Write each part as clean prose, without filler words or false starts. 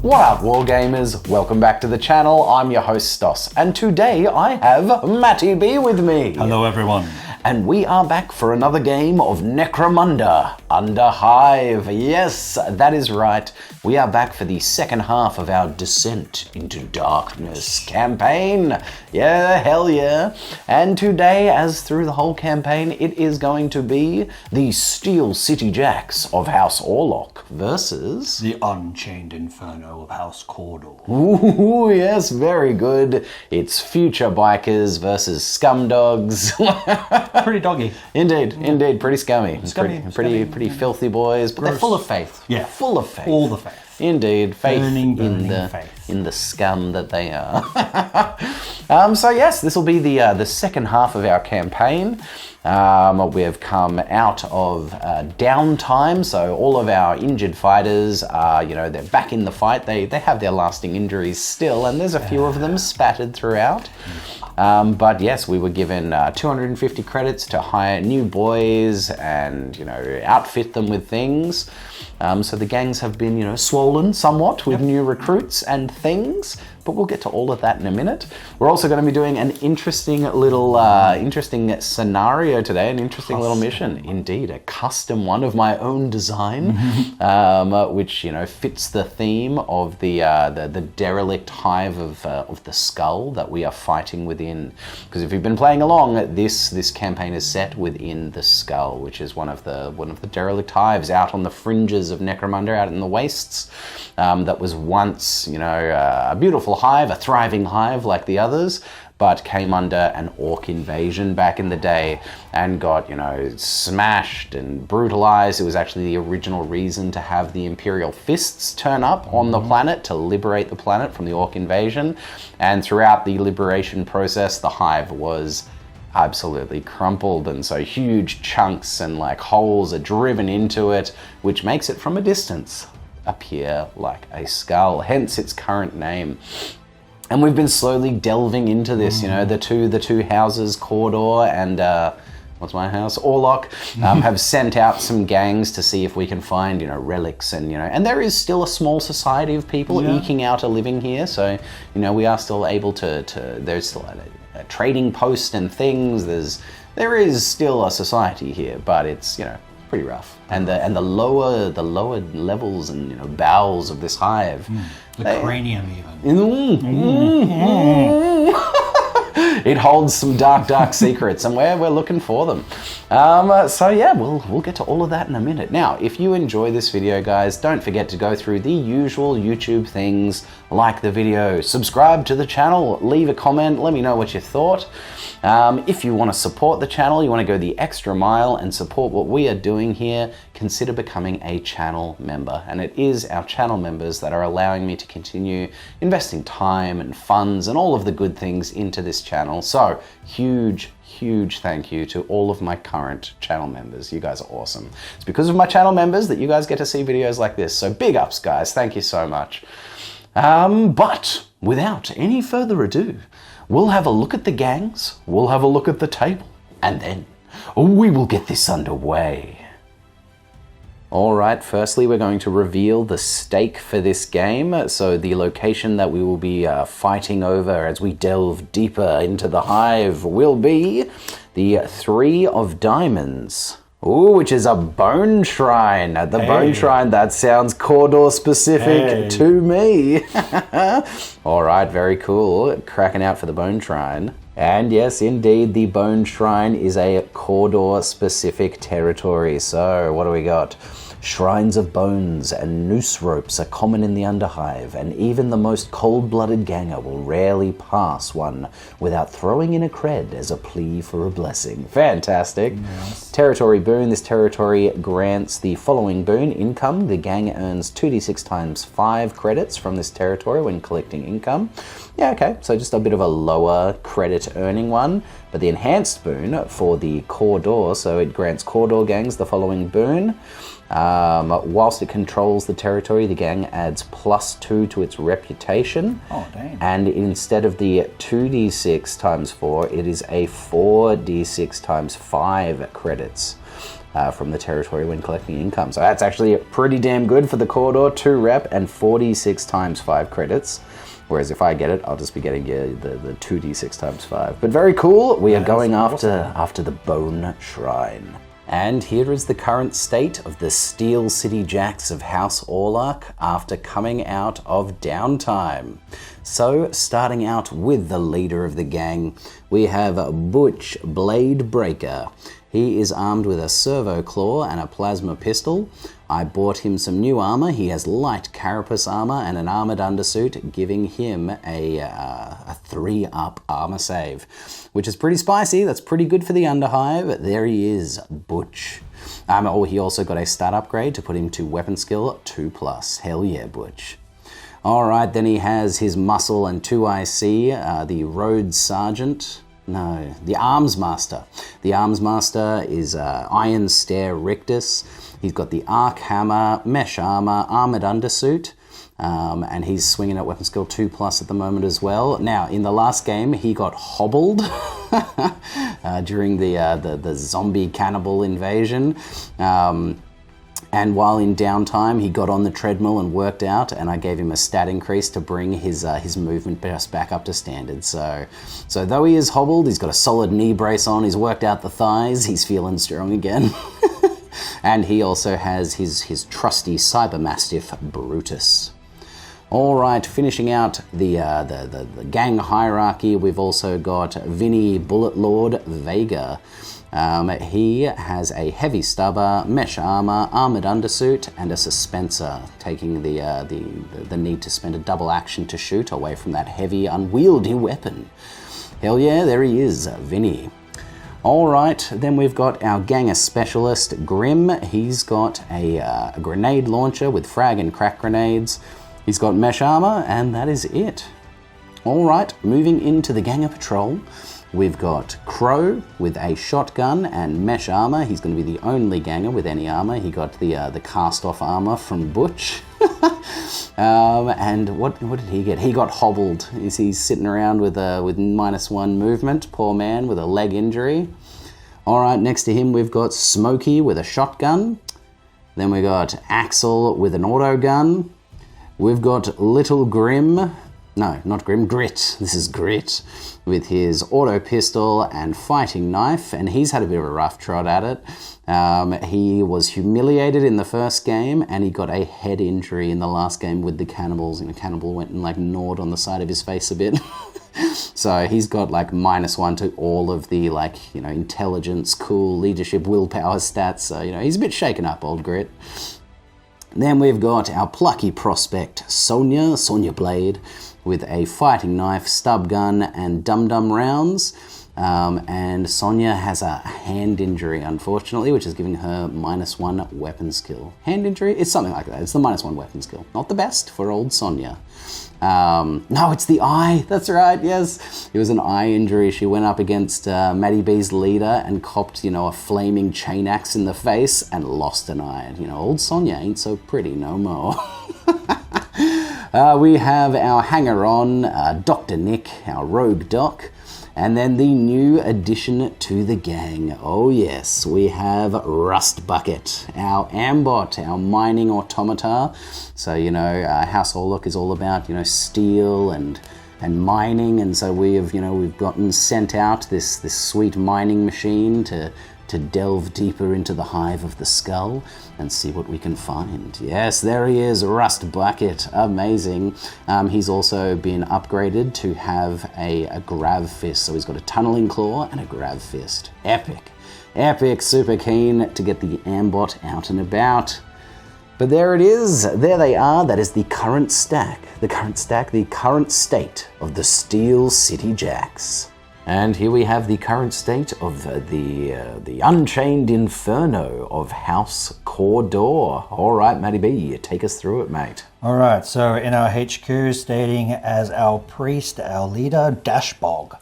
What up, Wargamers? Welcome back to the channel. I'm your host, Stoss, and today I have Matty B with me. Hello, everyone. And we are back for another game of Necromunda, Underhive. Yes, that is right. We are back for the second half of our Descent into Darkness campaign. Yeah, hell yeah. And today, as through the whole campaign, it is going to be the Steel City Jacks of House Orlock versus... the Unchained Inferno of House Cawdor. Ooh, yes, very good. It's future bikers versus scumdogs. Pretty doggy. Indeed, indeed, pretty scummy. Scummy, Pretty filthy boys, but they're full of faith. Yeah. Full of faith. All the faith. Indeed, faith Burning faith. faith. In the scum that they are. So yes, this will be the second half of our campaign. We have come out of downtime, so all of our injured fighters are, they're back in the fight. They have their lasting injuries still, and there's a few of them spattered throughout. But yes, we were given 250 credits to hire new boys and, outfit them with things. So the gangs have been, swollen somewhat with new recruits and things, but we'll get to all of that in a minute. We're also going to be doing an interesting little, interesting scenario today, an interesting little mission. Indeed, a custom one of my own design, which, fits the theme of the derelict hive of the skull that we are fighting within. Because if you've been playing along, this campaign is set within the skull, which is one of the derelict hives out on the fringes of Necromunda, out in the wastes. That was once, a beautiful hive, a thriving hive like the others, but came under an orc invasion back in the day and got, smashed and brutalized. It was actually the original reason to have the Imperial Fists turn up on the planet to liberate the planet from the orc invasion. And throughout the liberation process, the hive was absolutely crumpled, and so huge chunks and holes are driven into it, which makes it from a distance appear like a skull, hence its current name. And we've been slowly delving into this, the two houses, Cawdor and what's my house, Orlock, have sent out some gangs to see if we can find, relics and there is still a small society of people eking out a living here. So, we are still able to there's still a trading post and things. There is still a society here, but it's, pretty rough. And the lower levels and bowels of this hive, the cranium even. It holds some dark secrets, and we're looking for them. So yeah, we'll get to all of that in a minute. Now, if you enjoy this video, guys, don't forget to go through the usual YouTube things, like the video, subscribe to the channel, leave a comment, let me know what you thought. If you want to support the channel, you want to go the extra mile and support what we are doing here, consider becoming a channel member. And it is our channel members that are allowing me to continue investing time and funds and all of the good things into this channel. So huge thank you to all of my current channel members. You guys are awesome. It's because of my channel members that you guys get to see videos like this. So big ups, guys. Thank you so much. But without any further ado, we'll have a look at the gangs, we'll have a look at the table, and then we will get this underway. Alright, firstly we're going to reveal the stake for this game. So the location that we will be fighting over as we delve deeper into the hive will be the 3 of Diamonds. Ooh, which is a bone shrine. The bone shrine, that sounds Cawdor specific to me. Alright, very cool. Cracking out for the bone shrine. And yes, indeed, the bone shrine is a Cawdor specific territory. So, what do we got? Shrines of bones and noose ropes are common in the Underhive, and even the most cold-blooded ganger will rarely pass one without throwing in a cred as a plea for a blessing. Fantastic. Yes. Territory boon. This territory grants the following boon. Income. The gang earns 2d6 times 5 credits from this territory when collecting income. Yeah, okay, so just a bit of a lower credit earning one. But the enhanced boon for the Cawdor, so it grants Cawdor gangs the following boon. Whilst it controls the territory, the gang adds +2 to its reputation. Oh, dang. And instead of the 2d6 times 4, it is a 4d6 times 5 credits. from the territory when collecting income. So that's actually pretty damn good for the Cawdor, 2 rep and 46 times 5 credits. Whereas if I get it, I'll just be getting the 2d6 times 5. But very cool. We are going after the Bone Shrine. And here is the current state of the Steel City Jacks of House Orlock after coming out of downtime. So, starting out with the leader of the gang, we have Butch Bladebreaker. He is armed with a servo claw and a plasma pistol. I bought him some new armor. He has light carapace armor and an armored undersuit, giving him a 3-up armor save, which is pretty spicy. That's pretty good for the Underhive. There he is, Butch. He also got a stat upgrade to put him to weapon skill 2+. Hell yeah, Butch. Alright, then he has his muscle and 2 IC, the Rhodes Sergeant. No, the Arms Master. The Arms Master is Iron Stare Rictus. He's got the Arc Hammer, Mesh Armor, Armored Undersuit, and he's swinging at weapon skill 2+ at the moment as well. Now, in the last game, he got hobbled during the zombie cannibal invasion. And while in downtime, he got on the treadmill and worked out, and I gave him a stat increase to bring his movement just back up to standard. So though he is hobbled, he's got a solid knee brace on, he's worked out the thighs, he's feeling strong again. And he also has his trusty Cyber Mastiff, Brutus. All right, finishing out the gang hierarchy, we've also got Vinny Bullet Lord Vega. He has a heavy stubber, mesh armor, armored undersuit, and a suspenser, taking the need to spend a double action to shoot away from that heavy, unwieldy weapon. Hell yeah, there he is, Vinny. All right, then we've got our ganger specialist, Grim. He's got a grenade launcher with frag and crack grenades. He's got mesh armor, and that is it. All right, moving into the ganger patrol. We've got Crow with a shotgun and mesh armor. He's going to be the only ganger with any armor. He got the cast-off armor from Butch. And what did he get? He got hobbled. He's sitting around with -1 movement. Poor man with a leg injury. All right, next to him we've got Smokey with a shotgun. Then we got Axel with an auto gun. We've got Little Grim. No, not Grim, Grit. This is Grit with his auto pistol and fighting knife, and he's had a bit of a rough trot at it. He was humiliated in the first game, and he got a head injury in the last game with the cannibals. And a cannibal went and gnawed on the side of his face a bit. So he's got -1 to all of the intelligence, cool, leadership, willpower stats. So he's a bit shaken up, old Grit. Then we've got our plucky prospect, Sonya Blade, with a fighting knife, stub gun, and dum-dum rounds. And Sonya has a hand injury, unfortunately, which is giving her -1 weapon skill. Hand injury? It's something like that. It's the -1 weapon skill. Not the best for old Sonya. No, it's the eye. That's right, yes. It was an eye injury. She went up against Maddie B's leader and copped, a flaming chain axe in the face and lost an eye. And, old Sonya ain't so pretty no more. We have our hanger-on, Dr. Nick, our rogue doc. And then the new addition to the gang. Oh yes, we have Rust Bucket, our ambot, our mining automata. So, House Orlock is all about, steel and mining. And so we've gotten sent out this sweet mining machine to delve deeper into the hive of the skull and see what we can find. Yes, there he is, Rust Bucket. Amazing. He's also been upgraded to have a grav fist. So he's got a tunneling claw and a grav fist. Epic. Epic. Super keen to get the ambot out and about. But there it is. There they are. That is the current stack. The current state of the Steel City Jacks. And here we have the current state of the Unchained Inferno of House Cawdor. All right, Matty B, take us through it, mate. All right, so in our HQ, stating as our priest, our leader, Dashbog.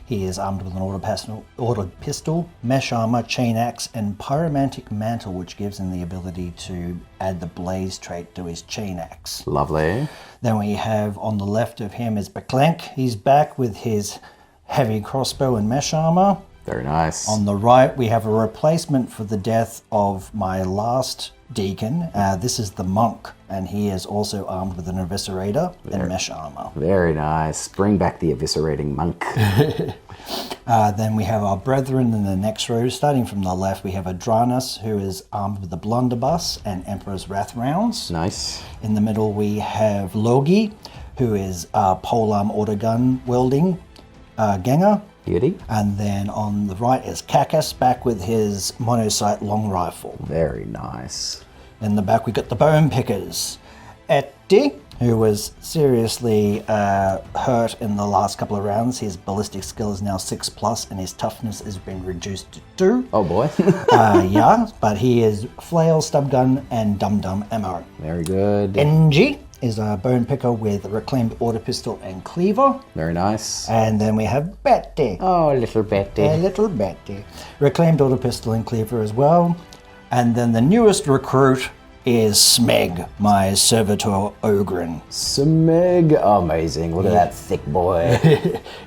He is armed with an auto pistol, mesh armor, chain axe, and pyromantic mantle, which gives him the ability to add the blaze trait to his chain axe. Lovely. Then we have on the left of him is Beklenk. He's back with his heavy crossbow and mesh armor. Very nice. On the right, we have a replacement for the death of my last deacon. This is the monk, and he is also armed with an eviscerator and mesh armor. Very nice. Bring back the eviscerating monk. Then we have our brethren in the next row. Starting from the left, we have Adranus, who is armed with the blunderbuss and Emperor's Wrath rounds. Nice. In the middle, we have Logi, who is polearm autogun wielding Ganger. Beauty. And then on the right is Kakas, back with his monocyte long rifle. Very nice. In the back, we got the bone pickers. Etti, who was seriously hurt in the last couple of rounds. His ballistic skill is now 6+, and his toughness has been reduced to 2. Oh boy. Yeah, but he is flail, stub gun, and dum-dum ammo. Very good. NG is a bone picker with a reclaimed auto pistol and cleaver. Very nice. And then we have Betty. Oh, little Betty. Little Betty. Reclaimed auto pistol and cleaver as well. And then the newest recruit is Smeg, my servitor Ogren. Smeg. Amazing. Look at that thick boy.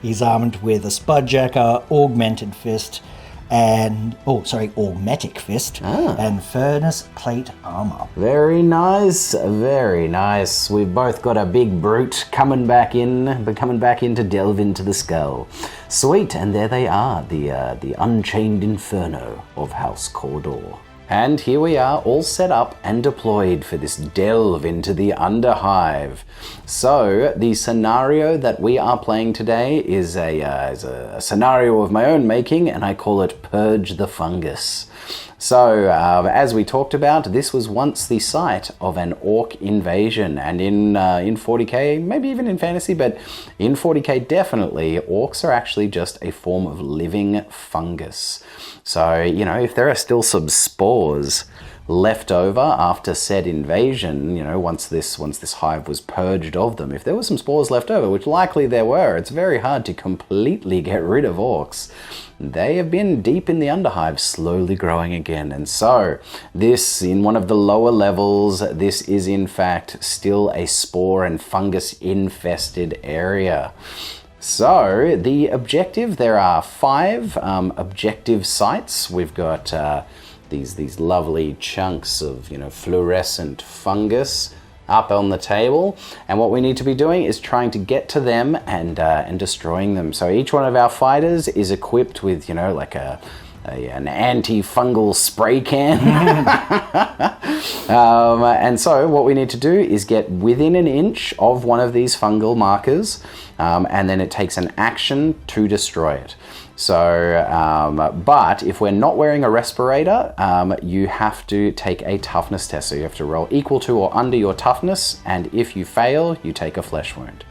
He's armed with a spudjacker, augmented fist, and augmetic fist, and furnace plate armor. Very nice, very nice. We've both got a big brute coming back in to delve into the skull. Sweet, and there they are, the Unchained Inferno of House Cawdor. And here we are, all set up and deployed for this delve into the Underhive. So, the scenario that we are playing today is a scenario of my own making, and I call it Purge the Fungus. So, as we talked about, this was once the site of an orc invasion, and in 40k, maybe even in fantasy, but in 40k definitely, orcs are actually just a form of living fungus. So, you know, if there are still some spores left over after said invasion, you know, once this hive was purged of them, if there were some spores left over, which likely there were, it's very hard to completely get rid of orcs. They have been deep in the Underhive, slowly growing again. And so, this, in one of the lower levels, this is in fact still a spore and fungus infested area. So, the objective, there are 5 objective sites. We've got these lovely chunks of, you know, fluorescent fungus up on the table, and what we need to be doing is trying to get to them and destroying them. So each one of our fighters is equipped with, you know, like an anti-fungal spray can. And so what we need to do is get within an inch of one of these fungal markers, and then it takes an action to destroy it. So, but if we're not wearing a respirator, you have to take a toughness test. So you have to roll equal to or under your toughness, and if you fail, you take a flesh wound.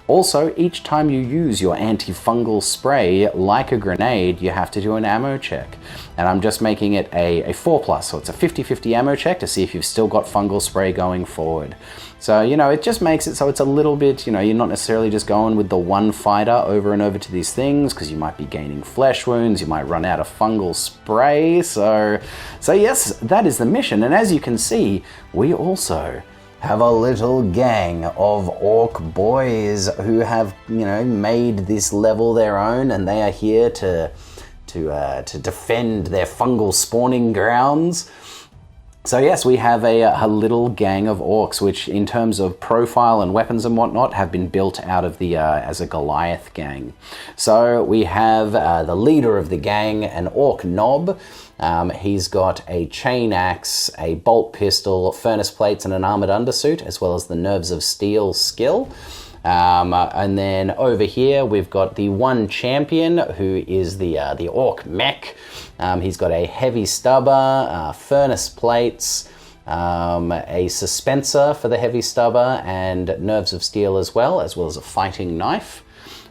Also, each time you use your antifungal spray, like a grenade, you have to do an ammo check. And I'm just making it a 4+, so it's a 50-50 ammo check to see if you've still got fungal spray going forward. So, you know, it just makes it so it's a little bit, you know, you're not necessarily just going with the one fighter over and over to these things, because you might be gaining flesh wounds, you might run out of fungal spray. So yes, that is the mission. And as you can see, we also have a little gang of orc boys who have, you know, made this level their own, and they are here to defend their fungal spawning grounds. So yes, we have a little gang of orcs, which in terms of profile and weapons and whatnot have been built out of the as a Goliath gang. So we have the leader of the gang, an orc knob. He's got a chain axe, a bolt pistol, furnace plates, and an armored undersuit, as well as the nerves of steel skill. And then over here we've got the one champion, who is the orc mech. He's got a heavy stubber, furnace plates, a suspensor for the heavy stubber, and nerves of steel as well as a fighting knife.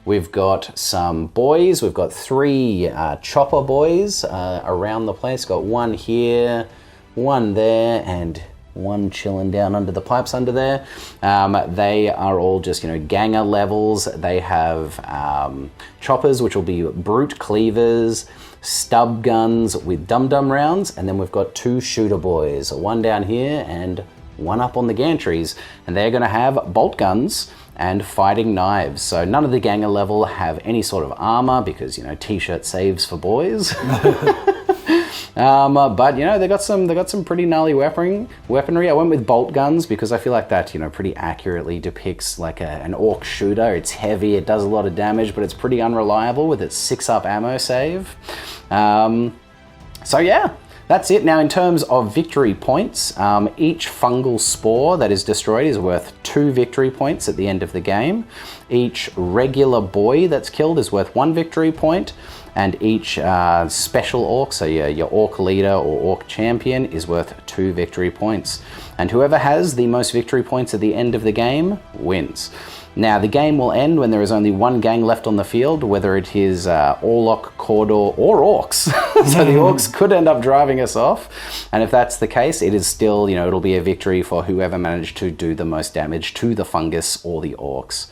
We've got some boys. We've got 3 chopper boys around the place. Got one here, one there, and one chilling down under the pipes under there. They are all just, you know, ganger levels. They have choppers, which will be brute cleavers, stub guns with dum-dum rounds, and then we've got 2 shooter boys, one down here and one up on the gantries, and they're going to have bolt guns, and fighting knives. So none of the ganger level have any sort of armor because, you know, t-shirt saves for boys. But you know, they got some pretty gnarly weaponry. I went with bolt guns because I feel like that, you know, pretty accurately depicts like an orc shooter. It's heavy, it does a lot of damage, but it's pretty unreliable with its 6-up ammo save. So yeah, that's it. Now in terms of victory points, each fungal spore that is destroyed is worth 2 victory points at the end of the game. Each regular boy that's killed is worth 1 victory point. And each special orc, so your orc leader or orc champion, is worth 2 victory points. And whoever has the most victory points at the end of the game wins. Now the game will end when there is only 1 gang left on the field, whether it is Orlock, Cawdor, or orcs. So the orcs could end up driving us off. And if that's the case, it is still, you know, it'll be a victory for whoever managed to do the most damage to the fungus or the orcs.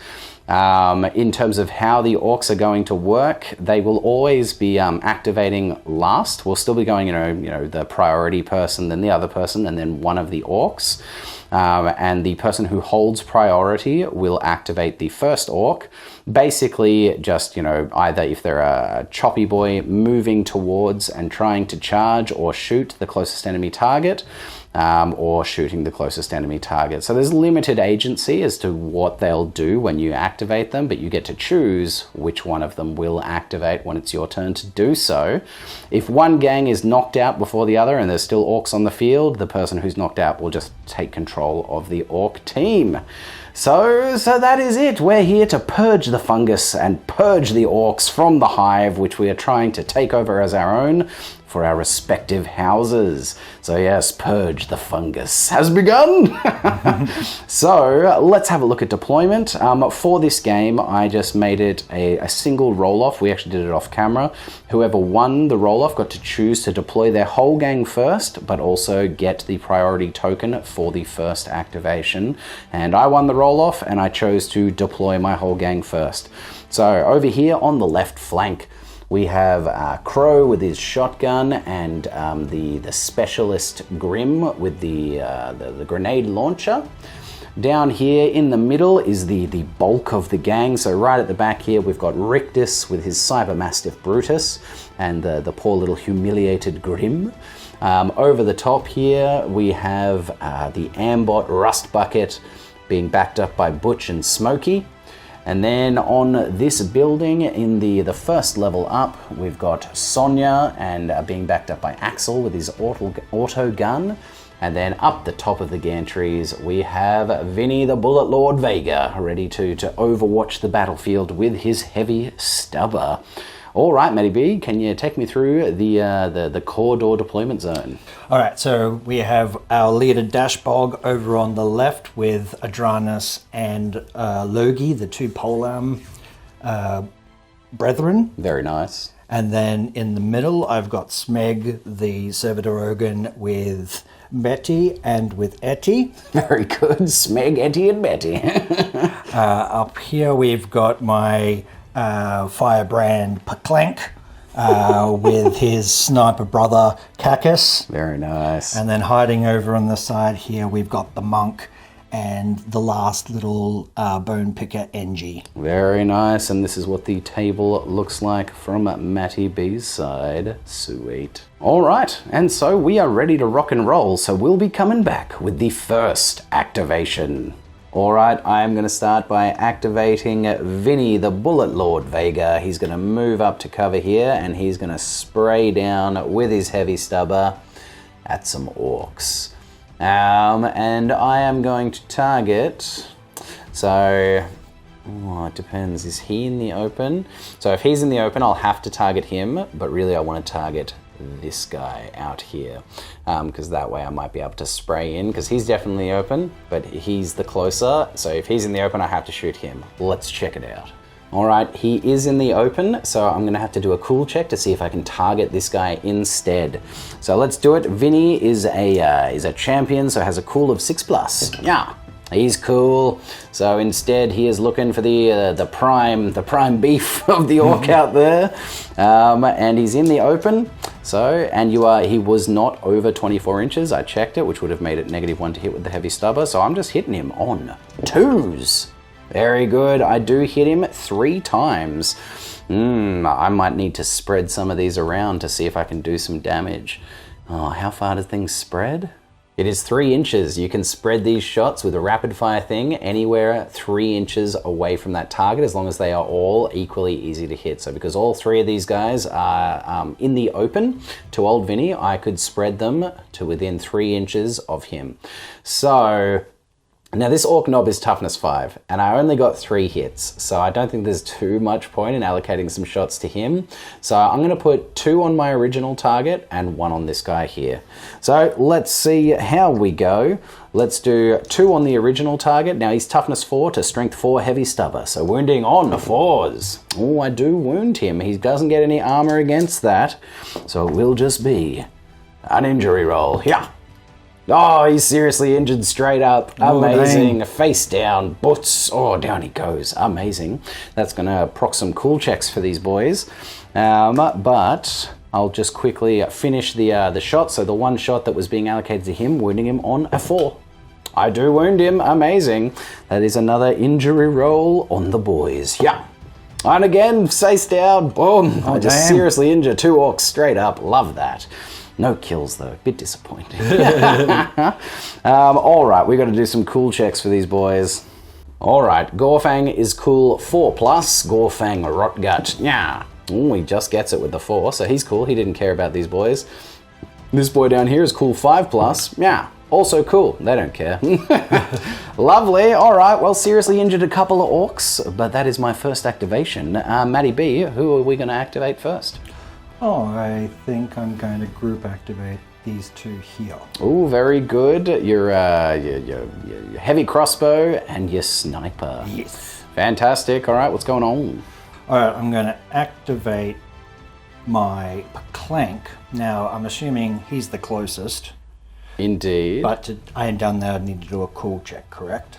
In terms of how the orcs are going to work, they will always be activating last. We'll still be going, you know, the priority person, then the other person, and then one of the orcs. And the person who holds priority will activate the first orc. Basically, just, you know, either if they're a choppy boy moving towards and trying to charge or shoot the closest enemy target, or shooting the closest enemy target. So there's limited agency as to what they'll do when you activate them, but you get to choose which one of them will activate when it's your turn to do so. If one gang is knocked out before the other and there's still orcs on the field, the person who's knocked out will just take control of the orc team. So that is it. We're here to purge the fungus and purge the orcs from the hive, which we are trying to take over as our own for our respective houses. So yes, purge the fungus has begun. So let's have a look at deployment. For this game, I just made it a single roll-off. We actually did it off camera. Whoever won the roll-off got to choose to deploy their whole gang first, but also get the priority token for the first activation. And I won the roll-off and I chose to deploy my whole gang first. So over here on the left flank, we have Crow with his shotgun and the specialist Grim with the grenade launcher. Down here in the middle is the bulk of the gang. So right at the back here, we've got Rictus with his Cybermastiff Brutus and the poor little humiliated Grim. Over the top here, we have the Ambot Rust Bucket being backed up by Butch and Smokey. And then on this building, in the first level up, we've got Sonya and being backed up by Axel with his auto gun. And then up the top of the gantries, we have Vinny the Bullet Lord Vega, ready to overwatch the battlefield with his heavy stubber. All right, Matty B, can you take me through the Cawdor deployment zone? All right, so we have our leader Dashbog over on the left with Adranus and Logi, the 2 Polam brethren. Very nice. And then in the middle, I've got Smeg, the Servitorogan, with Betty and with Etty. Very good. Smeg, Etty, and Betty. Up here, we've got my Firebrand Paclank with his sniper brother Cacus. Very nice. And then hiding over on the side here, we've got the monk and the last little bone picker Engie. Very nice, and this is what the table looks like from Matty B's side. Sweet. All right, and so we are ready to rock and roll, so we'll be coming back with the first activation. All right, I am going to start by activating Vinny, the Bullet Lord Vega. He's going to move up to cover here, and he's going to spray down with his heavy stubber at some orcs. And I am going to target, so, it depends, is he in the open? So if he's in the open, I'll have to target him, but really I want to target this guy out here, because that way I might be able to spray in, because he's definitely open, but he's the closer, so if he's in the open, I have to shoot him. Let's check it out. All right, he is in the open, so I'm gonna have to do a cool check to see if I can target this guy instead. So let's do it. Vinny is a champion, so has a cool of 6+. Yeah, he's cool. So instead, he is looking for the prime beef of the orc out there, and he's in the open. So, and he was not over 24 inches. I checked it, which would have made it -1 to hit with the heavy stubber. So I'm just hitting him on 2s. Very good. I do hit him 3 times. I might need to spread some of these around to see if I can do some damage. Oh, how far do things spread? It is 3 inches. You can spread these shots with a rapid fire thing anywhere 3 inches away from that target, as long as they are all equally easy to hit. So because all 3 of these guys are in the open to old Vinny, I could spread them to within 3 inches of him. So now this Orc Knob is toughness 5, and I only got 3 hits, so I don't think there's too much point in allocating some shots to him. So I'm going to put 2 on my original target and 1 on this guy here. So let's see how we go. Let's do 2 on the original target. Now he's toughness 4 to strength 4 heavy stubber, so wounding on 4s. Oh, I do wound him. He doesn't get any armor against that, so it will just be an injury roll. Yeah. Oh, he's seriously injured straight up. Amazing. Face down. Butts. Oh, down he goes. Amazing. That's going to proc some cool checks for these boys. But I'll just quickly finish the shot. So the 1 shot that was being allocated to him, wounding him on a 4. I do wound him. Amazing. That is another injury roll on the boys. Yeah. And again, face down. Boom. I just seriously injured 2 orcs straight up. Love that. No kills though, bit disappointing. All right, we got to do some cool checks for these boys. All right, Gorfang is cool 4+, Gorfang Rotgut. Yeah, ooh, he just gets it with the 4, so he's cool. He didn't care about these boys. This boy down here is cool 5+. Yeah, also cool. They don't care. Lovely. All right, well, seriously injured a couple of orcs, but that is my first activation. Matty B, who are we going to activate first? Oh, I think I'm going to group activate these 2 here. Oh, very good. Your heavy crossbow and your sniper. Yes. Fantastic. All right, what's going on? All right, I'm going to activate my Clank. Now, I'm assuming he's the closest. Indeed. But I ain't done that. I need to do a cool check, correct?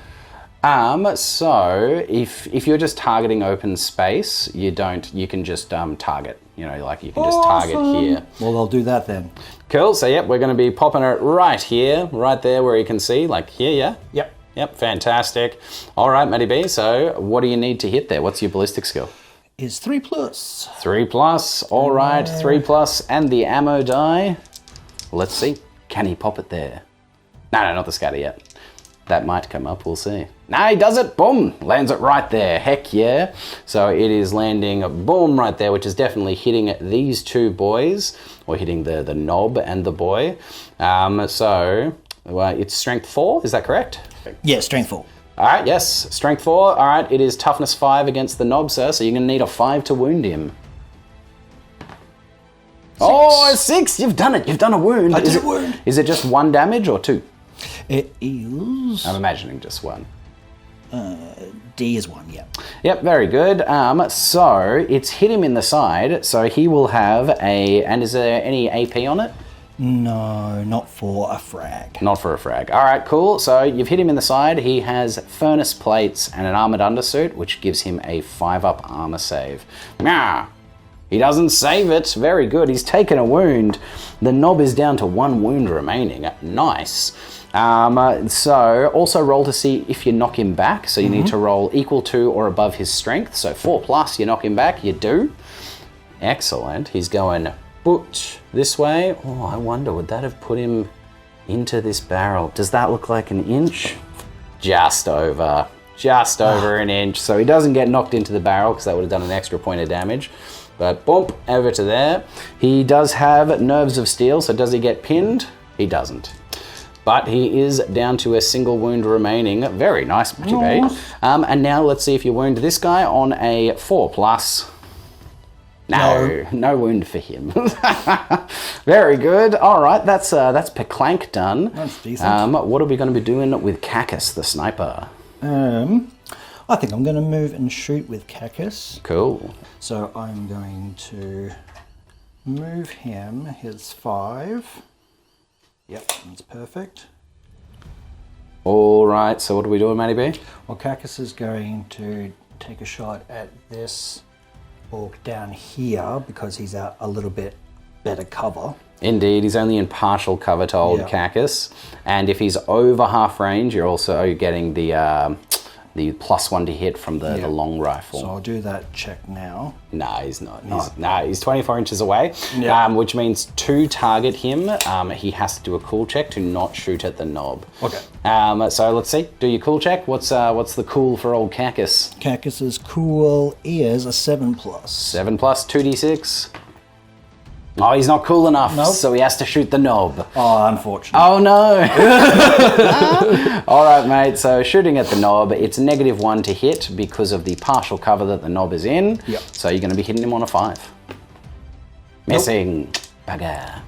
So if you're just targeting open space, you can just target. You know, like you can just target here. Well, I'll do that then. Cool. So yep, we're going to be popping it right here, right there where you can see, like here, yeah? Yep, fantastic. All right, Matty B, so what do you need to hit there? What's your ballistic skill? Is 3+. 3+, all right, 3+, and the ammo die. Let's see, can he pop it there? No, not the scatter yet. That might come up, we'll see. No, he does it, boom, lands it right there, heck yeah. So it is landing, boom, right there, which is definitely hitting these 2 boys, or hitting the knob and the boy. It's strength 4, is that correct? Yeah, strength 4. All right, yes, strength 4, all right, it is toughness 5 against the knob, sir, so you're gonna need a 5 to wound him. 6. Oh, 6, you've done it, you've done a wound. I did a wound. Is it just 1 damage or 2? It is... I'm imagining just 1. D is 1, yeah. Yep, very good. So it's hit him in the side, so he will have and is there any AP on it? No, not for a frag. Not for a frag. All right, cool. So you've hit him in the side. He has furnace plates and an armored undersuit, which gives him a 5+ armor save. Nah. He doesn't save it. Very good. He's taken a wound. The knob is down to 1 wound remaining. Nice. So also roll to see if you knock him back. So you need to roll equal to or above his strength. So 4+, you knock him back. You do. Excellent. He's going Butch this way. Oh, I wonder, would that have put him into this barrel? Does that look like an inch? Just over. Just over an inch. So he doesn't get knocked into the barrel because that would have done an extra point of damage. But boom, over to there. He does have nerves of steel, so does he get pinned? He doesn't. But he is down to a single wound remaining. Very nice, Matty B. And now let's see if you wound this guy on a 4+. No wound for him. Very good. All right, that's Peclank done. That's decent. What are we going to be doing with Cacus, the sniper? I think I'm going to move and shoot with Cacus. Cool. So I'm going to move him, his 5. Yep, that's perfect. All right, so what are we doing, Matty B? Well, Cacus is going to take a shot at this orc down here because he's out a little bit better cover. Indeed, he's only in partial cover to old Cacus. And if he's over half range, you're also getting the the +1 to hit from the long rifle. So I'll do that check now. No, he's not. He's 24 inches away, Yep. which means to target him, he has to do a cool check to not shoot at the knob. Okay. So let's see. Do your cool check. What's the cool for old Cacus? Cacus's cool is a 7+. 7+, 2d6. Oh, he's not cool enough, Nope. so he has to shoot the knob. Oh, unfortunate. Oh no! All right, mate. So shooting at the knob, it's -1 to hit because of the partial cover that the knob is in. Yep. So you're going to be hitting him on a 5. Missing. Bugger.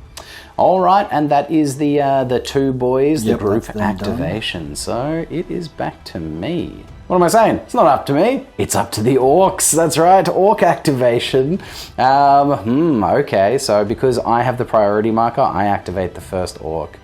All right, and that is the two boys, the Yep, group that's them activation. So it is back to me. What am I saying? It's not up to me. It's up to the orcs. That's right, orc activation. Okay, so because I have the priority marker, I activate the first orc.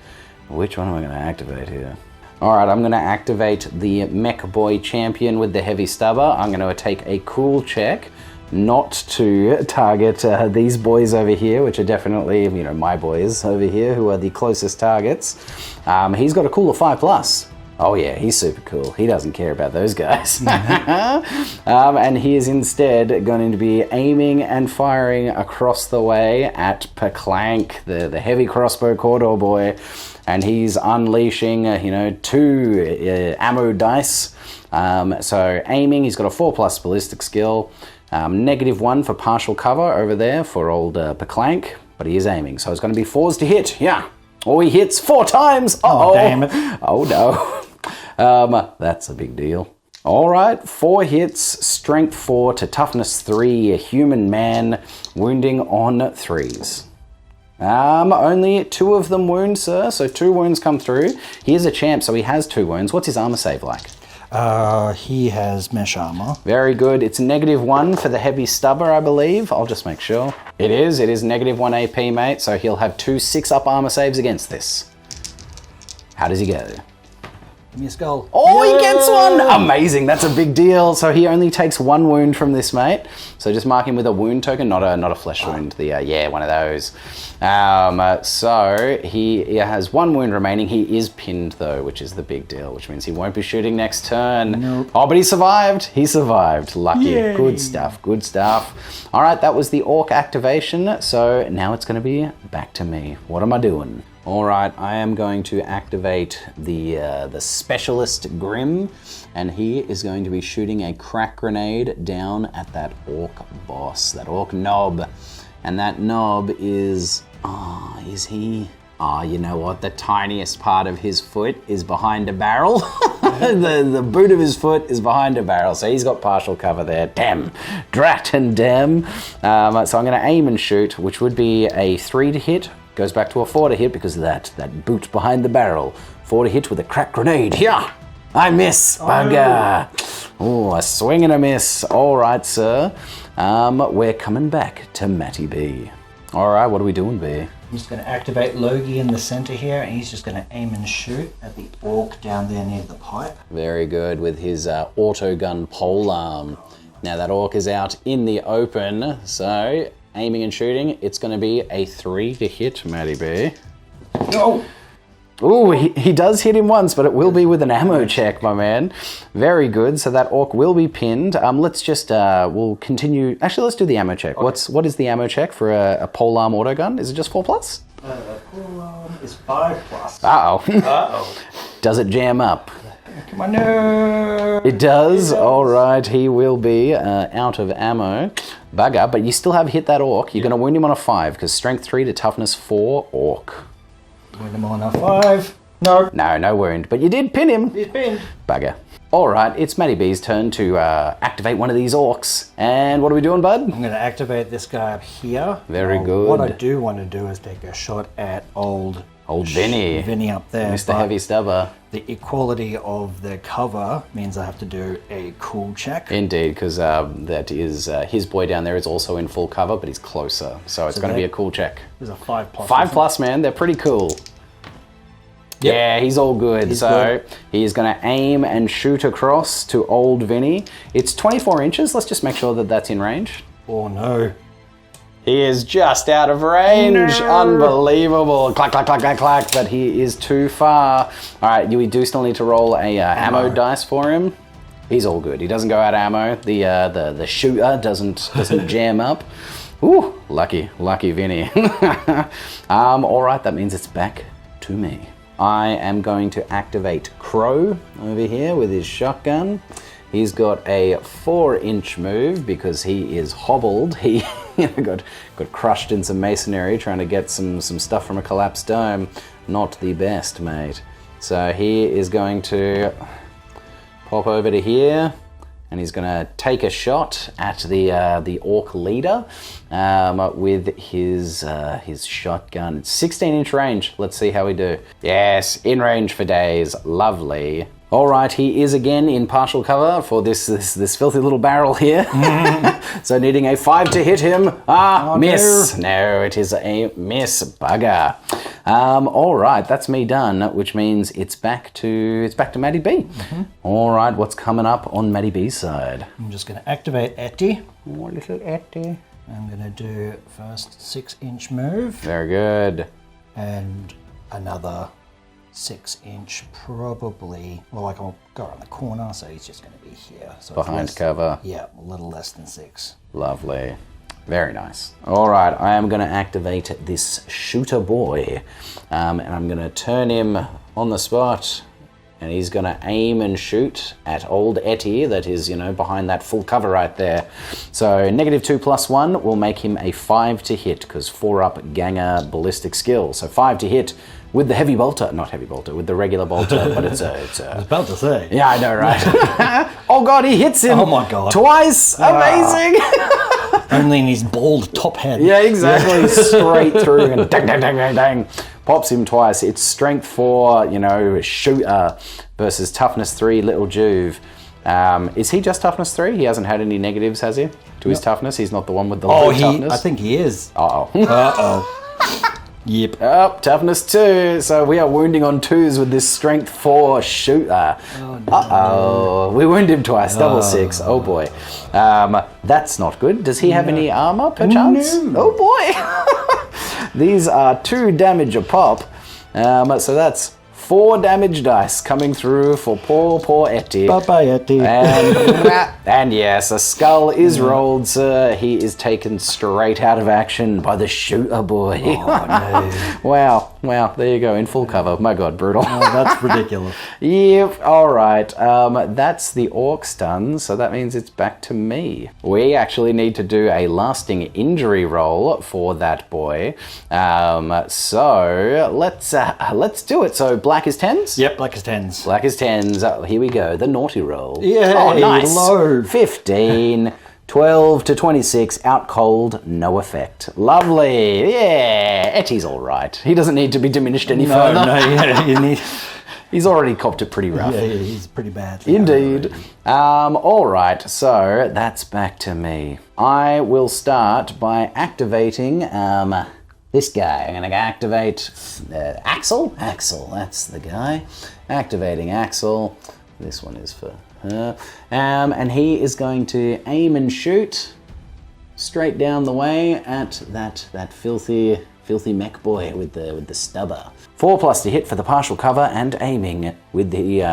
Which one am I going to activate here? All right, I'm going to activate the mech boy champion with the heavy stubber. I'm going to take a cool check not to target these boys over here, which are definitely, my boys over here, who are the closest targets. He's got a cool of 5+. Oh yeah, he's super cool. He doesn't care about those guys. And he is instead going to be aiming and firing across the way at Paclank, the heavy crossbow Cawdor boy. And he's unleashing, 2 ammo dice. So aiming, he's got a 4+ ballistic skill. -1 for partial cover over there for old Paclank, but he is aiming. So it's going to be 4s to hit. Yeah. Oh, he hits 4 times. Uh-oh. Oh, damn it. Oh, no. That's a big deal. All right, 4 hits, strength 4 to toughness 3, a human man, wounding on 3s. Only 2 of them wound, sir, so 2 wounds come through. He is a champ, so he has 2 wounds. What's his armor save like? He has mesh armor. Very good. It's -1 for the heavy stubber, I believe. I'll just make sure. It is -1 AP, mate, so he'll have 2 6-up armor saves against this. How does he go? Give me a skull. Oh, he gets 1! Amazing, that's a big deal. So he only takes 1 wound from this, mate. So just mark him with a wound token, not a flesh wound. One of those. So he has 1 wound remaining. He is pinned though, which is the big deal, which means he won't be shooting next turn. Nope. Oh, but he survived. He survived. Lucky. Yay. Good stuff, good stuff. All right, that was the orc activation. So now it's going to be back to me. What am I doing? All right, I am going to activate the specialist Grim, and he is going to be shooting a crack grenade down at that orc boss, that orc knob. And that knob is, is he? You know what? The tiniest part of his foot is behind a barrel. the boot of his foot is behind a barrel, so he's got partial cover there. Damn, drat and damn. So I'm going to aim and shoot, which would be a 3 to hit. Goes back to a 4 to hit because of that boot behind the barrel. 4 to hit with a crack grenade. Yeah, I miss. Bugger. Oh, a swing and a miss. All right, sir. We're coming back to Matty B. All right, what are we doing, B? I'm just going to activate Logie in the center here, and he's just going to aim and shoot at the orc down there near the pipe. Very good with his auto gun polearm. Now that orc is out in the open, so aiming and shooting, it's going to be a 3 to hit, Matty B. No! Ooh, he does hit him once, but it will be with an ammo check, my man. Very good, so that orc will be pinned. Let's just, we'll continue. Actually, let's do the ammo check. Okay. What is the ammo check for a polearm autogun? Is it just 4+? Polearm is 5+. Uh-oh. Uh-oh. Does it jam up? Come on, no! It does. All right, he will be out of ammo. Bugger, but you still have hit that orc. You're going to wound him on a 5, because strength 3 to toughness 4 orc. Wound him on a 5. No. No wound, but you did pin him. He's pinned. Bugger. All right, it's Matty B's turn to activate one of these orcs. And what are we doing, bud? I'm going to activate this guy up here. Very good. What I do want to do is take a shot at old Vinny. Vinny up there. Mr. Heavy Stubber. The equality of the cover means I have to do a cool check. Indeed, because that is his boy down there is also in full cover, but he's closer. So it's going to be a cool check. There's a 5+. 5+, man. They're pretty cool. Yep. Yeah, he's all good. He's good. He's going to aim and shoot across to old Vinny. It's 24 inches. Let's just make sure that that's in range. Oh, no. He is just out of range. No. Unbelievable. Clack, clack, clack, clack, clack. But he is too far. All right, we do still need to roll a ammo dice for him. He's all good. He doesn't go out of ammo. The shooter doesn't jam up. Ooh, lucky Vinny. All right, that means it's back to me. I am going to activate Crow over here with his shotgun. He's got a 4-inch move because he is hobbled. He got crushed in some masonry trying to get some stuff from a collapsed dome. Not the best, mate. So he is going to pop over to here, and he's going to take a shot at the orc leader with his shotgun. It's 16-inch range. Let's see how we do. Yes, in range for days. Lovely. All right, he is again in partial cover for this filthy little barrel here. So needing a 5 to hit him. Miss. No, it is a miss. Bugger. All right, that's me done, which means it's back to Maddie B. All right, what's coming up on Maddie B's side? I'm just going to activate Etty. Oh, little Etty. I'm going to do first 6-inch move. Very good. And another 6-inch probably. Well, I'll go around the corner, so he's just going to be here. So behind cover. Yeah, a little less than 6. Lovely. Very nice. All right, I am going to activate this shooter boy, and I'm going to turn him on the spot, and he's going to aim and shoot at old Etty that is, behind that full cover right there. So -2/+1 will make him a 5 to hit, because 4-up Ganger ballistic skill. So 5 to hit with the heavy bolter, not heavy bolter, with the regular bolter, but it's a... I was about to say. Yeah, I know, right? Oh God, he hits him. Oh my God. Twice. Amazing. Only in his bald top head. Yeah, exactly. Straight through and dang, dang, dang, dang, dang. Pops him twice. It's strength 4, shooter versus toughness 3, little Juve. Is he just toughness 3? He hasn't had any negatives, has he? To his toughness? He's not the one with the low toughness? I think he is. Uh-oh. Uh-oh. Yep. Oh, toughness 2. So we are wounding on 2s with this strength 4 shooter. Oh, no. Uh-oh. We wound him twice. Double 6. Oh boy. That's not good. Does he have any armor, perchance? No. Oh boy. These are 2 damage a pop. So that's 4 damage dice coming through for poor Etty. Bye-bye, Etty. And yes, a skull is rolled, sir. He is taken straight out of action by the shooter boy. Oh, no. Wow, there you go, in full cover. My God, brutal. Oh, that's ridiculous. Yep, all right. That's the orcs done, so that means it's back to me. We actually need to do a lasting injury roll for that boy. So let's do it. So black is 10s? Yep, black is 10s. Black is 10s. Oh, here we go. The naughty roll. Yeah, oh, nice. Load. 15. 12 to 26, out cold, no effect. Lovely. Yeah, Etty's all right. He doesn't need to be diminished any further. He's already copped it pretty rough. Yeah, he's pretty bad. Indeed. All right, so that's back to me. I will start by activating this guy. I'm going to activate Axel. Axel, that's the guy. Activating Axel. This one is for her. And he is going to aim and shoot straight down the way at that filthy mech boy with the stubber. 4+ to hit for the partial cover and aiming with the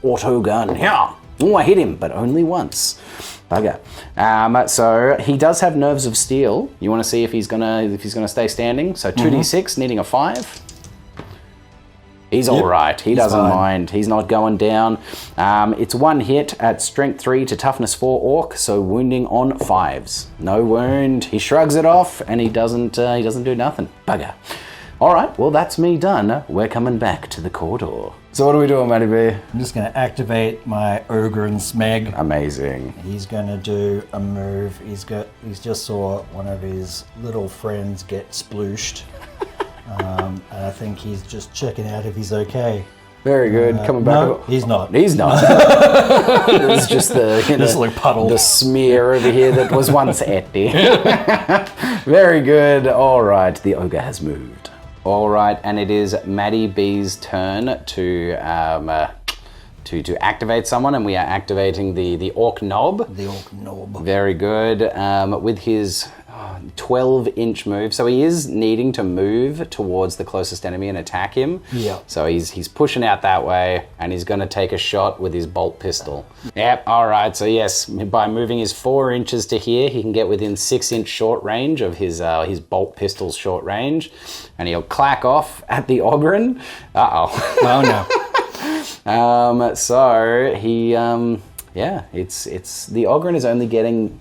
auto gun. Yeah. Oh, I hit him, but only once. Bugger. So he does have nerves of steel. You want to see if he's gonna stay standing. So 2d6, needing a 5. He's all right. He doesn't mind. He's not going down. It's 1 hit at strength 3 to toughness 4 orc, so wounding on 5s. No wound. He shrugs it off, and he doesn't do nothing. Bugger. All right. Well, that's me done. We're coming back to the Cawdor. So what are we doing, Matty B? I'm just going to activate my Ogre and Smeg. Amazing. He's going to do a move. He's just saw one of his little friends get splooshed. And I think he's just checking out if he's okay. Very good. Coming back. No, he's not. He's not. It's just this little puddle. The smear over here that was once Etty. Very good. All right. The ogre has moved. All right, and it is Maddie B's turn to activate someone, and we are activating the orc knob. The orc knob. Very good. With his 12-inch move. So he is needing to move towards the closest enemy and attack him. Yeah. So he's pushing out that way, and he's going to take a shot with his bolt pistol. Yep, all right. So yes, by moving his 4 inches to here, he can get within 6-inch short range of his bolt pistol's short range, and he'll clack off at the Ogryn. Uh-oh. Oh, no. So he, it's the Ogryn is only getting.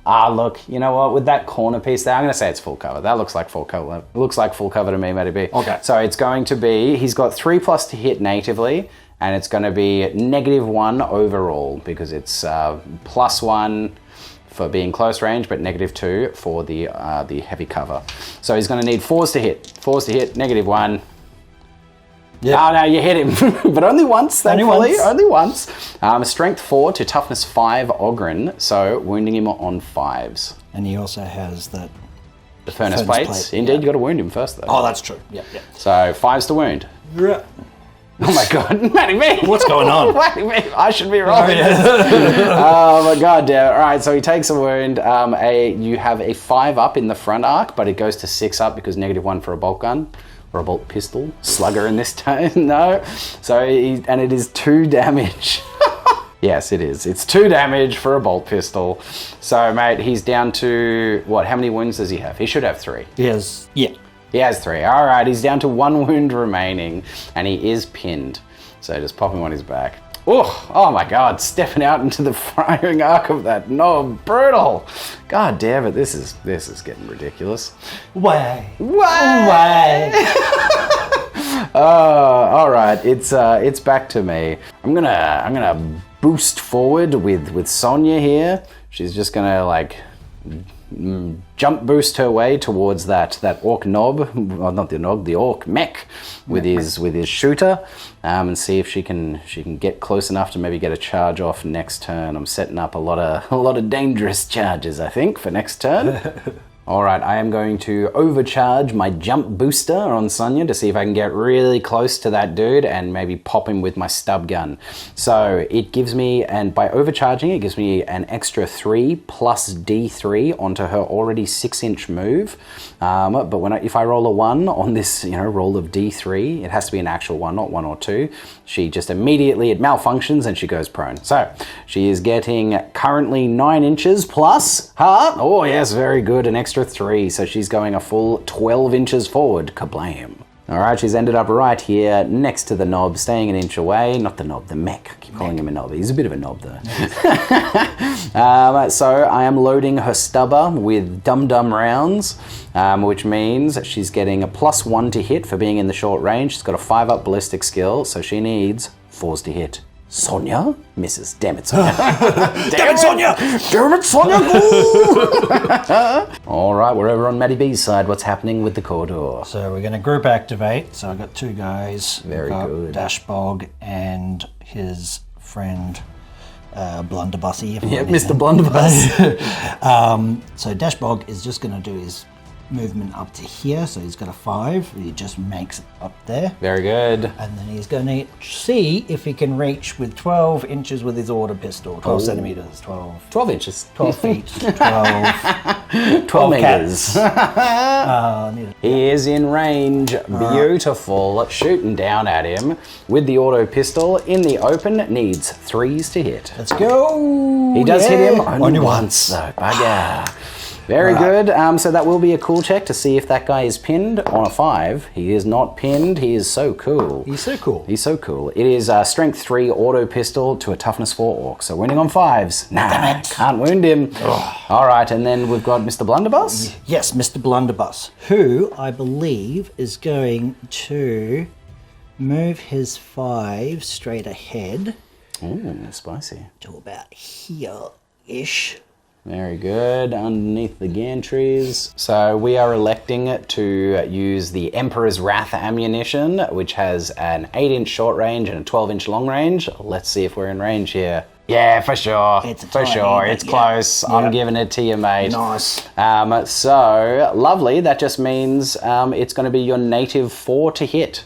Look, you know what? With that corner piece there, I'm going to say it's full cover. That looks like full cover. It looks like full cover to me, maybe. Okay. So it's going to be, he's got 3+ to hit natively, and it's going to be -1 overall because it's +1 for being close range, but -2 for the heavy cover. So he's going to need 4s to hit. 4s to hit, -1. Yep. Oh, no, you hit him, but only once, thankfully. Only once. Strength 4 to toughness 5 Ogryn, so wounding him on 5s. And he also has that... The furnace plates. Indeed, you got to wound him first, though. Oh, that's true. Yep. So 5s to wound. Yeah. Oh my God, Matty me! What's going on? Matty me! I should be rolling this. Oh my God, damn it. All right, so he takes a wound. You have a 5 up in the front arc, but it goes to 6 up because -1 for a bolt gun. Or a bolt pistol, slugger in this time, no. So, and it is 2 damage. Yes, it is. It's 2 damage for a bolt pistol. So, mate, he's down to, what, how many wounds does he have? He should have 3. He has, yeah. He has 3. All right, he's down to 1 wound remaining, and he is pinned. So just pop him on his back. Oh my God, stepping out into the firing arc of that knob, brutal. God damn it, this is getting ridiculous. Way. All right, it's back to me. I'm gonna boost forward with Sonya here. She's just gonna like jump boost her way towards that orc knob, well, not the knob, the orc mech with his shooter, and see if she can get close enough to maybe get a charge off next turn. I'm setting up a lot of dangerous charges, I think, for next turn. All right, I am going to overcharge my jump booster on Sonya to see if I can get really close to that dude and maybe pop him with my stub gun. So it gives me, and by overcharging it gives me an extra 3 plus D3 onto her already 6-inch move. But if I roll a 1 on this, roll of D3, it has to be an actual 1, not 1 or 2. She just immediately, it malfunctions and she goes prone. So she is getting currently 9 inches plus, oh yes, very good, an extra 3, so she's going a full 12 inches forward. Kablam. All right, she's ended up right here next to the knob, staying an inch away. Not the knob, the mech. I keep calling him a knob. He's a bit of a knob, though. So I am loading her stubber with dum-dum rounds, which means she's getting a +1 to hit for being in the short range. She's got a 5-up ballistic skill, so she needs 4s to hit. Sonya misses. Damn it, Sonya. Damn it, Sonya! Damn it, Sonya! All right, we're over on Matty B's side. What's happening with the Cawdor? So we're going to group activate. So I've got 2 guys. Very good. Dashbog and his friend Blunderbussy. Yep, Mr. Blunderbuss. So Dashbog is just going to do his movement up to here, so he's got a 5. He just makes it up there. Very good. And then he's going to see if he can reach with 12 inches with his order pistol. 12 centimeters. 12 inches. 12 feet. 12 meters. He is in range. Beautiful. Shooting down at him with the auto pistol in the open. Needs 3s to hit. Let's go. He does hit him only once, though. Bugger. Very good. So that will be a cool check to see if that guy is pinned on a 5. He is not pinned. He is so cool. He's so cool. He's so cool. It is strength 3 auto pistol to a toughness 4 orc. So winning on 5s. Nah, can't wound him. All right, and then we've got Mr. Blunderbuss. Yes, Mr. Blunderbuss, who I believe is going to move his 5 straight ahead. Ooh, spicy. To about here-ish. Very good, underneath the gantries. So we are electing to use the Emperor's Wrath ammunition, which has an 8-inch short range and a 12-inch long range. Let's see if we're in range here. Yeah, for sure. It's close. Yeah. I'm giving it to you, mate. Nice. So, lovely. That just means it's going to be your native 4 to hit,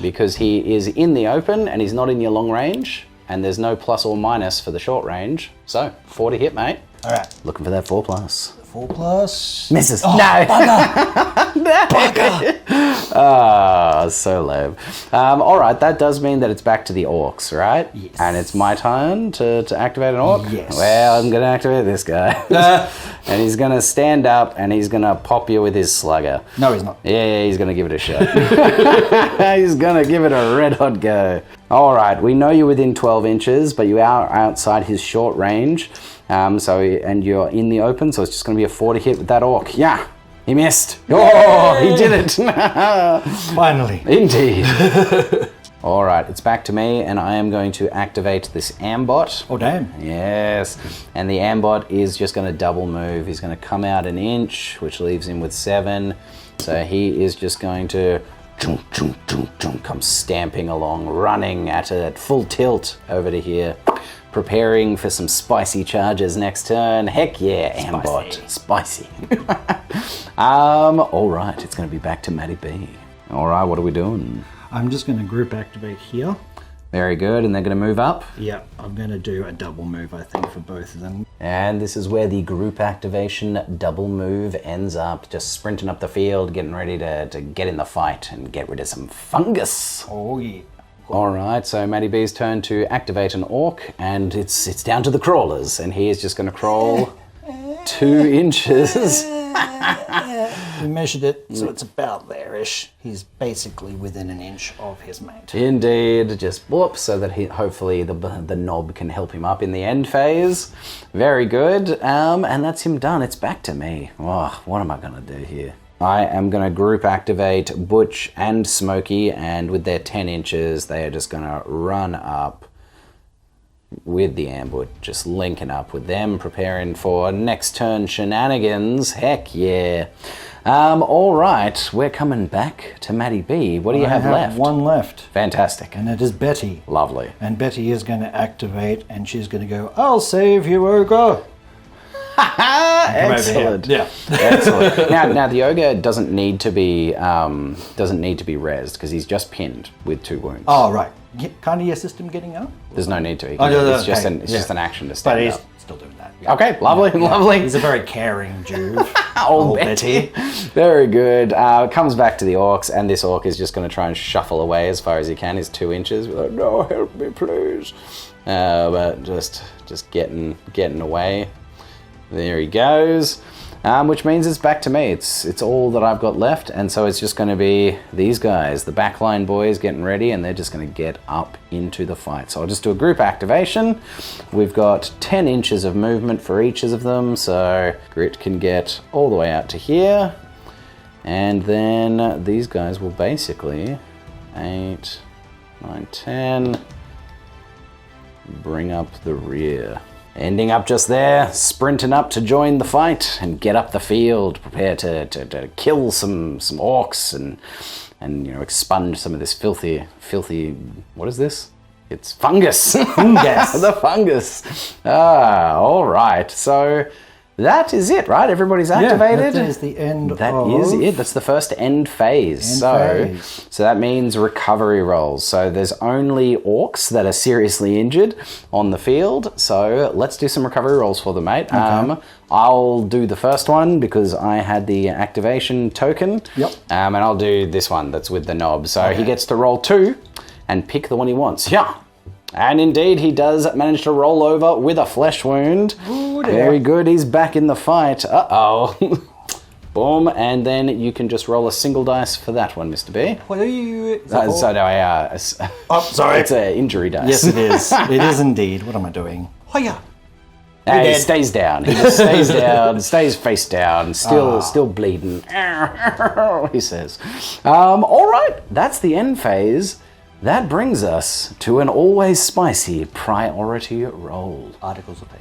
because he is in the open and he's not in your long range, and there's no plus or minus for the short range. So, 4 to hit, mate. All right. Looking for that 4+. 4+. Misses. Oh, No. Bugger. Ah, so lame. All right, that does mean that it's back to the orcs, right? Yes. And it's my turn to activate an orc? Yes. Well, I'm going to activate this guy. And he's going to stand up and he's going to pop you with his slugger. No, he's not. Yeah, he's going to give it a shot. He's going to give it a red hot go. All right, we know you're within 12 inches, but you are outside his short range. And you're in the open, so it's just going to be a 4 to hit with that orc. Yeah, he missed. Oh, he did it. Finally. Indeed. All right, it's back to me, and I am going to activate this ambot. Oh, damn. Yes, and the ambot is just going to double move. He's going to come out an inch, which leaves him with 7. So he is just going to come stamping along, running at full tilt over to here. Preparing for some spicy charges next turn. Heck yeah, ambot. Spicy. All right, it's going to be back to Maddie B. All right, what are we doing? I'm just going to group activate here. Very good, and they're going to move up. Yeah, I'm going to do a double move, I think, for both of them. And this is where the group activation double move ends up. Just sprinting up the field, getting ready to get in the fight and get rid of some fungus. Oh, yeah. All right, so Matty B's turn to activate an orc, and it's down to the crawlers, and he is just going to crawl 2 inches. We measured it, so it's about there-ish. He's basically within an inch of his mate. Indeed, just whoop, so that hopefully the knob can help him up in the end phase. Very good, and that's him done. It's back to me. Oh, what am I going to do here? I am going to group activate Butch and Smokey, and with their 10 inches, they are just going to run up with the ambush, just linking up with them, preparing for next turn shenanigans. Heck yeah. All right, we're coming back to Maddie B. What do you have left? One left. Fantastic. And it is Betty. Lovely. And Betty is going to activate, and she's going to go, I'll save you, ogre. Excellent. Yeah. Excellent. Now the ogre doesn't need to be rezzed because he's just pinned with 2 wounds. Oh, right. Can't he assist him getting up? There's no need to. It's just an action to stand but he's up. still doing that. Yeah. Okay, lovely, Yeah. lovely. He's a very caring Jew. Old Betty. Very good. Comes back to the orcs, and this orc is just going to try and shuffle away as far as he can. He's 2 inches. Like, no, help me, please. But just getting away. There he goes. Which means it's back to me. It's all that I've got left, and so it's just going to be these guys, the backline boys, getting ready, and they're just going to get up into the fight. So I'll just do a group activation. We've got 10 inches of movement for each of them, so Grit can get all the way out to here, and then these guys will basically 8, 9, 10 bring up the rear. Ending up just there, sprinting up to join the fight and get up the field, prepare to kill some orcs and expunge some of this filthy, what is this? It's fungus. Fungus. The fungus. All right. So that is it, right? Everybody's activated. That is the end. That is it. That's the first end phase. So that means recovery rolls. So there's only orcs that are seriously injured on the field. So let's do some recovery rolls for them, mate. Okay. I'll do the first one because I had the activation token. Yep. And I'll do this one that's with the knob. So he gets to roll 2 and pick the one he wants. Yeah. And indeed, he does manage to roll over with a flesh wound. Ooh, dear. Very good, he's back in the fight. Uh-oh. Boom, and then you can just roll a single dice for that one, Mr. B. What are you... Sorry. It's an injury dice. Yes, it is. It is indeed. What am I doing? Hiya. He stays down. He just stays down, stays face down, still bleeding. He says. All right, that's the end phase. That brings us to an always spicy priority roll. Articles of Faith.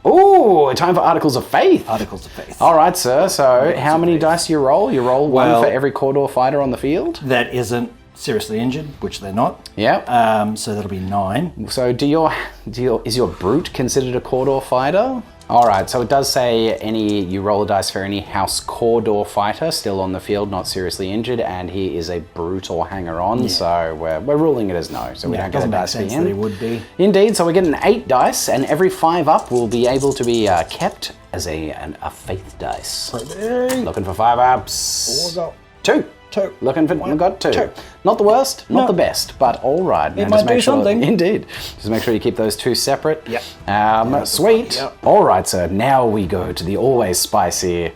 Ooh, time for Articles of Faith. Articles of Faith. All right, sir. So how many dice do you roll? You roll one for every Cawdor fighter on the field? That isn't seriously injured, which they're not. Yeah. So that'll be 9. So is your brute considered a Cawdor fighter? All right, so it does say you roll a dice for any House Cawdor fighter still on the field, not seriously injured, and he is a brutal hanger-on, so we're ruling it as no. So we don't get a dice for him. It would be. Indeed, so we get an 8 dice, and every 5 up will be able to be kept as a faith dice. Pretty. Looking for 5 ups. 2. 2. Looking for got 2. Not the worst, not the best, but all right. It might do something. Indeed. Just make sure you keep those 2 separate. Yep. Sweet. Yep. All right, so now we go to the always spicy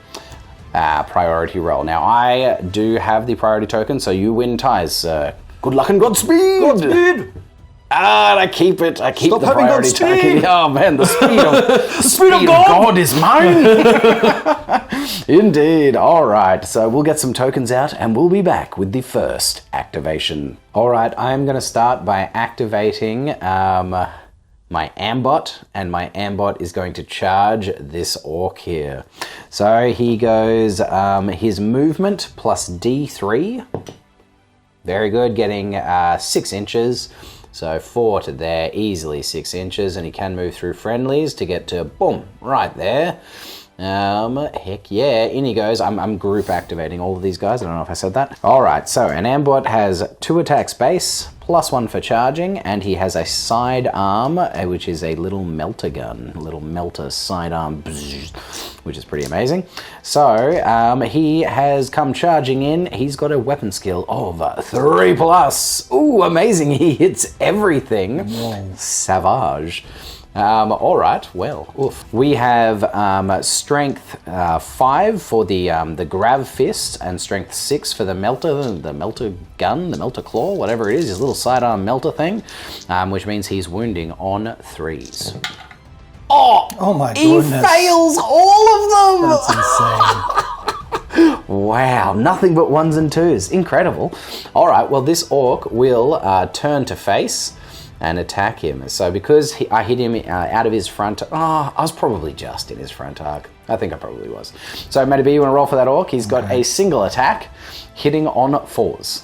priority roll. Now, I do have the priority token, so you win ties. Good luck and Godspeed. Godspeed. And I keep it. I keep Stop the having priority Godspeed. token. Oh man, the speed of The speed of God is mine. Indeed. All right. So we'll get some tokens out, and we'll be back with the first activation. All right. I'm going to start by activating my Ambot, and my Ambot is going to charge this orc here. So he goes his movement plus D3. Very good, getting 6 inches. So 4 to there, easily 6 inches, and he can move through friendlies to get to, boom, right there. Heck yeah, in he goes. I'm group activating all of these guys. I don't know if I said that. All right, so an Ambot has 2 attacks base, +1 for charging, and he has a sidearm, which is a little melter gun, a little melter sidearm, which is pretty amazing. So he has come charging in. He's got a weapon skill of 3+. Ooh, amazing. He hits everything. Whoa. Savage. All right, well, oof. We have strength 5 for the grav fist, and strength 6 for the melter gun, the melter claw, whatever it is, his little sidearm melter thing, which means he's wounding on 3s. Oh my goodness. He fails all of them! That's insane. Wow, nothing but 1s and 2s. Incredible. All right, well, this orc will turn to face and attack him. So because I hit him out of his front, I was probably just in his front arc. I think I probably was. So Matty B, you want to roll for that orc? He's got a single attack, hitting on 4s.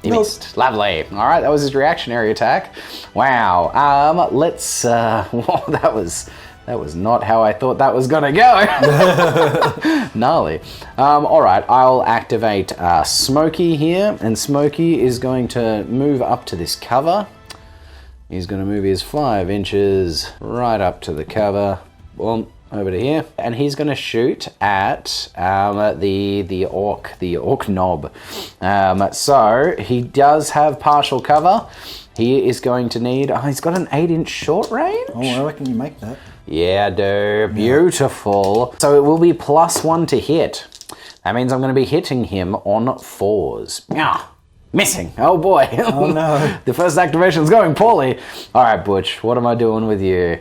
He missed. Lovely. All right, that was his reactionary attack. Wow. Let's. Well, that was not how I thought that was gonna go. Gnarly. All right, I'll activate Smokey here, and Smokey is going to move up to this cover. He's going to move his 5 inches right up to the cover, boom, over to here, and he's going to shoot at the orc knob. So he does have partial cover. He is going to need. He's got an 8-inch short range. Oh, I reckon you make that. Yeah, dude, beautiful. So it will be +1 to hit. That means I'm going to be hitting him on 4s. Yeah. Missing. Oh boy. Oh no. The first activation's going poorly. All right, Butch, what am I doing with you?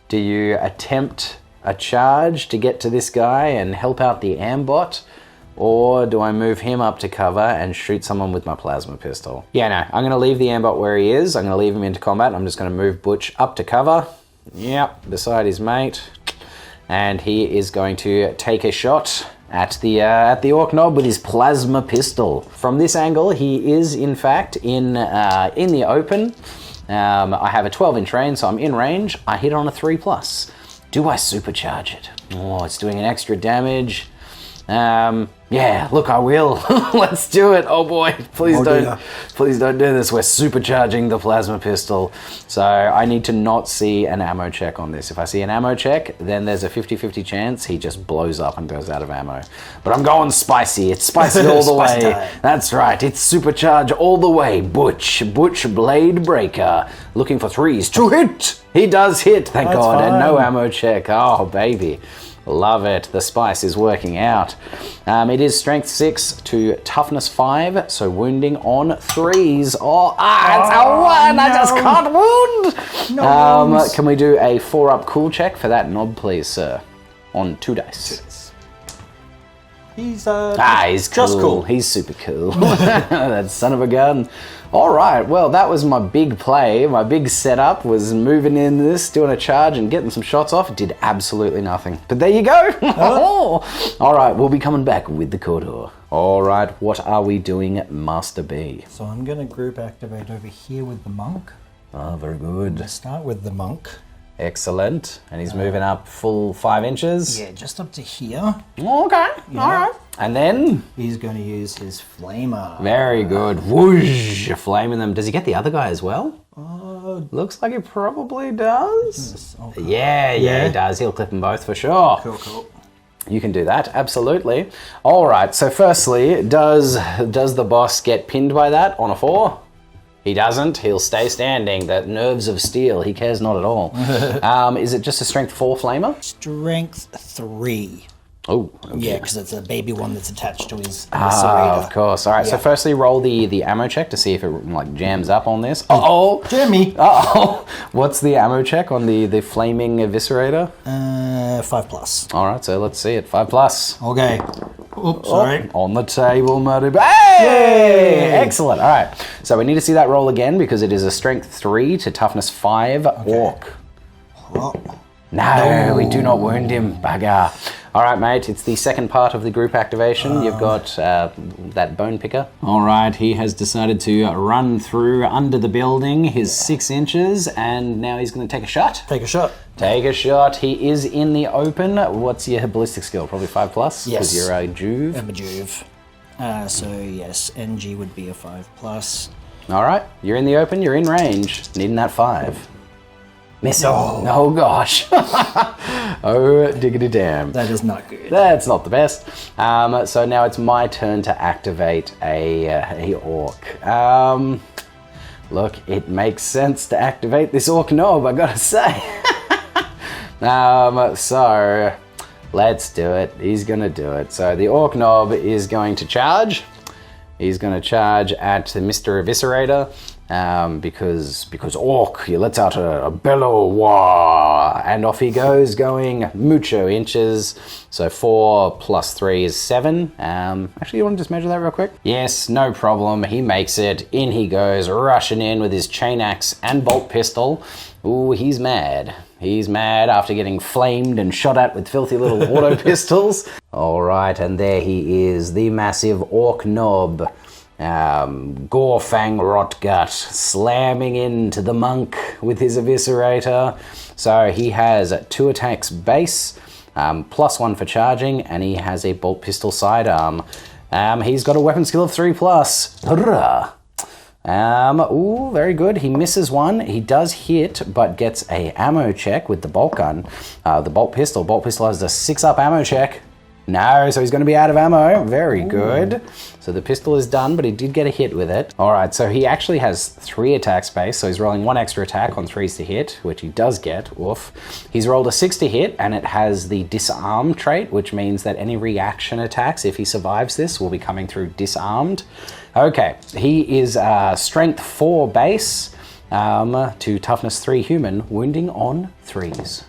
Do you attempt a charge to get to this guy and help out the Ambot? Or do I move him up to cover and shoot someone with my plasma pistol? Yeah, no, I'm going to leave the Ambot where he is. I'm going to leave him into combat. I'm just going to move Butch up to cover. Yep, beside his mate. And he is going to take a shot at the orc knob with his plasma pistol. From this angle, he is in fact in the open. I have a 12-inch range, so I'm in range. I hit on a 3+. Do I supercharge it? Oh, it's doing an extra damage. Yeah, look, I will. Let's do it. Oh boy, please don't do this. We're supercharging the plasma pistol. So I need to not see an ammo check on this. If I see an ammo check, then there's a 50-50 chance he just blows up and goes out of ammo. But I'm going spicy. It's spicy all the way. Time. That's right. It's supercharge all the way. Butch Bladebreaker. Looking for 3s to hit. He does hit, thank God. Fine. And no ammo check. Oh, baby. Love it. The spice is working out. It is strength 6 to toughness 5, so wounding on 3s. It's a 1. No. I just can't wound. No can we do a 4-up cool check for that knob, please, sir? On 2 dice. He's he's cool. Just cool. He's super cool. That son of a gun. All right, well, that was my big play. My big setup was moving in this, doing a charge and getting some shots off. It did absolutely nothing. But there you go. All right, we'll be coming back with the Cawdor. All right, what are we doing, Master B? So I'm going to group activate over here with the monk. Ah, very good. Let's start with the monk. Excellent. And he's moving up full 5 inches. Yeah, just up to here. Okay. All right. And then? He's going to use his flamer. Very good. Whoosh! Flaming them. Does he get the other guy as well? Looks like he probably does. Yes, okay. Yeah, he does. He'll clip them both for sure. Cool. You can do that, absolutely. All right, so firstly, does the boss get pinned by that on a 4? He doesn't. He'll stay standing. The nerves of steel. He cares not at all. Is it just a strength 4 flamer? Strength 3. Oh, okay. Yeah, because it's a baby one that's attached to his Ah, Eviscerator. of course. All right, so firstly roll the ammo check to see if it like jams up on this. Oh, Jimmy! oh. What's the ammo check on the flaming eviscerator? 5+. All right, so let's see it. 5+. Okay. Oops, sorry. On the table, Muddy. Hey! Excellent. All right, so we need to see that roll again because it is a strength 3 to toughness 5 orc. Oh. No, we do not wound him, bugger. All right, mate, it's the second part of the group activation. You've got that bone picker. All right, he has decided to run through under the building his 6 inches, and now he's going to take a shot. Take a shot. Take a shot. He is in the open. What's your ballistic skill? Probably 5+? Yes. Because you're a Juve. I'm a Juve. So, yes, NG would be a 5+. All right, you're in the open, you're in range. Needing that 5. Missing. Oh gosh. Oh, diggity damn. That is not good. That's not the best. So now it's my turn to activate a orc. Look, it makes sense to activate this orc knob, I gotta say. So let's do it. He's gonna do it. So the orc knob is going to charge. He's going to charge at the Mr. Eviscerator because orc, he lets out a bellow, wah, and off he goes, going mucho inches. So 4 + 3 is 7. Actually, you want to just measure that real quick? Yes, no problem. He makes it. In he goes, rushing in with his chain axe and bolt pistol. Ooh, he's mad. He's mad after getting flamed and shot at with filthy little auto pistols. All right, and there he is, the massive orc knob. Gorefang Rotgut slamming into the monk with his eviscerator. So he has 2 attacks base, +1 for charging, and he has a bolt pistol sidearm. He's got a weapon skill of 3+. Hurrah! Ooh, very good. He misses one. He does hit, but gets a ammo check with the bolt gun. The bolt pistol. Bolt pistol has a 6+ ammo check. No, so he's going to be out of ammo. Very good. So the pistol is done, but he did get a hit with it. All right, so he actually has 3 attacks base, so he's rolling 1 extra attack on 3s to hit, which he does get. Oof. He's rolled a 6 to hit, and it has the disarm trait, which means that any reaction attacks, if he survives this, will be coming through disarmed. Okay, he is strength 4 base to toughness 3 human, wounding on 3s.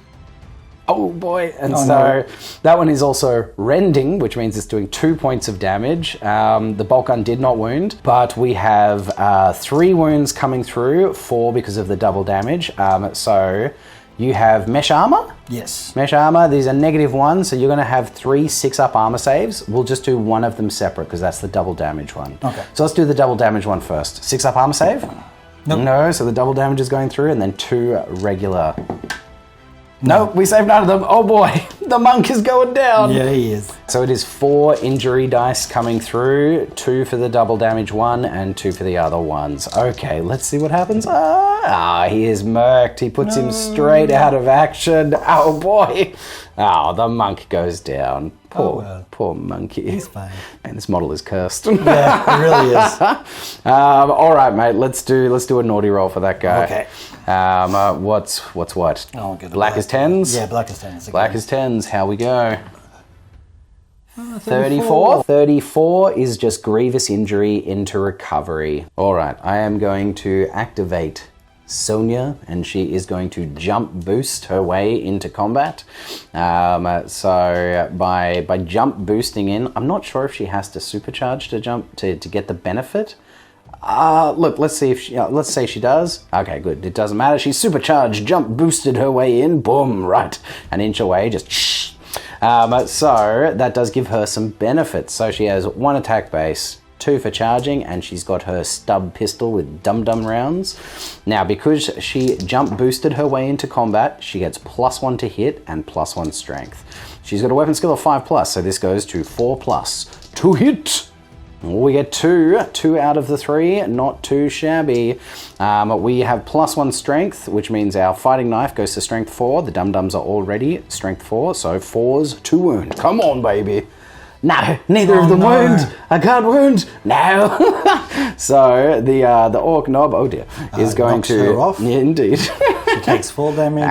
Oh boy, and that one is also rending, which means it's doing 2 points of damage. The bolt gun did not wound, but we have 3 wounds coming through, 4 because of the double damage. So you have mesh armor? Yes. Mesh armor, these are -1, so you're gonna have 3 6+ armor saves. We'll just do one of them separate because that's the double damage one. Okay. So let's do the double damage one first. 6+ armor save? Nope. No, so the double damage is going through, and then 2 regular. Nope, we saved none of them. Oh boy, the monk is going down. Yeah, he is. So it is 4 injury dice coming through, 2 for the double damage one and 2 for the other ones. Okay, let's see what happens. He is murked. He puts him straight out of action. Oh boy. Oh, the monk goes down. Poor monkey. He's fine. And this model is cursed. Yeah, it really is. All right, mate. Let's do a naughty roll for that guy. Okay. What's what? I'll get Black is 10s? Yeah, black is 10s. Black is 10s. How we go? 34. 34 is just grievous injury into recovery. All right, I am going to activate Sonia, and she is going to jump boost her way into combat. So by jump boosting in, I'm not sure if she has to supercharge to jump to get the benefit. Look, let's see if she, let's say she does. Okay, good. It doesn't matter. She's supercharged, jump boosted her way in. Boom, right, an inch away. Just shh. So that does give her some benefits. So she has 1 attack base, 2 for charging, and she's got her stub pistol with dum-dum rounds. Now, because she jump boosted her way into combat, she gets +1 to hit and +1 strength. She's got a weapon skill of 5+, so this goes to 4+ to hit. We get 2 out of the 3, not too shabby. We have +1 strength, which means our fighting knife goes to strength 4. The dum-dums are already strength 4, so 4's to wound. Come on, baby. No, neither of them wound. I can't wound. No. So the orc knob, oh dear, is going knocks to... her off. Yeah, indeed. She takes 4 damage.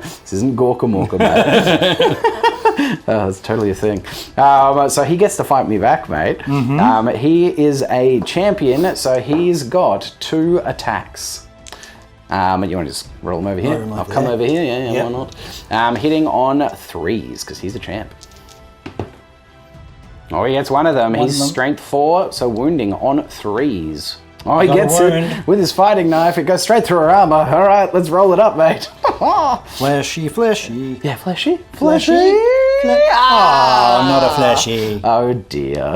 This isn't Gorkamorka, mate. Oh, that's totally a thing. So he gets to fight me back, mate. He is a champion, so he's got 2 attacks. You want to just roll him over here? I'll come over here, yeah, why not? Hitting on 3s, because he's a champ. Oh, he gets one of them. He's strength 4, so wounding on 3s. Oh, he gets it with his fighting knife. It goes straight through her armor. All right, let's roll it up, mate. Fleshy, fleshy. Yeah, fleshy. Oh, not a fleshy. Oh, dear.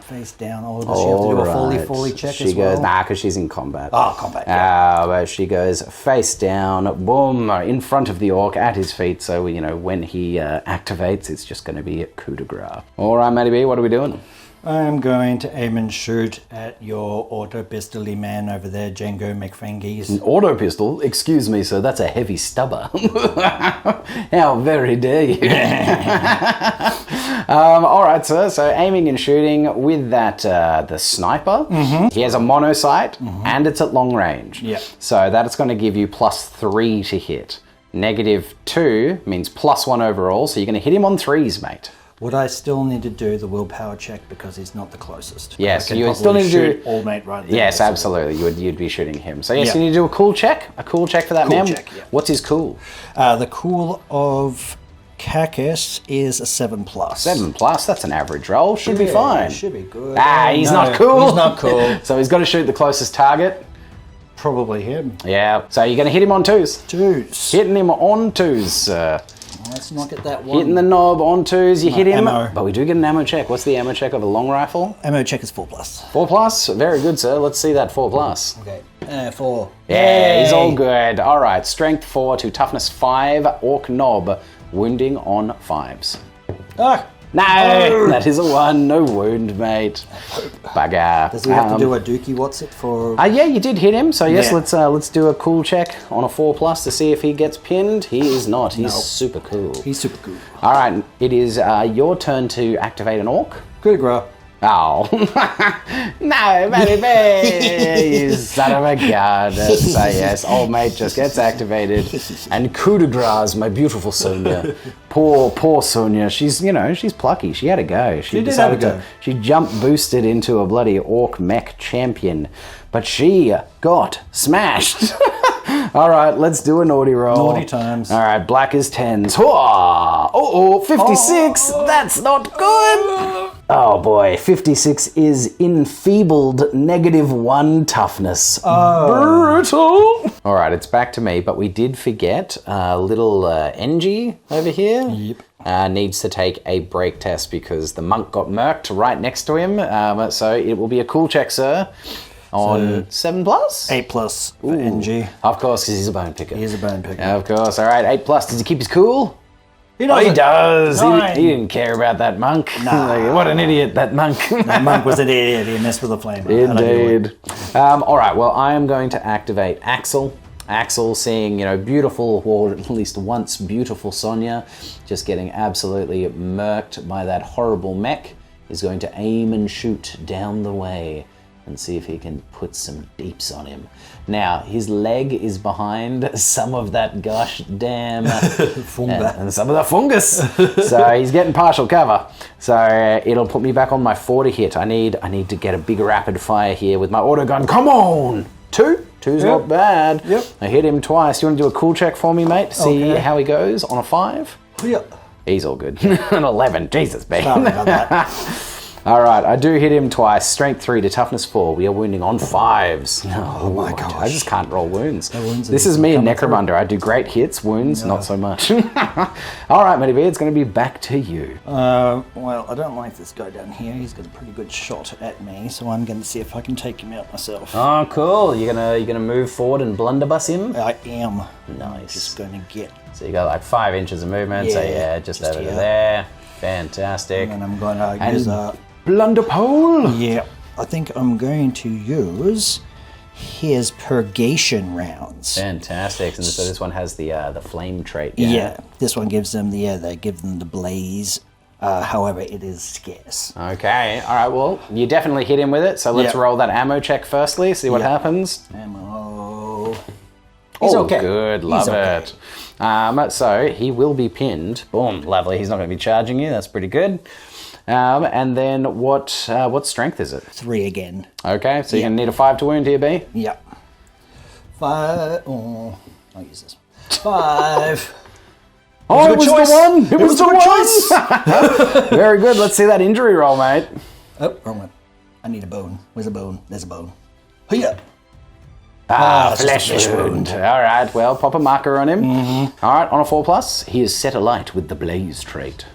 Face down. Oh, does she have to do a fully check as well? She goes, nah, because she's in combat. Oh, combat, yeah. But she goes face down, boom, in front of the orc at his feet. So, when he activates, it's just going to be a coup de grace. All right, Matty B, what are we doing? I'm going to aim and shoot at your auto-pistol-y man over there, Django McFangies. An auto pistol? Excuse me, sir, that's a heavy stubber. How very dare you. All right, sir, so aiming and shooting with that, the sniper. He has a mono sight, and it's at long range. Yeah. So that's going to give you +3 to hit. -2 means +1 overall, so you're going to hit him on 3s, mate. Would I still need to do the willpower check because he's not the closest? Yes, you would still need to do... all mate right there. Yes, absolutely. You'd be shooting him. So yes, you need to do a cool check. A cool check for that man. Check, yeah. What's his cool? The cool of Kakis is a 7+. 7+, that's an average roll. Should be fine. Should be good. He's not cool. He's not cool. So he's got to shoot the closest target. Probably him. Yeah. So you're going to hit him on 2s. 2s. Hitting him on 2s. Let's not get that one. Hitting the knob on 2s, you hit him. Ammo. But we do get an ammo check. What's the ammo check of a long rifle? Ammo check is 4+. 4+? Very good, sir. Let's see that 4+. Okay. 4. Yeah, he's all good. All right, strength 4 to toughness 5, orc knob, wounding on 5s. Ah! No, that is a 1. No wound, mate. Bugger. Does he have to do a dookie what's it for? Yeah, you did hit him. So yes, Yeah. let's do a cool check on a 4+ to see if he gets pinned. He is not. He's super cool. He's super cool. All right, it is your turn to activate an orc. Coup de grace. Oh. No, baby, you son of a gun. So yes, old mate just gets activated. And coup de grace, my beautiful Sonia. Poor Sonia. She's plucky. She had a go. She did have a go. She jump boosted into a bloody orc mech champion. But she got smashed. All right, let's do a naughty roll. Naughty times. All right, black is 10s. 56. That's not good. Oh boy, 56 is enfeebled, -1 toughness. Brutal. All right, it's back to me, but we did forget little NG over here. Yep. Needs to take a break test because the monk got murked right next to him. So it will be a cool check, sir. On 7+? 8+ for NG. Of course, because he's a bone picker. He is a bone picker. Of course. All right, 8+. Does he keep his cool? He does. Nine. He didn't care about that monk. Nah. What an idiot, that monk. That monk was an idiot. He messed with the flame. Indeed. All right, well, I am going to activate Axel. Axel seeing, beautiful, or at least once beautiful Sonia, just getting absolutely murked by that horrible mech, is going to aim and shoot down the way and see if he can put some deeps on him. Now, his leg is behind some of that gosh damn fungus. And some of the fungus. So he's getting partial cover. So it'll put me back on my 4 to hit. I need to get a big rapid fire here with my auto gun. Come on! 2? 2's not bad. Yep. I hit him twice. You want to do a cool check for me, mate? See how he goes on a 5? Yep. He's all good. An 11. Jesus, man. Sorry about that. All right, I do hit him twice. Strength 3 to toughness 4. We are wounding on 5s. Oh my gosh. I just can't roll wounds. wounds This is me and Necromunda. I do great hits, wounds, not so much. All right, Matty B, it's going to be back to you. Well, I don't like this guy down here. He's got a pretty good shot at me, so I'm going to see if I can take him out myself. Oh, cool. You're gonna move forward and blunderbuss him? I am. Nice. I'm just going to get... So you got like 5 inches of movement, so yeah, just over to there. Fantastic. And then I'm going to use a... Blunder pole? Yeah. I think I'm going to use his purgation rounds. Fantastic. And so this one has the flame trait. Yeah. This one gives them they give them the blaze. However, it is scarce. Okay. All right. Well, you definitely hit him with it. So let's roll that ammo check firstly. See what happens. Ammo. He's oh, okay. Good. Love it. So he will be pinned. Boom. Lovely. He's not going to be charging you. That's pretty good. And then what strength is it? 3 again. Okay. So you're going to need a 5 to wound here, B. Yep. 5. Oh, I'll use this. 5. Oh, it was the one! It was the one! Very good. Let's see that injury roll, mate. Oh, wrong one. I need a bone. Where's a bone? There's a bone. Hiya! Flesh wound. All right, well, pop a marker on him. Mm-hmm. All right, on a 4+, he is set alight with the blaze trait.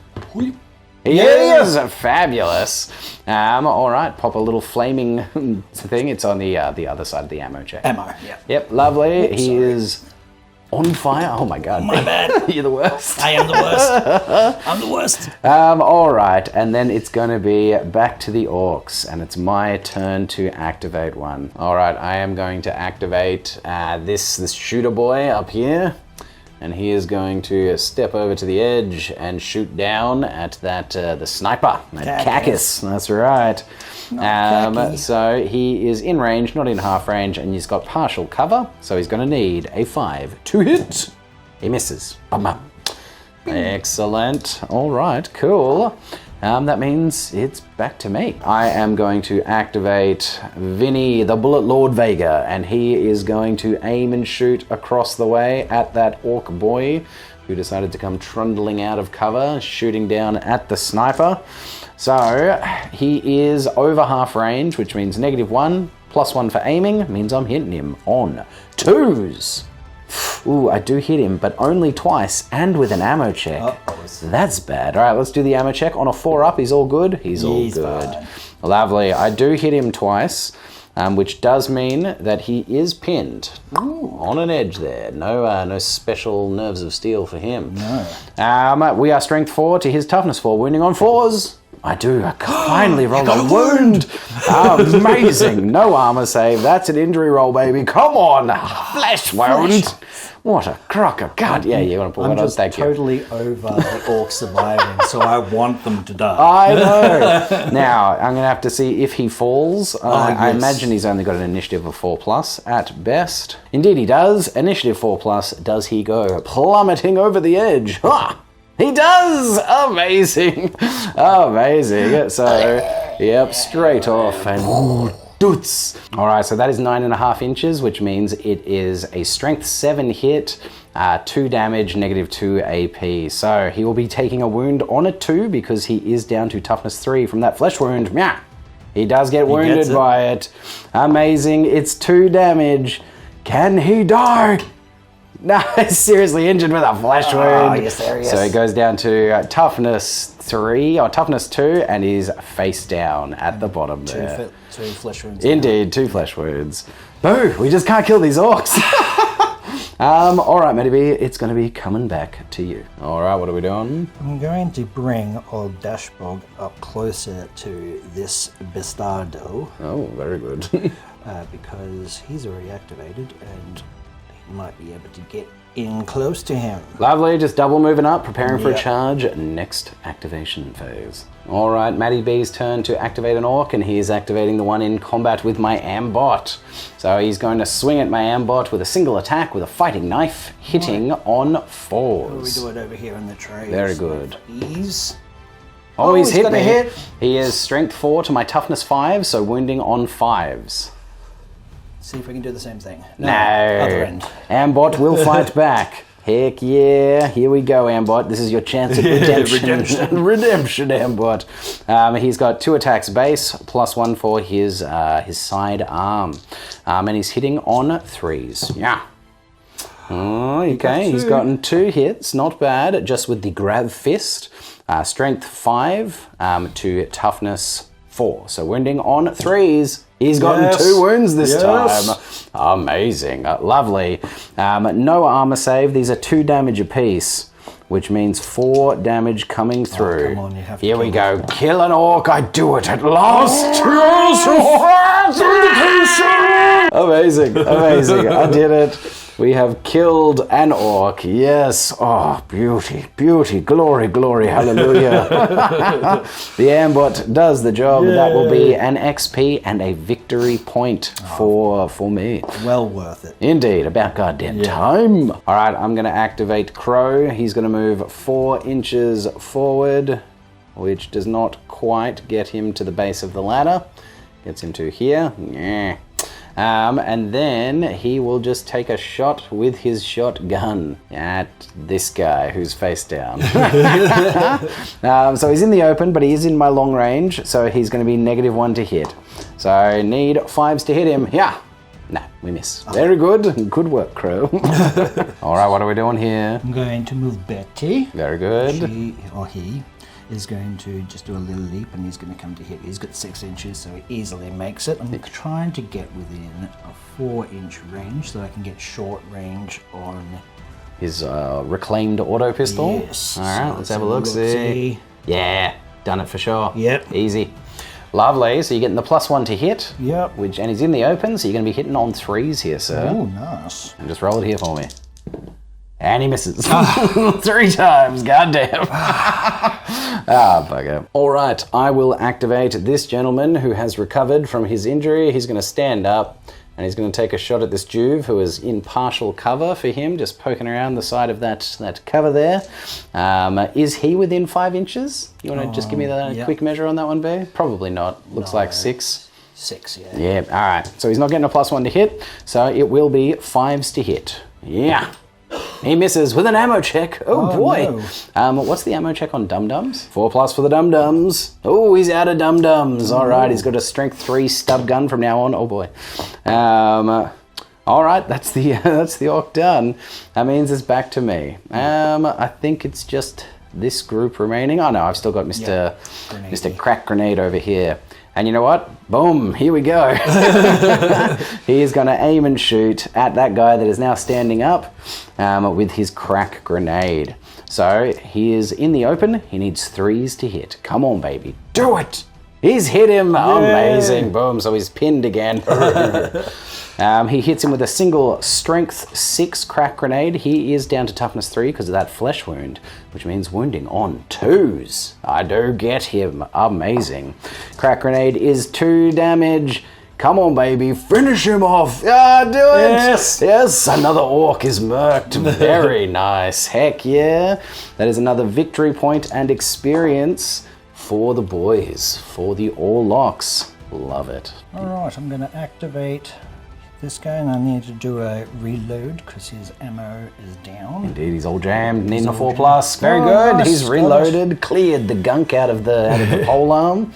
He is fabulous. All right, pop a little flaming thing. It's on the other side of the ammo check. Ammo, yeah. Yep, lovely. He is on fire. Oh my god. My bad. You're the worst. I am the worst. I'm the worst. All right, and then it's going to be back to the orcs, and it's my turn to activate one. All right, I am going to activate this shooter boy up here. And he is going to step over to the edge and shoot down at that the sniper, that Cacus. That's right. So he is in range, not in half range, and he's got partial cover. So he's going to need a 5 to hit. He misses. Excellent. All right, cool. That means it's back to me. I am going to activate Vinny, the Bullet Lord Vega, and he is going to aim and shoot across the way at that orc boy who decided to come trundling out of cover, shooting down at the sniper. So he is over half range, which means -1, +1 for aiming, means I'm hitting him on 2s. Ooh, I do hit him, but only twice, and with an ammo check. That's bad. All right, let's do the ammo check. On a 4 up, he's all good? He's all good. Fine. Lovely. I do hit him twice, which does mean that he is pinned. Ooh. On an edge there. No special nerves of steel for him. No. We are strength 4 to his toughness 4, wounding on 4s. I do. I finally rolled a wound. Amazing. No armor save. That's an injury roll, baby. Come on. Flesh wound. What a crocker. God, yeah, you want to pull that on? Thank you. I'm just totally over the orcs surviving, so I want them to die. I know. Now, I'm going to have to see if he falls. I imagine he's only got an initiative of 4+ at best. Indeed he does. Initiative 4+. Does he go plummeting over the edge? Ha! He does! Amazing! Amazing. So, yep, straight off and doots. All right, so that is 9.5 inches, which means it is a strength 7 hit, 2 damage, -2 AP. So he will be taking a wound on a 2 because he is down to toughness 3 from that flesh wound. Yeah, he does get wounded by it. Amazing. It's 2 damage. Can he die? No, he's seriously injured with a flesh wound. Oh, you're serious. So he goes down to toughness 3 or toughness 2 and he's face down at the bottom there. 2 flesh wounds. Indeed, 2 flesh wounds. Boo, we just can't kill these orcs. All right, Matty B, it's going to be coming back to you. All right, what are we doing? I'm going to bring old Dashbog up closer to this Bastardo. Oh, very good. Because he's already activated and might be able to get in close to him. Lovely, just double moving up, preparing for a charge. Next activation phase. All right, Matty B's turn to activate an orc, and he is activating the one in combat with my ambot. So he's going to swing at my ambot with a single attack with a fighting knife, hitting on 4s. We do it over here in the tray. Very good. Ease. Oh, he's hit me. Hit. He is strength 4 to my toughness 5, so wounding on 5s. See if we can do the same thing. No. Other end. Ambot will fight back. Heck yeah. Here we go, Ambot. This is your chance at redemption. Redemption, Ambot. He's got 2 attacks base, +1 for his side arm. And he's hitting on 3s. Yeah. Oh, okay, he's gotten 2 hits. Not bad, just with the grab fist. Strength 5 to toughness 4. So wounding on 3s. He's gotten 2 wounds this time. Amazing. Lovely. No armor save. These are 2 damage apiece, which means 4 damage coming through. Come on, you have to Here we go. Kill an orc. I do it at last. Amazing. Amazing. I did it. We have killed an orc. Yes. Oh, beauty, beauty, glory, glory, hallelujah. The Ambot does the job. Yay. That will be an XP and a victory point for me. Well worth it. Indeed. About goddamn time. All right, I'm going to activate Crow. He's going to move 4 inches forward, which does not quite get him to the base of the ladder. Gets him to here. Yeah. And then he will just take a shot with his shotgun at this guy who's face down. So he's in the open, but he is in my long range, so he's going to be -1 to hit. So I need 5s to hit him. Yeah. No, we miss. Very good. Good work, Crow. All right, what are we doing here? I'm going to move Betty. Very good. He is going to just do a little leap, and he's going to come to hit. He's got 6 inches, so he easily makes it. I'm trying to get within a 4-inch range so I can get short range on his reclaimed auto pistol. Yes. All right, let's have a look. See. Yeah, done it for sure. Yep. Easy. Lovely. So you're getting the +1 to hit. Yep. And he's in the open, so you're going to be hitting on 3s here, sir. Oh, nice. And just roll it here for me. And he misses. 3 times. Goddamn. Bugger. All right, I will activate this gentleman who has recovered from his injury. He's going to stand up, and he's going to take a shot at this Juve who is in partial cover for him, just poking around the side of that cover there. Is he within 5 inches? You want to just give me a quick measure on that one, B? Probably not. Looks like 6. 6, yeah. Yeah, all right. So he's not getting a +1 to hit, so it will be 5s to hit. Yeah. He misses with an ammo check. Oh boy. No. What's the ammo check on Dum-Dums? 4+ for the Dum-Dums. Oh, he's out of Dum-Dums. All right, he's got a strength 3 stub gun from now on. Oh boy. All right, that's the orc done. That means it's back to me. I think it's just this group remaining. Oh no, I've still got Mr. Crack Grenade over here. And you know what? Boom, here we go. He is going to aim and shoot at that guy that is now standing up with his crack grenade. So he is in the open. He needs 3s to hit. Come on, baby. Do it. He's hit him. Yeah. Amazing. Boom. So he's pinned again. He hits him with a single strength 6 crack grenade. He is down to toughness 3 because of that flesh wound, which means wounding on 2s. I do get him. Amazing. Crack grenade is 2 damage. Come on, baby. Finish him off. Ah, do it. Yes. Yes. Another orc is murked. Very nice. Heck yeah. That is another victory point and experience for the boys, for the Orlocks. Love it. All right, I'm going to activate this guy, and I need to do a reload because his ammo is down. Indeed, he's all jammed, needing a 4+. Very good. Nice. He's reloaded, cleared the gunk out of the pole arm.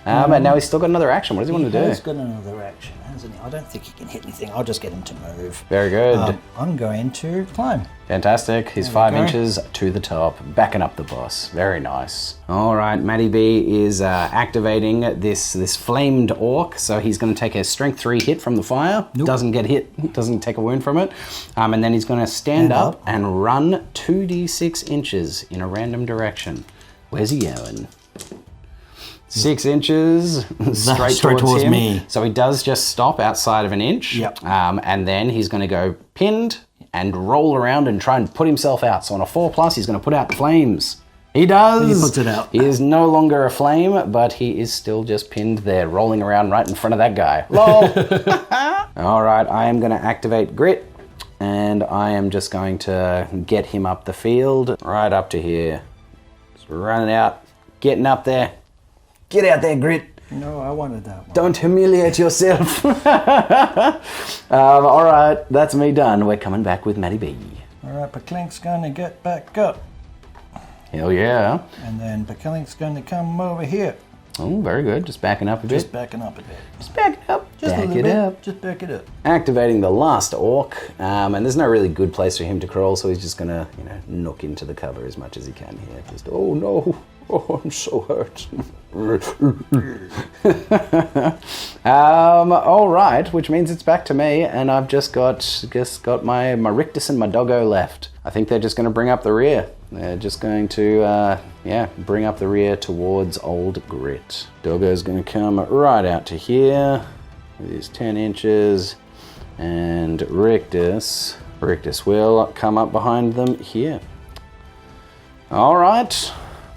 And now he's still got another action. What does he want to do? He's got another action, hasn't he? I don't think he can hit anything. I'll just get him to move. Very good. I'm going to climb. Fantastic. He's 5 inches to the top, backing up the boss. Very nice. All right, Matty B is activating this flamed orc. So he's going to take a strength 3 hit from the fire. Nope. Doesn't get hit. Doesn't take a wound from it. And then he's going to stand up and run 2d6 inches in a random direction. Where's he going? 6 inches straight towards him. Me. So he does just stop outside of an inch. Yep. And then he's going to go pinned and roll around and try and put himself out. So on a 4+, he's going to put out the flames. He does. He puts it out. He is no longer a flame, but he is still just pinned there, rolling around right in front of that guy. Lol. All right, I am going to activate Grit, and I am just going to get him up the field, right up to here. Just running out, getting up there. Get out there, Grit. No, I wanted that one. Don't humiliate yourself. All right, that's me done. We're coming back with Matty B. Alright, Paklink's going to get back up. Hell yeah. And then Paklink's going to come over here. Oh, very good. Just backing up a bit. Just backing up a bit. Just back it up. Just back a little it bit. up. Just back it up. Activating the last orc, and there's no really good place for him to crawl, so he's just gonna, knock into the cover as much as he can here. Just, oh no, oh I'm so hurt. All right, which means it's back to me, and I've just got my Rictus and my doggo left. I think they're just gonna bring up the rear. They're just going to, bring up the rear towards Old Grit. Doggo's gonna come right out to here. With his 10 inches, and Rictus will come up behind them here. All right,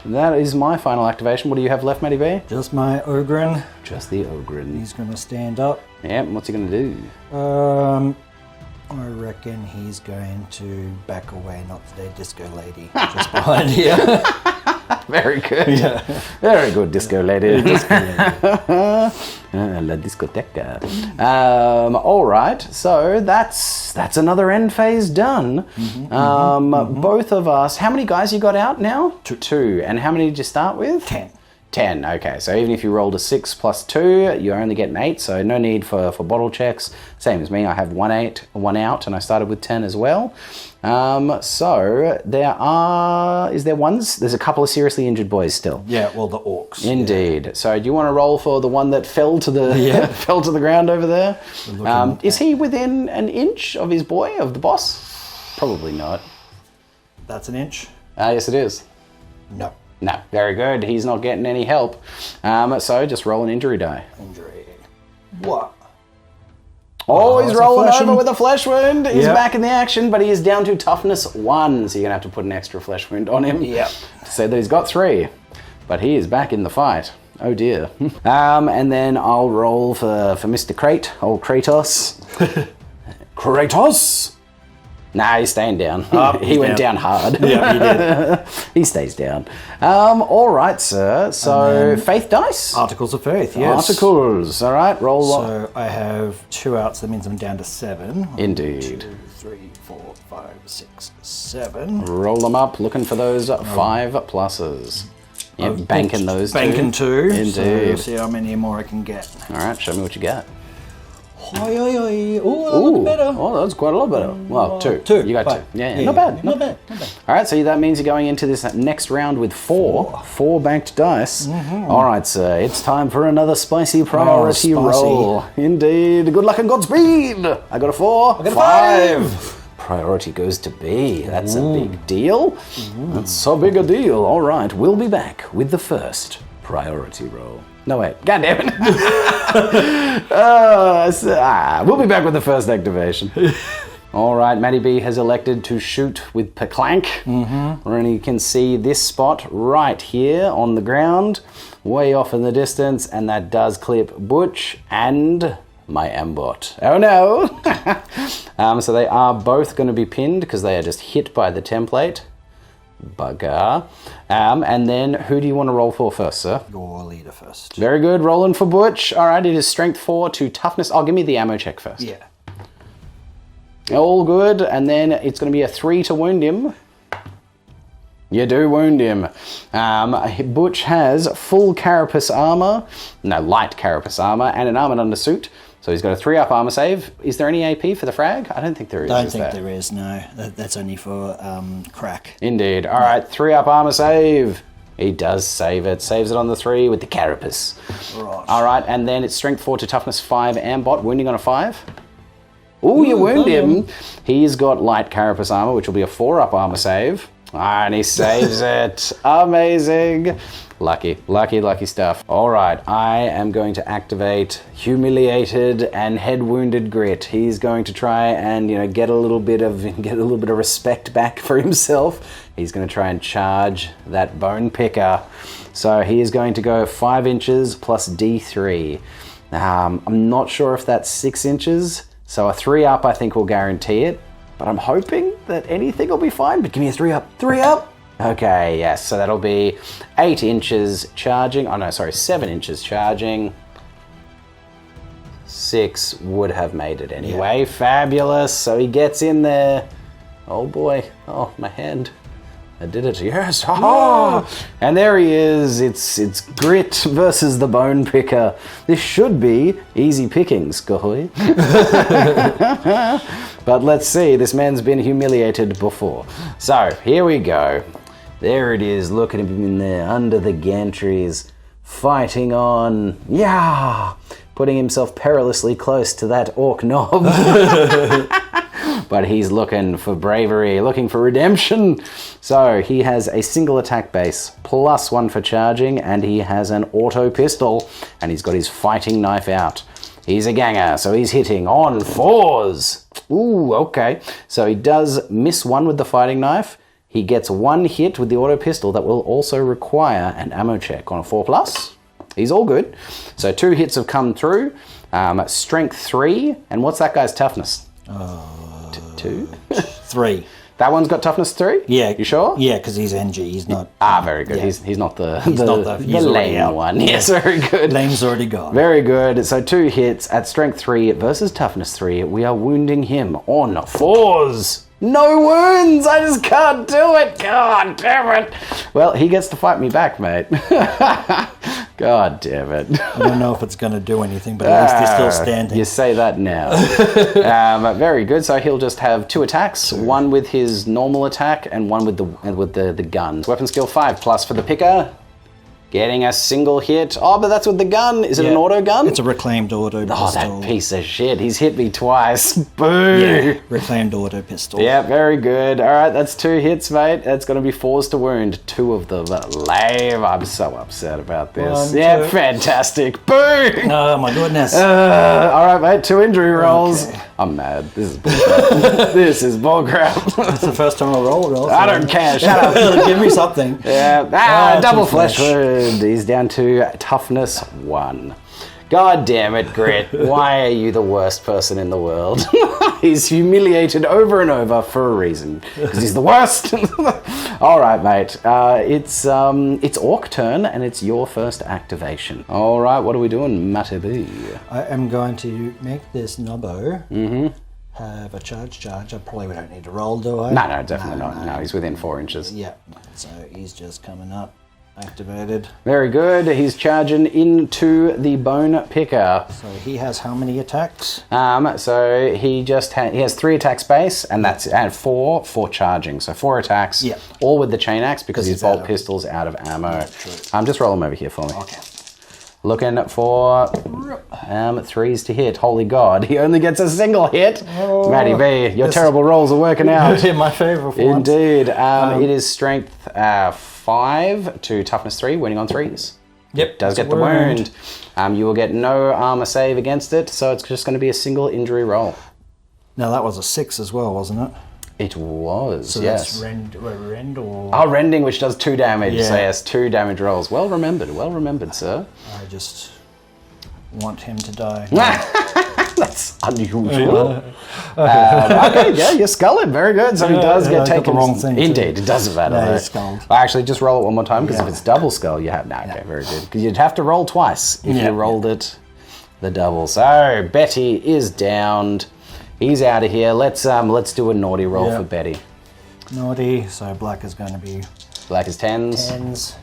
that is my final activation. What do you have left, Matty B? Just my Ogren. Just the Ogren. He's going to stand up. Yeah, what's he going to do? I reckon he's going to back away, not the disco lady, just behind here. Very good. Yeah. Very good, disco lady. Disco lady. La discoteca. All right, so that's another end phase done. Both of us. How many guys you got out now? Two. And how many did you start with? 10, okay. So even if you rolled a 6 plus 2, you only get an 8, so no need for bottle checks. Same as me, I have 1 out, and I started with 10 as well. So there's a couple of seriously injured boys still. Yeah, well, the orcs. Indeed. Yeah. So do you want to roll for the one that fell to the fell to the ground over there? Is he within an inch of his boy, of the boss? Probably not. That's an inch? Yes, it is. No. No, very good. He's not getting any help. So just roll an injury die. Injury. What? Oh, he's rolling over with a flesh wound. He's back in the action, but he is down to toughness 1, so you're going to have to put an extra flesh wound on him. Yep. To say that he's got 3, but he is back in the fight. Oh dear. And then I'll roll for Mr. Crate, old Kratos. Kratos! Nah, he's staying down. He went down hard. Yeah, he did. He stays down. All right, sir. So, faith dice? Articles of faith, yes. Articles. All right, roll. So I have 2 outs. That means I'm down to 7. Indeed. 1, 2, 3, 4, 5, 6, 7. Roll them up, looking for those 5 pluses. Yep, banking those 2. Banking 2. Indeed. So see how many more I can get. All right, show me what you got. Oh, better. Oh, that's quite a lot better. Well, 2. 2. You got 2. Yeah, not bad. Not bad. All right, so that means you're going into this next round with 4 banked dice. All right, sir, it's time for another spicy priority roll. Indeed. Good luck and Godspeed. I got a 4. I got a 5. Priority goes to B. That's a big deal. That's so big a deal. All right, we'll be back with the first priority roll. No, wait. God damn it. We'll be back with the first activation. All right, Matty B has elected to shoot with Paklank. And you can see this spot right here on the ground, way off in the distance, and that does clip Butch and my Ambot. Oh no! So they are both going to be pinned because they are just hit by the template. Bugger. And then who do you want to roll for first, sir? Your leader first. Very good. Rolling for Butch. All right, it is strength 4 to toughness. Give me the ammo check first. Yeah. All good. And then it's going to be a 3 to wound him. You do wound him. Butch has full carapace armor. No, light carapace armor and an armored undersuit. So he's got a 3-up armor save. Is there any AP for the frag? I don't think there is. I don't think there is, no. That's only for crack. Indeed. All right, 3-up armor save. He does save it. Saves it on the 3 with the carapace. Right. All right, and then it's strength 4 to toughness 5 Ambot. Wounding on a 5. Ooh, you wound him. He's got light carapace armor, which will be a 4-up armor save. And he saves it. Amazing. Lucky stuff. All right, I am going to activate Humiliated and Head Wounded Grit. He's going to try and get a little bit of respect back for himself. He's going to try and charge that bone picker. So he is going to go 5 inches plus D3. I'm not sure if that's 6 inches. So a 3-up I think will guarantee it. But I'm hoping that anything will be fine. But give me a 3-up. 3-up. Okay, yes, so that'll be 8 inches charging. Oh no, sorry, 7 inches charging. 6 would have made it anyway. Yeah. Fabulous. So he gets in there. Oh boy. Oh, my hand. I did it. Yes. Oh! And there he is. It's Grit versus the Bone Picker. This should be easy pickings, Gohoy. But let's see. This man's been humiliated before. So, here we go. There it is. Look at him in there under the gantries. Fighting on. Yeah! Putting himself perilously close to that orc knob. But he's looking for bravery, looking for redemption. So he has a single attack base, +1 for charging, and he has an auto pistol, and he's got his fighting knife out. He's a ganger, so he's hitting on 4s. Ooh, okay. So he does miss 1 with the fighting knife. He gets 1 hit with the auto pistol that will also require an ammo check on a 4+. He's all good. So 2 hits have come through. Strength 3, and what's that guy's toughness? 2? 3. That one's got toughness 3? Yeah. You sure? Yeah, because he's NG. He's not. Very good. Yeah. He's not the He's lame one. Yes, very good. Lame's already gone. Very good. So 2 hits at strength 3 versus toughness 3. We are wounding him on 4s. No wounds! I just can't do it! God damn it! Well, he gets to fight me back, mate. God damn it. I don't know if it's going to do anything, but at least he's still standing. You say that now. Very good. So he'll just have 2 attacks, 1 with his normal attack and 1 with the gun. Weapon skill 5+ for the picker. Getting a single hit. Oh, but that's with the gun. Is it an auto gun? It's a reclaimed auto pistol. Oh, that piece of shit. He's hit me twice. Boo! Yeah, reclaimed auto pistol. Yeah, very good. All right, that's 2 hits, mate. That's going to be 4s to wound. 2 of them. Lame. I'm so upset about this. 1, 2. Fantastic. Boo! Oh, my goodness. All right, mate. 2 injury rolls. Okay. I'm mad. This is bullcrap. This is bullcrap. It's the first time I rolled it. I don't care. Shut up. Give me something. Yeah. Double flesh wound. He's down to toughness 1. God damn it, Grit. Why are you the worst person in the world? He's humiliated over and over for a reason. Because he's the worst. All right, mate. It's Orc turn, and it's your first activation. All right, what are we doing, Matty? I am going to make this Nobbo have a charge. I probably don't need to roll, do I? No, definitely not. No, he's within 4 inches. Yeah, so he's just coming up. Activated. Very good. He's charging into the Bone Picker. So he has how many attacks? So he has 3 attacks base, and that's at 4 for charging. So 4 attacks, all with the chain axe because his bolt pistol's out of ammo. Yeah, just roll him over here for me. Okay. Looking for 3s to hit. Holy God, he only gets a single hit. Oh, Matty B, your terrible rolls are working out. My favourite one. Indeed. It is strength 5 to toughness 3, winning on 3s. Yep. Does get the wound. You will get no armor save against it, so it's just going to be a single injury roll. Now that was a 6 as well, wasn't it? It was, so yes. So that's rend or... Oh, rending, which does 2 damage. Yeah. So yes, 2 damage rolls. Well remembered, sir. I just want him to die. That's unusual. Okay, yeah, you skull him. Very good. So he does get taken. The wrong thing. Indeed, it doesn't matter. Yeah, he's skulled. Actually, just roll it one more time, because if it's double skull, you have... okay, very good. Because you'd have to roll twice if you rolled it the double. So Betty is downed. He's out of here. Let's do a naughty roll for Betty. Naughty. So black is going to be... Black is 10s. 10s.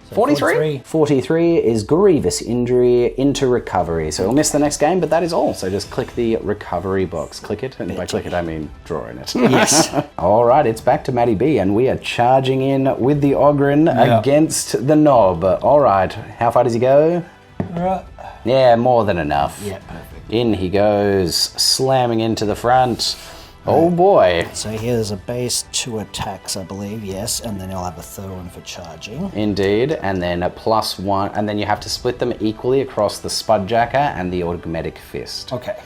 So 43? 43 is grievous injury into recovery. So he'll miss the next game, but that is all. So just click the recovery box. Click it, and by click it I mean draw in it. Yes. All right, it's back to Matty B, and we are charging in with the Ogren against the Knob. All right, how far does he go? Yeah, more than enough. Yeah, perfect. In he goes, slamming into the front. Oh boy. So here's a base 2 attacks, I believe, yes, and then he'll have a third one for charging. Indeed, and then a +1, and then you have to split them equally across the Spudjacker and the Automatic Fist. Okay.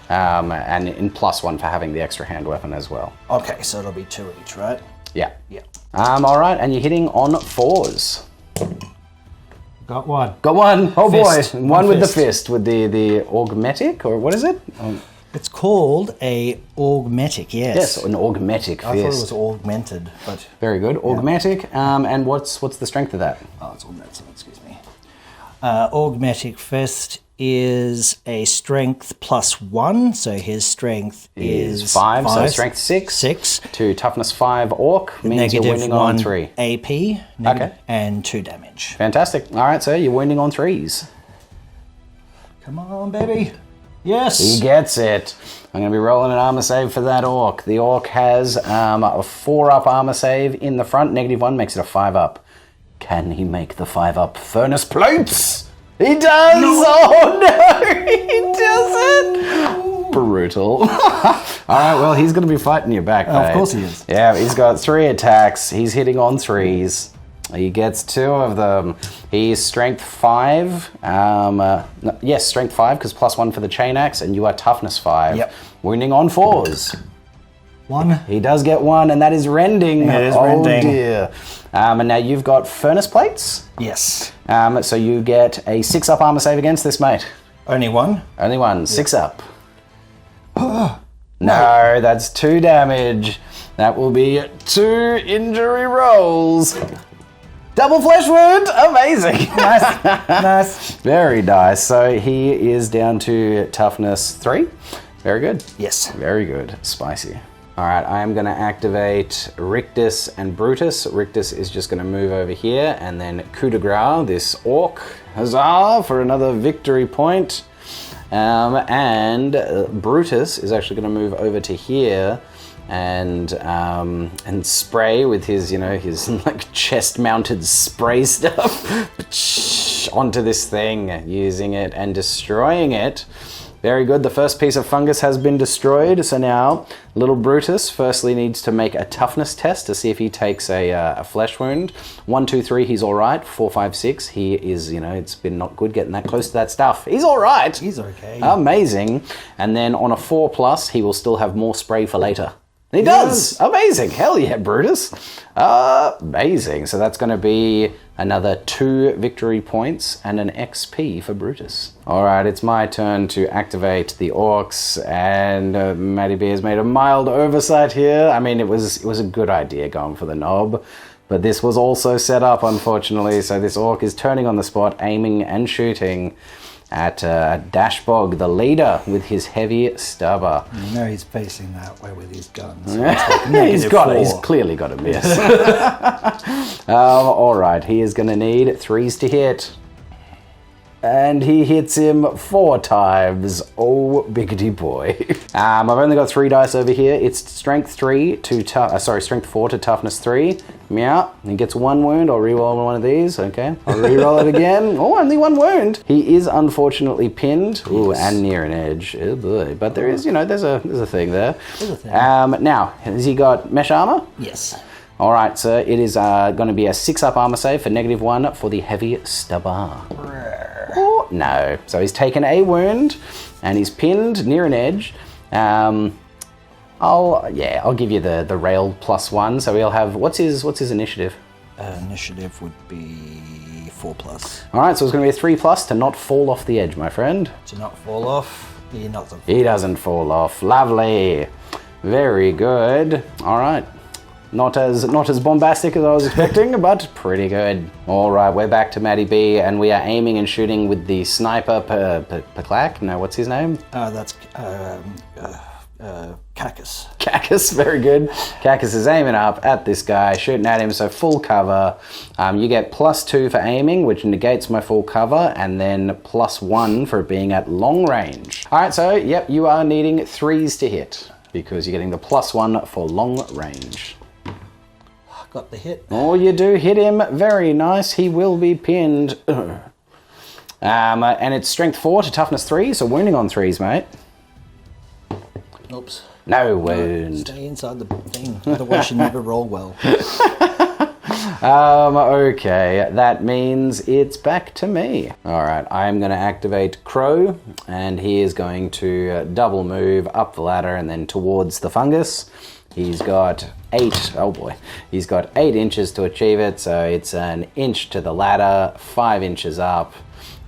And in +1 for having the extra hand weapon as well. Okay, so it'll be 2 each, right? Yeah. Yeah. All right, and you're hitting on 4s. Got one. Got one. Oh fist. Boy. One with the fist, with the Augmetic, or what is it? It's called a Augmetic, yes. Yes, an Augmetic fist. I thought it was augmented, but... Very good. Augmetic. And what's the strength of that? Oh, it's augmented, excuse me. Augmetic fist is a strength +1, so his strength is 5, so strength 6. 6. To toughness 5 orc means you're wounding -1 on 3. AP, Okay. and 2 damage. Fantastic. All right, so you're wounding on 3s. Come on, baby. Yes. He gets it. I'm going to be rolling an armor save for that orc. The orc has a 4-up armor save in the front. -1 makes it a 5-up. Can he make the 5-up furnace plates? He does! No. Oh no! He doesn't! Brutal. Alright, well, he's going to be fighting you back, mate. Of course he is. Yeah, he's got 3 attacks. He's hitting on 3s. He gets 2 of them. He's strength 5. Yes, strength 5, because +1 for the chain axe, and you are toughness 5. Yep. Wounding on 4s. 1. He does get 1, and that is rending. It is Oh rending. dear. And now you've got furnace plates. Yes. So you get a 6-up armor save against this, mate. Only 1? Only 1. 6-up. No, that's 2 damage. That will be 2 injury rolls. Double flesh wound! Amazing! Nice. Nice. Very nice. So he is down to toughness 3. Very good. Yes. Very good. Spicy. All right, I am going to activate Rictus and Brutus. Rictus is just going to move over here, and then coup de grace, this orc. Huzzah for another victory point. And Brutus is actually going to move over to here and spray with his, his like chest-mounted spray stuff onto this thing, using it and destroying it. Very good. The first piece of fungus has been destroyed. So now, little Brutus firstly needs to make a toughness test to see if he takes a flesh wound. 1, 2, 3, he's all right. 4, 5, 6, he is, it's been not good getting that close to that stuff. He's all right. He's okay. Amazing. And then on a 4+, he will still have more spray for later. He does! Amazing! Hell yeah, Brutus! Amazing. So that's going to be another 2 victory points and an XP for Brutus. Alright, it's my turn to activate the orcs, and Matty B has made a mild oversight here. I mean, it was a good idea going for the knob, but this was also set up, unfortunately, so this orc is turning on the spot, aiming and shooting at Dashbog, the leader, with his heavy stubber. You know he's facing that way with his guns. So he's clearly got a miss. Alright, he is going to need 3s to hit. And he hits him 4 times. Oh, biggity boy. I've only got 3 dice over here. It's strength 4 to toughness 3. Meow. He gets 1 wound. I'll reroll one of these. Okay. I'll reroll it again. Oh, only 1 wound. He is unfortunately pinned. Ooh, and near an edge. Oh boy. But there is, there's a thing there. There's a thing. Now, has he got mesh armor? Yes. All right, so it is going to be a 6-up armor save for -1 for the heavy stubber. Oh, no. So he's taken a wound and he's pinned near an edge. I'll give you the rail +1. So he'll have, what's his initiative? Initiative would be 4+. All right, so it's going to be a 3+ to not fall off the edge, my friend. To not fall off. He doesn't fall off. Lovely. Very good. All right. Not as bombastic as I was expecting, but pretty good. All right, we're back to Matty B, and we are aiming and shooting with the sniper Paklak. No, what's his name? That's Cacus. Cacus, very good. Cacus is aiming up at this guy, shooting at him, so full cover. You get +2 for aiming, which negates my full cover, and then +1 for it being at long range. All right, so, yep, you are needing 3s to hit, because you're getting the +1 for long range. Got the hit. Oh, you do hit him. Very nice. He will be pinned. And it's strength 4 to toughness 3, so wounding on 3s, mate. Oops. No wound. Stay inside the thing, otherwise you never roll well. Okay, that means it's back to me. All right, I'm going to activate Crow, and he is going to double move up the ladder and then towards the fungus. He's got 8, oh boy, he's got 8 inches to achieve it, so it's an inch to the ladder, 5 inches up,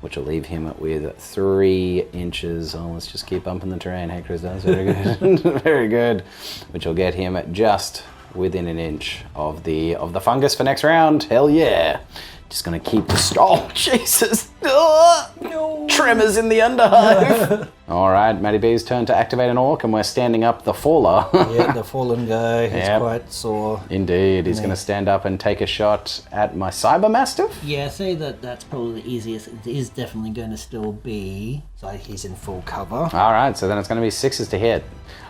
which will leave him with 3 inches. Oh, let's just keep bumping the terrain, hey Chris does, very good, very good, which will get him just within an inch of the fungus for next round. Hell yeah. Just gonna keep the oh Jesus. No. tremors in the Underhive. All right, Matty B's turn to activate an orc, and we're standing up the faller. Yeah, the fallen guy. He's quite sore. Indeed, he's going to stand up and take a shot at my Cyber Mastiff. Yeah, say that's probably the easiest. It is definitely going to still be. So he's in full cover. All right, so then it's going to be 6s to hit.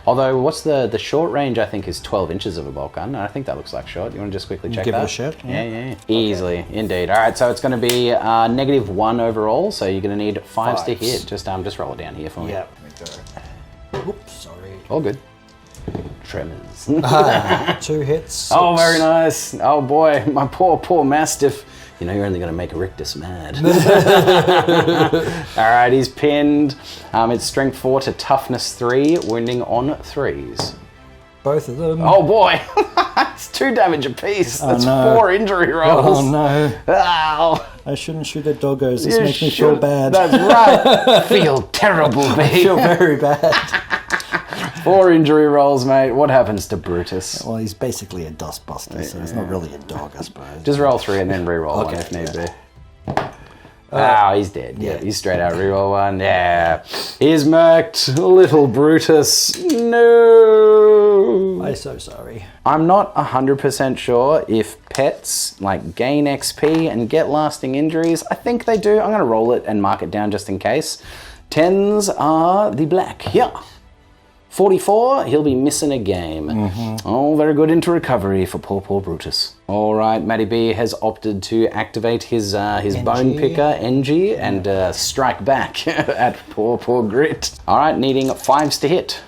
Although, what's the short range? I think is 12 inches of a bolt gun. I think that looks like short. You want to just quickly check Give that? it a shot. Yeah. Easily, indeed. All right, so it's going to be -1 overall. So you're going to need 5s to hit. Just roll it down here for me. Yeah. Oops, sorry. All good. Tremors. 2 hits. 6. Oh, very nice. Oh boy, my poor Mastiff. You know, you're only going to make Rictus mad. All right, he's pinned. It's strength 4 to toughness 3, wounding on 3s. Both of them. Oh boy, it's 2 damage apiece. That's 4 injury rolls. Oh no. Ow. I shouldn't shoot at doggos. This makes me feel bad. That's right. Feel terrible, babe. I feel very bad. 4 injury rolls, mate. What happens to Brutus? Well, he's basically a dustbuster, so he's not really a dog, I suppose. Just roll 3 and then re-roll 1 if need be. He's dead. Yeah, he's straight out. Re-roll 1. Yeah. He's murked. Little Brutus. No. I'm so sorry. I'm not 100% sure if pets like gain XP and get lasting injuries. I think they do. I'm going to roll it and mark it down just in case. 10s are the black. Yeah. 44, he'll be missing a game. Oh, very good into recovery for poor Brutus. All right, Matty B has opted to activate his bone picker, NG, and strike back at poor Grit. All right, needing 5s to hit.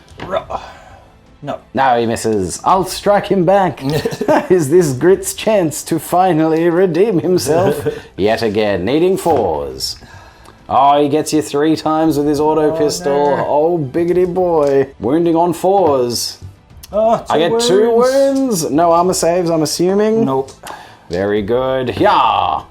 No, he misses. I'll strike him back. Is this Grit's chance to finally redeem himself? Yet again, needing 4s. Oh, he gets you 3 times with his auto pistol. No. Oh, biggity boy. Wounding on 4s. Oh, I get 2 wounds. No armor saves, I'm assuming. Nope. Very good. Yeah.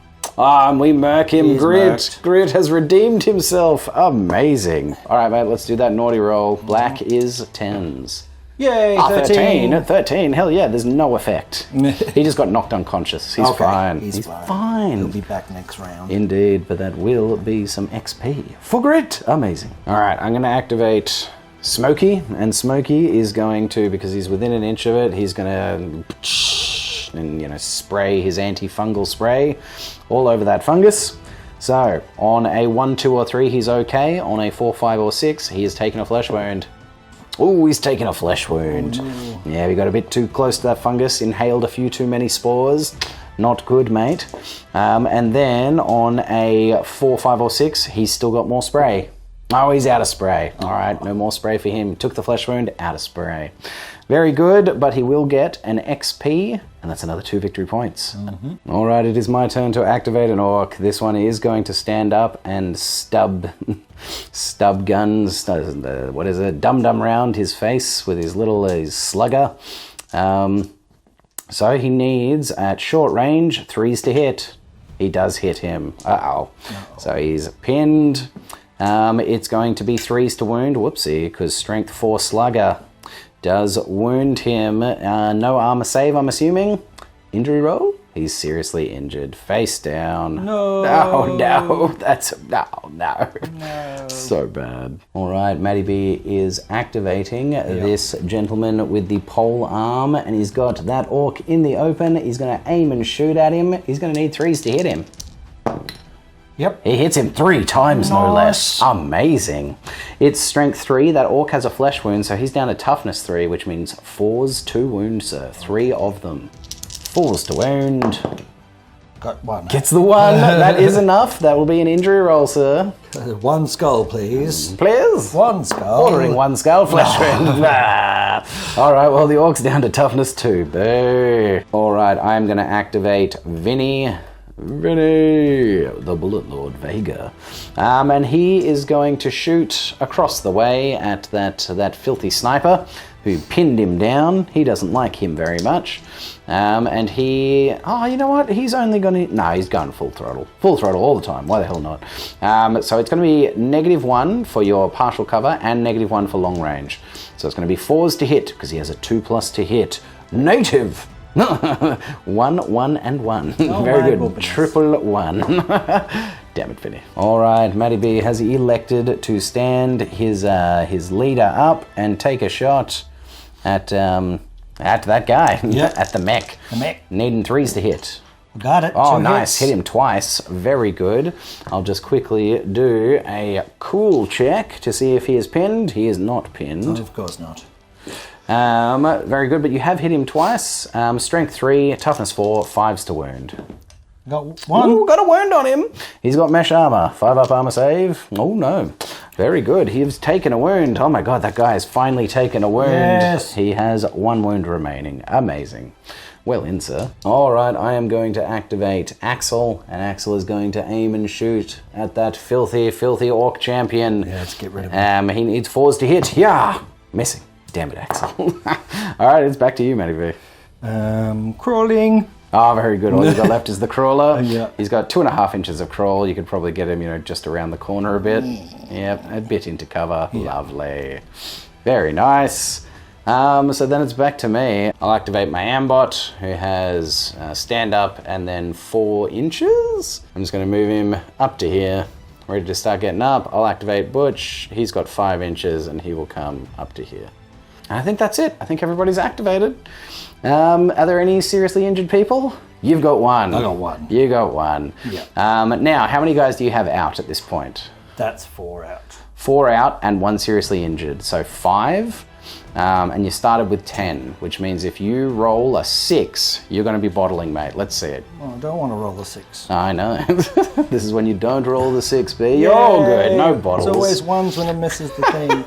We murk him. Grit has redeemed himself. Amazing. All right, mate, let's do that naughty roll. Black is 10s. Yay, 13. 13, hell yeah, there's no effect. He just got knocked unconscious. He's fine. He's fine. He'll be back next round. Indeed, but that will be some XP. For Grit, amazing. All right, I'm going to activate Smokey, and Smokey is going to, because he's within an inch of it, he's going to spray his anti-fungal spray all over that fungus. So, on a 1, 2, or 3, he's okay. On a 4, 5, or 6, he has taken a flesh wound. Oh, he's taken a flesh wound. Oh, no. Yeah, we got a bit too close to that fungus, inhaled a few too many spores. Not good, mate. And then on a 4, 5, or 6, he's still got more spray. Oh, he's out of spray. All right, no more spray for him. Took the flesh wound, out of spray. Very good, but he will get an XP, and that's another 2 victory points. All right, it is my turn to activate an orc. This one is going to stand up and stub guns, dum-dum round his face with his little slugger. So he needs, at short range, 3s to hit. He does hit him. So he's pinned. It's going to be 3s to wound. Whoopsie, because strength 4 slugger does wound him. No armor save, I'm assuming. Injury roll? He's seriously injured. Face down. No. No. No. So bad. All right, Matty B is activating this gentleman with the pole arm, and he's got that orc in the open. He's going to aim and shoot at him. He's going to need 3s to hit him. Yep. He hits him 3 times, no less. Amazing. It's strength 3. That orc has a flesh wound, so he's down to toughness 3, which means 4s to wound, sir. 3 of them. 4s to wound. Got 1. Gets the 1. That is enough. That will be an injury roll, sir. 1 skull, please. Please? 1 skull. Ordering 1 skull, flesh wound. All right, well, the orc's down to toughness 2. Boo. All right, I'm going to activate Vinny, the Bullet Lord Vega. And he is going to shoot across the way at that filthy sniper who pinned him down. He doesn't like him very much. And he, you know what? He's only going to, no, he's going full throttle. Full throttle all the time. Why the hell not? So it's going to be -1 for your partial cover and -1 for long range. So it's going to be 4s to hit because he has a 2+ to hit. Native. 1, 1, and 1. Very good. Triple 1. Damn it, Vinny. All right, Matty B has elected to stand his leader up and take a shot at that guy. Yep. At the mech. The mech. Needing 3s to hit. Got it. Oh, 2 nice. hits. Hit him twice. Very good. I'll just quickly do a cool check to see if he is pinned. He is not pinned. Of course not. Very good, but you have hit him twice. Strength 3, toughness 4, 5s to wound. Got 1. Ooh, got a wound on him. He's got mesh armor. 5 up armor save. Oh, no. Very good. He's taken a wound. Oh, my God. That guy has finally taken a wound. Yes. He has 1 wound remaining. Amazing. Well in, sir. All right, I am going to activate Axel, and Axel is going to aim and shoot at that filthy, filthy orc champion. Yeah, let's get rid of him. He needs 4s to hit. Yeah! Missing. Damn it, Axel. All right, it's back to you, Matty V. Crawling. Oh, very good. All you've got left is the crawler. Yeah. He's got 2.5 inches of crawl. You could probably get him, just around the corner a bit. Yep, a bit into cover. Yeah. Lovely. Very nice. So then it's back to me. I'll activate my Ambot, who has stand up and then 4 inches. I'm just going to move him up to here, ready to start getting up. I'll activate Butch. He's got 5 inches and he will come up to here. And I think that's it. I think everybody's activated. Are there any seriously injured people? You've got 1. I got 1. You got 1. Yeah. Now, how many guys do you have out at this point? That's 4 out. 4 out and 1 seriously injured. So 5. And you started with 10, which means if you roll a 6, you're going to be bottling, mate. Let's see it. Oh, I don't want to roll a 6. I know. This is when you don't roll the 6, B. You're all good. No bottles. It's always 1s when it misses the thing.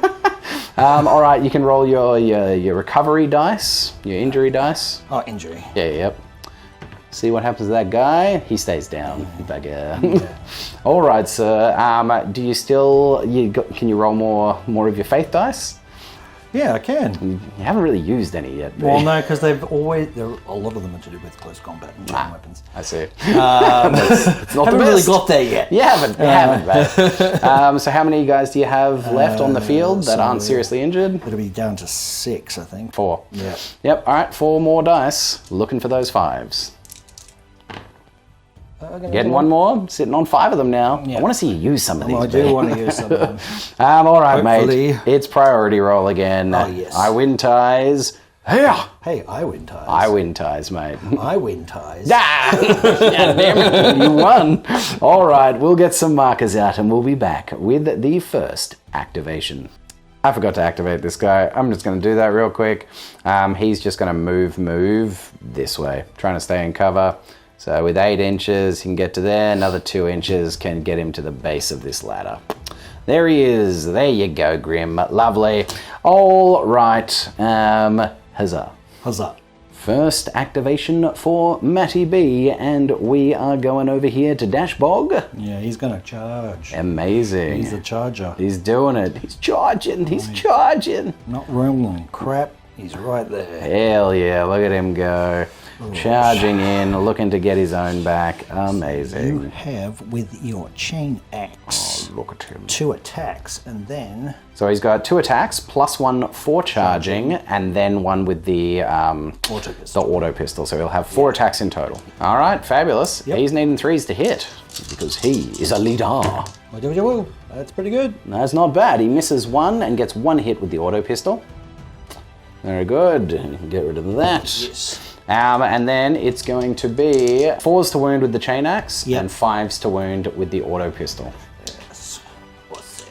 All right, you can roll your recovery dice, your injury dice. Oh, injury. Yeah, yep. See what happens to that guy. He stays down. Bugger. Yeah. All right, sir. Do you still? Can you roll more of your faith dice? Yeah, I can. You haven't really used any yet. Well, no, because a lot of them are to do with close combat and chain weapons. I see. It's not haven't really got there yet. You haven't, mate. So how many guys do you have left on the field that aren't seriously injured? It'll be down to 6, I think. 4. Yeah. Yep, all right, 4 more dice. Looking for those 5s. Getting 1 more, sitting on 5 of them now. Yeah. I want to see you use some of these. I do want to use some of them. All right, hopefully. Mate. It's priority roll again. Oh, yes. I win ties. Hey, I win ties. I win ties, mate. I win ties. Damn it, you won. All right, we'll get some markers out and we'll be back with the first activation. I forgot to activate this guy. I'm just going to do that real quick. He's just going to move this way, trying to stay in cover. So with 8 inches, he can get to there. Another 2 inches can get him to the base of this ladder. There he is. There you go, Grim. Lovely. All right. Huzzah. Huzzah. First activation for Matty B, and we are going over here to Dashbog. Yeah, he's going to charge. Amazing. He's a charger. He's doing it. He's charging. He's charging. Not rolling crap. He's right there. Hell yeah. Look at him go. Charging in, looking to get his own back. Amazing. You have, with your chain axe, look at him. 2 attacks, and then... So he's got 2 attacks, plus 1 for charging, and then 1 with the auto pistol. So he'll have 4 attacks in total. All right, fabulous. Yep. He's needing 3s to hit, because he is a leader. That's pretty good. That's not bad. He misses 1 and gets 1 hit with the auto pistol. Very good. Get rid of that. Yes. And then it's going to be 4s to wound with the chain axe and 5s to wound with the auto pistol. Yes. Awesome.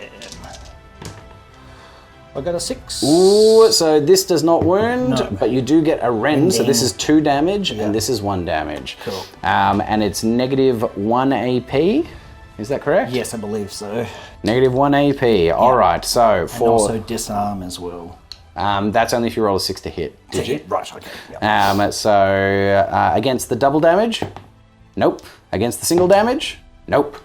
I got a 6. Ooh, so this does not wound, but you do get a rend. So this is 2 damage and this is 1 damage. Cool. And it's -1 AP. Is that correct? Yes, I believe so. -1 AP. All right. So and also disarm as well. That's only if you roll a 6 to hit. Did you? Right, okay. Yep. Against the double damage? Nope. Against the single damage? Nope.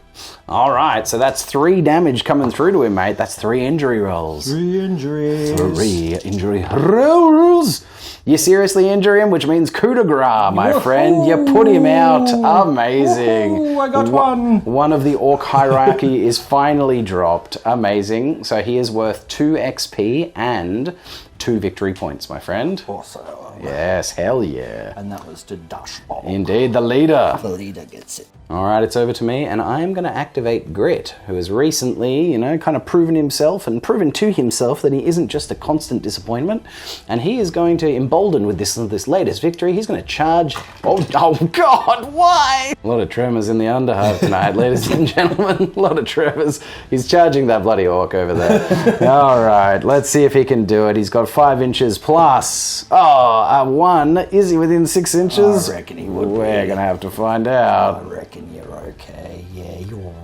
All right, so that's 3 damage coming through to him, mate. That's 3 injury rolls. 3 injuries. 3 injury rolls. You seriously injure him, which means coup de grace, my friend. You put him out. Amazing. Woohoo, I got one. One of the orc hierarchy is finally dropped. Amazing. So he is worth 2 XP and 2 victory points, my friend. Awesome. Yes, hell yeah. And that was to Dashball. Indeed, the leader. The leader gets it. All right, it's over to me, and I am going to activate Grit, who has recently, kind of proven himself and proven to himself that he isn't just a constant disappointment, and he is going to embolden with this latest victory. He's going to charge. Oh God, why? A lot of tremors in the Underhive tonight, ladies and gentlemen. A lot of tremors. He's charging that bloody orc over there. All right, let's see if he can do it. He's got 5 inches plus. Oh, 1. Is he within 6 inches? I reckon he would. We're going to have to find out. I reckon you're okay. Yeah, you're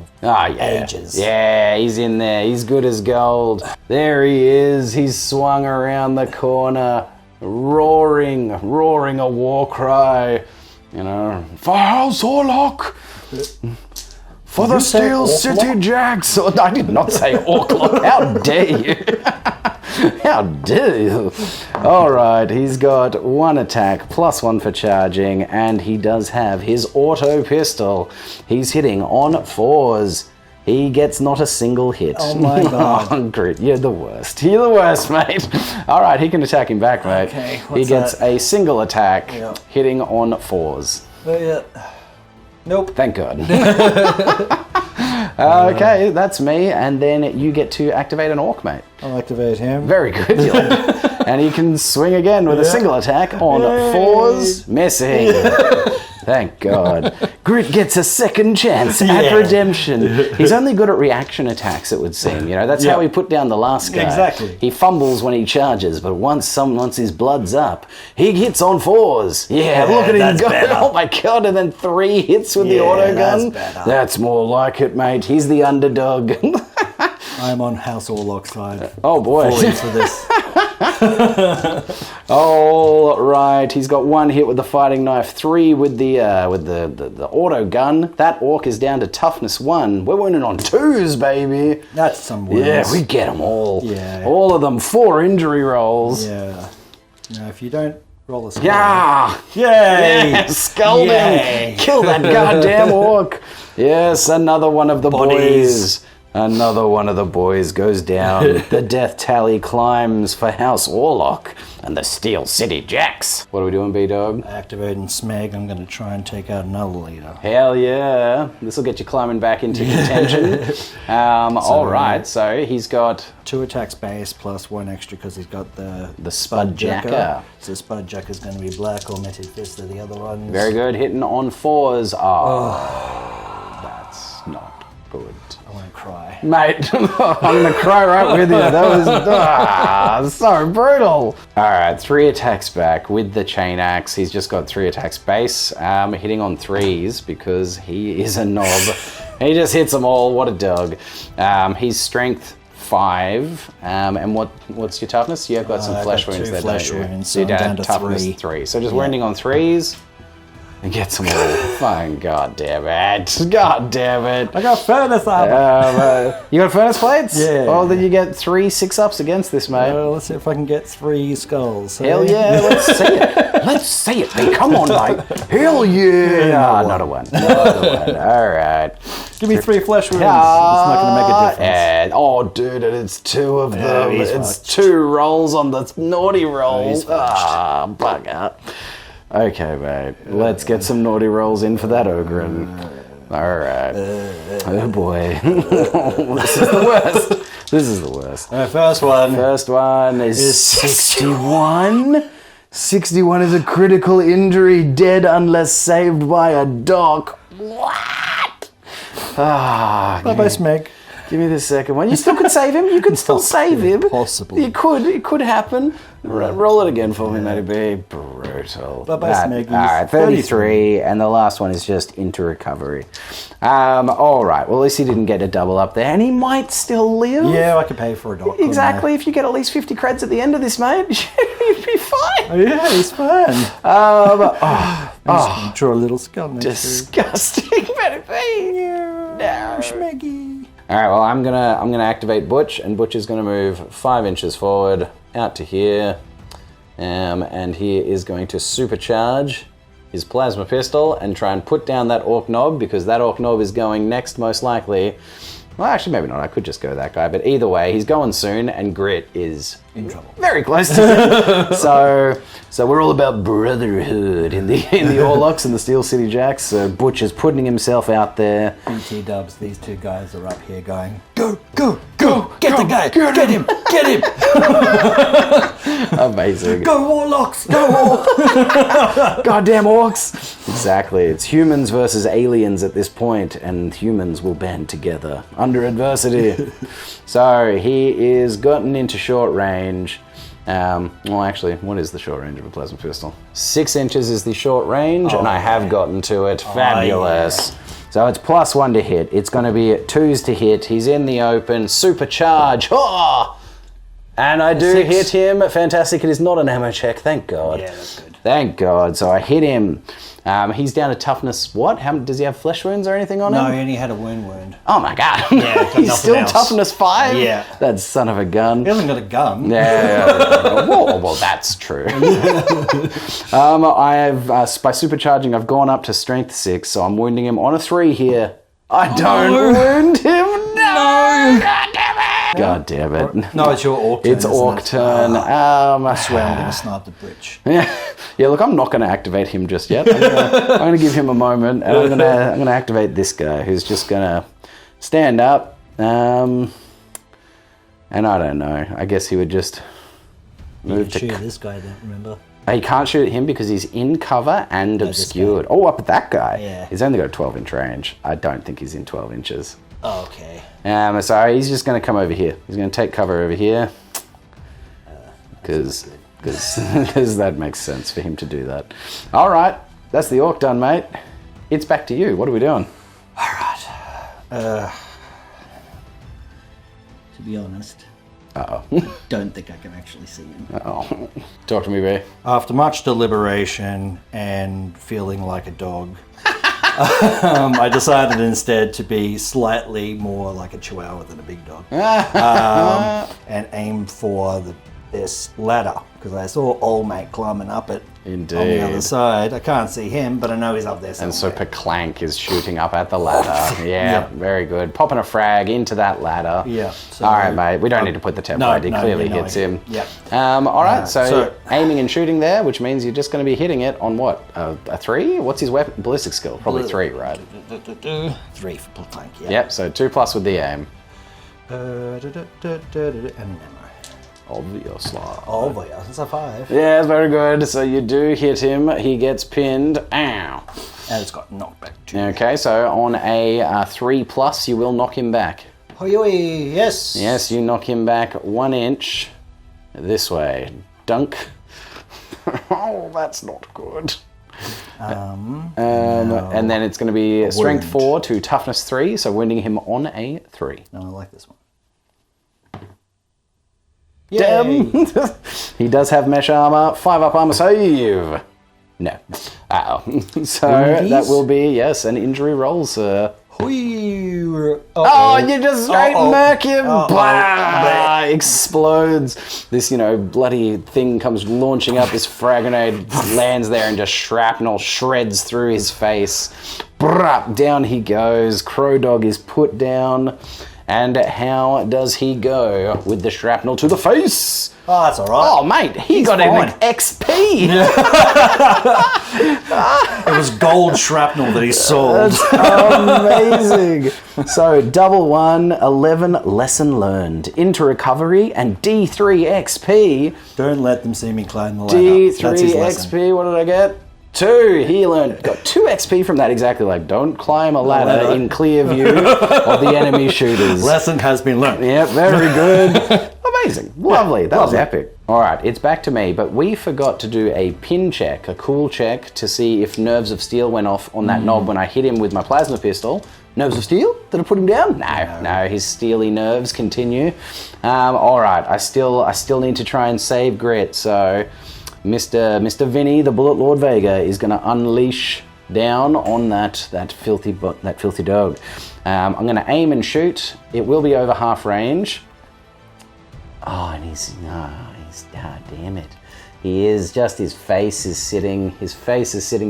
ages. Yeah, he's in there. He's good as gold. There he is. He's swung around the corner, roaring a war cry. For House Orlock! For the Steel City Jacks! Oh, I did not say Orlock. How dare you? How dare you? Alright, he's got 1 attack, plus 1 for charging, and he does have his auto pistol. He's hitting on 4s. He gets not a single hit. Oh my God. Oh, Grit, you're the worst. You're the worst, mate. Alright, he can attack him back, mate. Okay, he gets a single attack, Yep. hitting on 4s. Nope. Thank God. Okay, that's me, and then you get to activate an orc, mate. I'll activate him. Very good. And he can swing again with a single attack on 4s, missing. Thank God. Grit gets a second chance at redemption. He's only good at reaction attacks, it would seem. That's how he put down the last guy. Exactly. He fumbles when he charges, but once his blood's up, he hits on 4s. Yeah, look at him go. Better. Oh my God, and then 3 hits with the auto gun. That's more like it, mate. He's the underdog. I'm on House Orlock's side. Oh boy. For this. All right, he's got 1 hit with the fighting knife, 3 with the auto gun. That orc is down to toughness 1. We're winning on 2s, baby. That's some wins. Yeah, we get them all. Yeah. All of them 4 injury rolls. Yeah. Now, if you don't roll a skull. Yeah. Yay. Yeah, scalding. Yay. Kill that goddamn orc. Yes, another one of the boys. Another one of the boys goes down. The death tally climbs for House Orlock and the Steel City Jacks. What are we doing, B-Dog? Activating Smeg, I'm going to try and take out another leader. Hell yeah. This will get you climbing back into contention. All right, so he's got 2 attacks base plus 1 extra because he's got the Spudjacker. So Spudjacker's going to be black, or Meted Fist are the other ones. Very good, hitting on 4s. Oh, that's not good. I want to cry. Mate, I'm going to cry right with you. That was so brutal. All right, 3 attacks back with the chain axe. He's just got 3 attacks base, hitting on 3s because he is a knob. He just hits them all. What a dog. He's strength 5. And what's your toughness? You've got some flesh wounds there, don't you? So you're down to toughness 3. So just wounding on 3s. And get some all. Fine, God damn it. God damn it. I got furnace armor. You got furnace plates? Yeah. Oh, then you get 3 6-ups against this, mate. Let's see if I can get 3 skulls. Hell yeah, let's see it. Let's see it. Hey, come on, mate. Hell yeah. Not a one. All right. Give me 3 flesh wounds. It's not going to make a difference. And, oh, dude, it's 2 of them. It's 2 rolls on the naughty rolls. Bugger. Okay, mate. Let's get some naughty rolls in for that Ogren. All right. Oh boy. This is the worst. This is the worst. First one. First one is 61. 61 is a critical injury, dead unless saved by a doc. What? Bye-bye, Smeg. Give me the second one. You still could save him. You could still save him. Possibly. It could happen. Roll it again for me, matey B. Brutal. Bye-bye, Smeggies. All right, 33, and the last one is just into recovery. All right, well, at least he didn't get a double up there, and he might still live. Yeah, I could pay for a doc. Exactly. If you get at least 50 creds at the end of this, mate, you'd be fine. Oh, yeah, he's fine. Draw a little skull next disgusting, matey B. No, Smeggy. All right, well, I'm gonna activate Butch, and Butch is gonna move 5 inches forward, out to here, And he is going to supercharge his plasma pistol and try and put down that orc knob, because that orc knob is going next most likely. Well, actually, maybe not. I could just go that guy. But either way, he's going soon, and Grit is in trouble. Very close to him. So we're all about brotherhood in the Orlocks and the Steel City Jacks. So Butch is putting himself out there. BT dubs, these two guys are up here going, go, go, go, get the guy, get him, get him. Amazing. Go Warlocks, go Orcs. Goddamn orcs. Exactly. It's humans versus aliens at this point, and humans will band together under adversity. So he is gotten into short range. Well, actually, what is the short range of a plasma pistol? 6 inches is the short range, and I have gotten to it. Fabulous. Yeah. So it's +1 to hit. It's going to be at 2s to hit. He's in the open. Supercharge. Oh! And I do 6. hit him. Fantastic. It is not an ammo check. Thank God. Yeah, that's good. Thank God. So I hit him. He's down to toughness. What? Does he have flesh wounds or anything on him? No, he only had a wound. Oh my God. Yeah, he's still else. toughness 5? Yeah. That son of a gun. He hasn't got a gun. Yeah. well, that's true. I have, by supercharging, I've gone up to strength 6, so I'm wounding him on a 3 here. I don't wound him. No. God damn it. God damn it. No, it's your orc turn. It's orc turn. I swear I'm going to snipe the bridge. Yeah, look, I'm not going to activate him just yet. I'm going to give him a moment, and I'm going to activate this guy, who's just going to stand up. And I don't know. I guess he would just move to... shoot this guy, then, remember? He can't shoot at him because he's in cover and obscured. Oh, up at that guy. Yeah. He's only got a 12-inch range. I don't think he's in 12 inches. Oh, okay. So he's just going to come over here. He's going to take cover over here. Because that makes sense for him to do that. All right. That's the orc done, mate. It's back to you. What are we doing? All right. To be honest, Uh-oh. I don't think I can actually see him. Uh-oh. Talk to me, Ray. After much deliberation and feeling like a dog, I decided instead to be slightly more like a chihuahua than a big dog. And aim for this ladder, because I saw old mate climbing up it. Indeed. On the other side. I can't see him, but I know he's up there somewhere. And so Perclank is shooting up at the ladder. Yeah, very good. Popping a frag into that ladder. Yeah. So, all right, mate. We don't need to put the template. No, He clearly hits him. Yeah. All right. So aiming and shooting there, which means you're just going to be hitting it on what? A 3? What's his weapon? Ballistic skill. Probably 3, right? 3 for Perclank. Yeah. Yep. So 2+ with the aim. And Obviously. Obvious. It's a 5. Yeah, very good. So you do hit him. He gets pinned. Ow. And it's got knockback 2. Okay, so on a 3+, you will knock him back. Yes. Yes, you knock him back 1 inch this way. Dunk. Oh, that's not good. No. And then it's going to be strength 4 to toughness 3, so wounding him on a 3. No, I like this one. Damn! He does have mesh armor, 5 up armor save. No. So Woundies? that will be, yes, an injury roll, sir. Oh, you just straight murk him! Blah! Explodes. This, bloody thing comes launching up. This frag grenade lands there and just shrapnel shreds through his face. Brrr, down he goes. Crow Dog is put down. And how does he go with the shrapnel to the face? Oh, that's all right. Oh, mate, he's got fine. an XP. It was gold shrapnel that he sold. That's amazing. So, double 1, 11 lesson learned. Into recovery and D3 XP. Don't let them see me climb the ladder. D3 That's his lesson. XP, what did I get? 2. He got 2 XP from that, exactly. Like, don't climb a ladder in clear view of the enemy shooters. Lesson has been learned. Yep, very good. Amazing. Lovely. That was epic. All right, it's back to me, but we forgot to do a pin check, a cool check, to see if nerves of steel went off on that knob when I hit him with my plasma pistol. Nerves of steel? Did I put him down? No, his steely nerves continue. All right, I still need to try and save Grit, so Mr. Vinny, the Bullet Lord Vega, is going to unleash down on that filthy dog. I'm going to aim and shoot. It will be over half range. Oh, and damn it. He is just, his face is sitting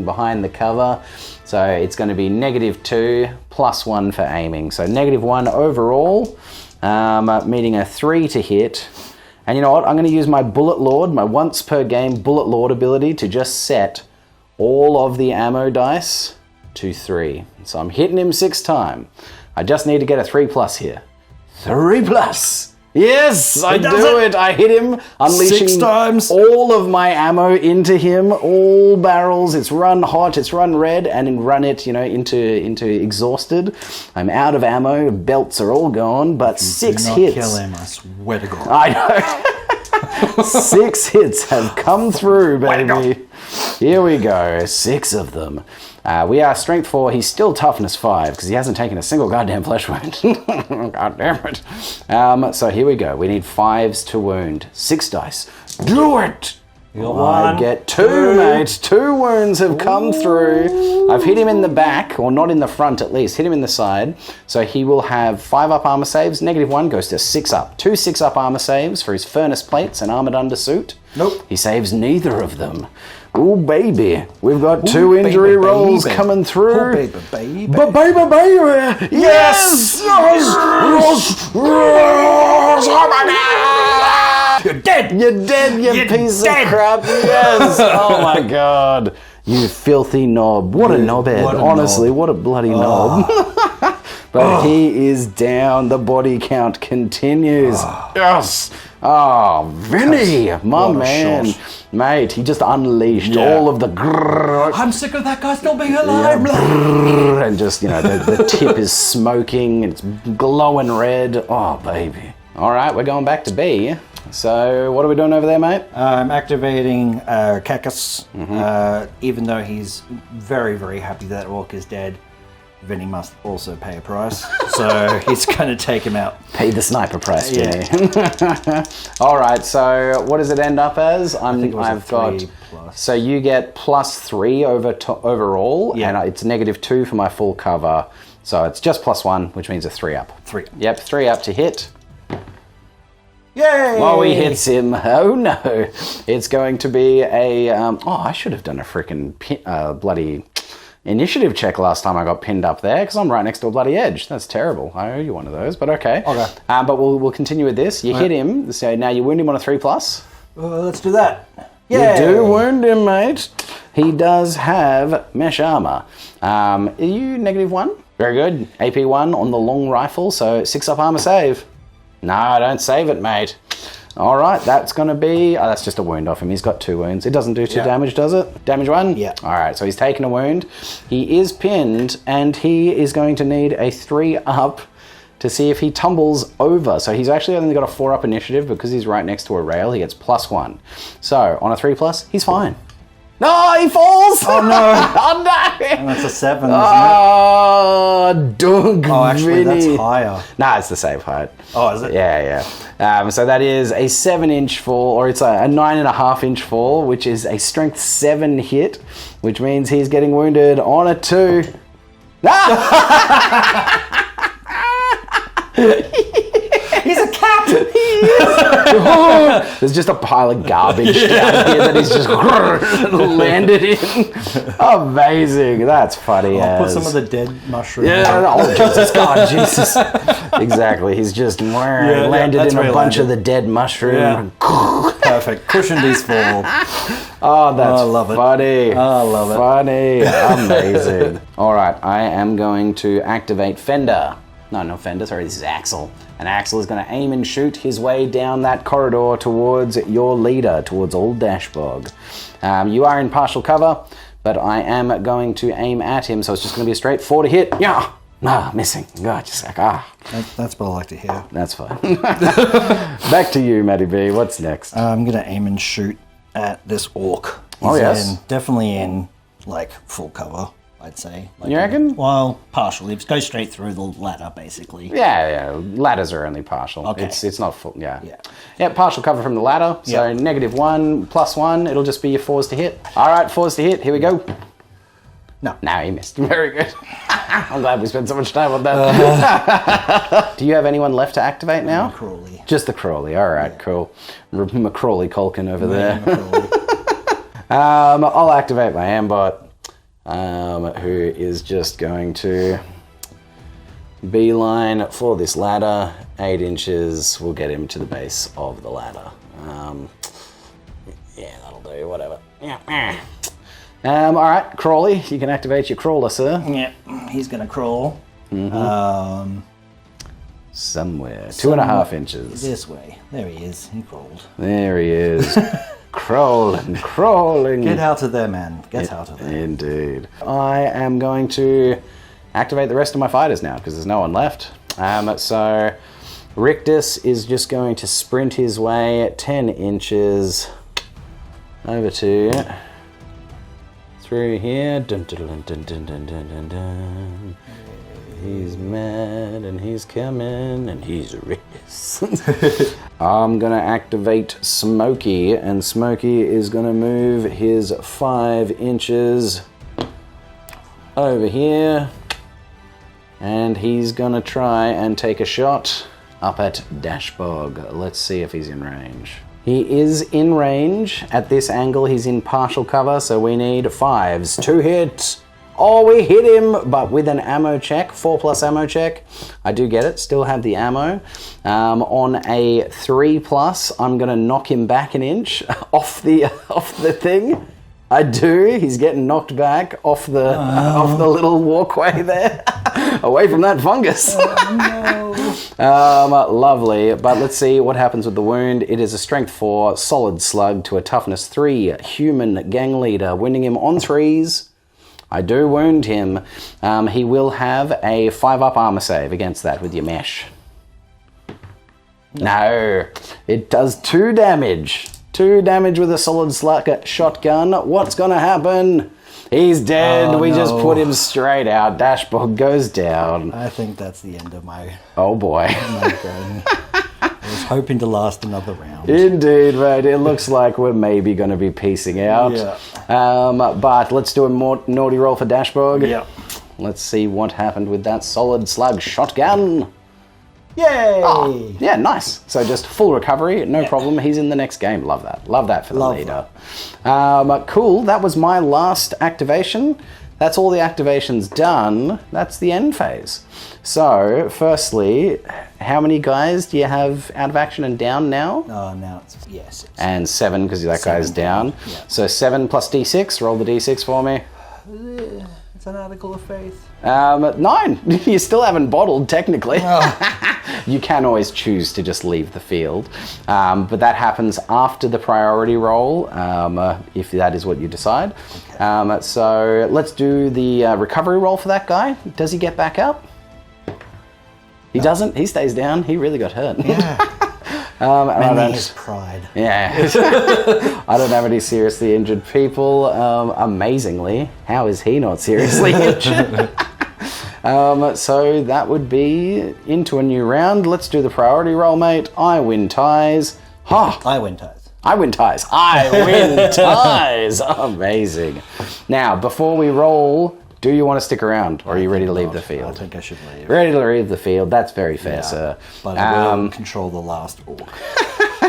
behind the cover. So it's going to be -2 +1 for aiming. So -1 overall, meaning a 3 to hit. And you know what? I'm going to use my Bullet Lord, my once per game Bullet Lord ability to just set all of the ammo dice to 3. So I'm hitting him 6 times. I just need to get a 3+ here. 3+! Yes, I do it. I hit him, unleashing 6 times. all of my ammo into him, all barrels. It's run hot, it's run red, and then run it, into exhausted. I'm out of ammo, belts are all gone, but 6 hits. Kill him, I swear to God. I know. 6 hits have come through, baby. Here we go, 6 of them. We are strength 4. He's still toughness 5 because he hasn't taken a single goddamn flesh wound. God damn it. So here we go. We need 5s to wound. 6 dice. Do it! I get 2, mate. 2 wounds have come through. I've hit him in the back, or not in the front at least. Hit him in the side. So he will have 5 up armor saves. -1 goes to 6 up. 2 6 up armor saves for his furnace plates and armored undersuit. Nope. He saves neither of them. Ooh, baby. We've got 2 injury rolls coming through. Oh, baby, baby. Baby. Yes! Oh, my God! You're dead! You're dead, you piece of crap. Yes! Oh, my God. You filthy knob. What a knobhead. Honestly, what a bloody knob. But he is down. The body count continues. Yes! Oh, Vinny, my man. Mate, he just unleashed all of the grrr. I'm sick of that guy still being alive. Yeah, and just, the tip is smoking. It's glowing red. Oh, baby. All right, we're going back to B. So what are we doing over there, mate? I'm activating Cacus. Even though he's very, very happy that Orc is dead, Vinny must also pay a price. So he's going to take him out. Pay the sniper price, Vinny. All right, so what does it end up as? I've got 3+. So you get +3 overall, and it's -2 for my full cover. So it's just +1, which means a 3 up. 3 up. Yep, 3 up to hit. Yay! Oh, he hits him. Oh, no. It's going to be a... I should have done a freaking bloody initiative check last time I got pinned up there, because I'm right next to a bloody edge. That's terrible. I owe you one of those, but okay. Okay. But we'll continue with this. You hit him, so now you wound him on a 3+. Let's do that. Yay. You do wound him, mate. He does have mesh armor. Are you -1? Very good. AP1 on the long rifle, so 6 up armor save. No, don't save it, mate. All right, that's going to be... Oh, that's just a wound off him. He's got 2 wounds. It doesn't do 2 damage, does it? Damage 1? Yeah. All right, so he's taken a wound. He is pinned, and he is going to need a 3 up to see if he tumbles over. So he's actually only got a 4 up initiative because he's right next to a rail. He gets +1. So on a 3+, he's fine. No, he falls! Oh, no. Oh, no! And that's a 7, isn't it? Oh, Doug. Oh, actually, Vinny. that's higher. Nah, it's the same height. Oh, is it? Yeah. So that is a 7-inch fall, or it's a 9.5-inch fall, which is a strength 7 hit, which means he's getting wounded on a 2. He's a cat! There's just a pile of garbage down here that he's just landed in. Amazing. That's funny. I'll put some of the dead mushroom. Yeah. Oh, Jesus. God, Jesus. Exactly. He's just landed in a bunch of the dead mushroom. Yeah. Perfect. Cushioned his fall. Oh, that's funny. I love it. Funny. Amazing. All right. I am going to activate Fender. No, not Fender. Sorry, this is Axel. And Axel is going to aim and shoot his way down that corridor towards your leader, towards old Dashbog. You are in partial cover, but I am going to aim at him, so it's just going to be a straight 4 to hit. Yeah. Missing. God, just like, That's what I like to hear. That's fine. Back to you, Matty B. What's next? I'm going to aim and shoot at this orc. Oh, yes. Definitely in, full cover, I'd say. You reckon? Well, partially. Go straight through the ladder, basically. Yeah. Ladders are only partial. Okay. It's not full. Yeah, partial cover from the ladder. So -1, +1. It'll just be your 4s to hit. All right, 4s to hit. Here we go. No, he missed. Very good. I'm glad we spent so much time on that. Do you have anyone left to activate now? Crawley. Just the Crawley. All right, cool. McCrawley Culkin over there. I'll activate my ambot, who is just going to beeline for this ladder. 8 inches will get him to the base of the ladder. Yeah, that'll do, whatever. Yeah. All right, Crawley, you can activate your crawler, sir. Yeah, he's gonna crawl. Somewhere, 2.5 inches. This way. There he is. He crawled. There he is. Crawling. Get out of there, man. Get out of there. Indeed. I am going to activate the rest of my fighters now because there's no one left. So Rictus is just going to sprint his way 10 inches over to through here. Dun, dun, dun, dun, dun, dun, dun, dun. He's mad and he's coming and he's Rictus. I'm gonna activate Smokey, and Smokey is gonna move his 5 inches over here, and he's gonna try and take a shot up at Dashbog. Let's see if he's in range. He is in range. At this angle, he's in partial cover, so we need 5s. 2 hits. Oh, we hit him, but with an ammo check, 4+ ammo check. I do get it, still have the ammo. On a 3+, I'm gonna knock him back an inch off the thing. I do, he's getting knocked back off the little walkway there, away from that fungus. Lovely, but let's see what happens with the wound. It is a strength 4, solid slug to a toughness 3, human gang leader, wounding him on 3s. I do wound him. He will have a 5+ armor save against that with your mesh. No, it does 2 damage. 2 damage with a solid slug shotgun. What's gonna happen? He's dead. We just put him straight out. Dashbog goes down. I think that's the end of my... Oh boy. my turn. I was hoping to last another round. Indeed, mate. It looks like we're maybe going to be piecing out. Yeah. But let's do a more naughty roll for Dashbog. Yeah. Let's see what happened with that solid slug shotgun. Yay! Oh, yeah, nice. So just full recovery, no problem. He's in the next game. Love that. Love that for the leader. Cool. That was my last activation. That's all the activations done. That's the end phase. So, firstly, how many guys do you have out of action and down now? Now it's 6. And 7 because that guy's down. Yeah. So 7 plus d6. Roll the d6 for me. It's an article of faith. 9. You still haven't bottled, technically. Oh. You can always choose to just leave the field. But that happens after the priority roll, if that is what you decide. Okay. So let's do the recovery roll for that guy. Does he get back up? He doesn't. He stays down. He really got hurt. Yeah. His pride. Yeah. I don't have any seriously injured people. Amazingly, how is he not seriously injured? So that would be into a new round. Let's do the priority roll, mate. I win ties. Ha! I win ties. I win ties. I win ties. Amazing. Now, before we roll, do you want to stick around, or are you ready to leave the field? I think I should leave. Ready to leave the field. That's very fair, sir. But I will control the last orc.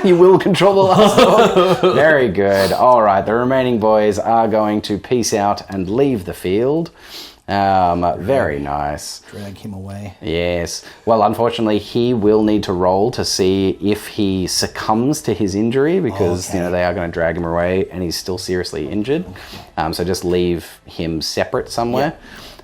You will control the last orc? Very good. All right, the remaining boys are going to peace out and leave the field. Very nice. Drag him away. Yes. Well, unfortunately, he will need to roll to see if he succumbs to his injury because they are going to drag him away and he's still seriously injured. Okay. So just leave him separate somewhere.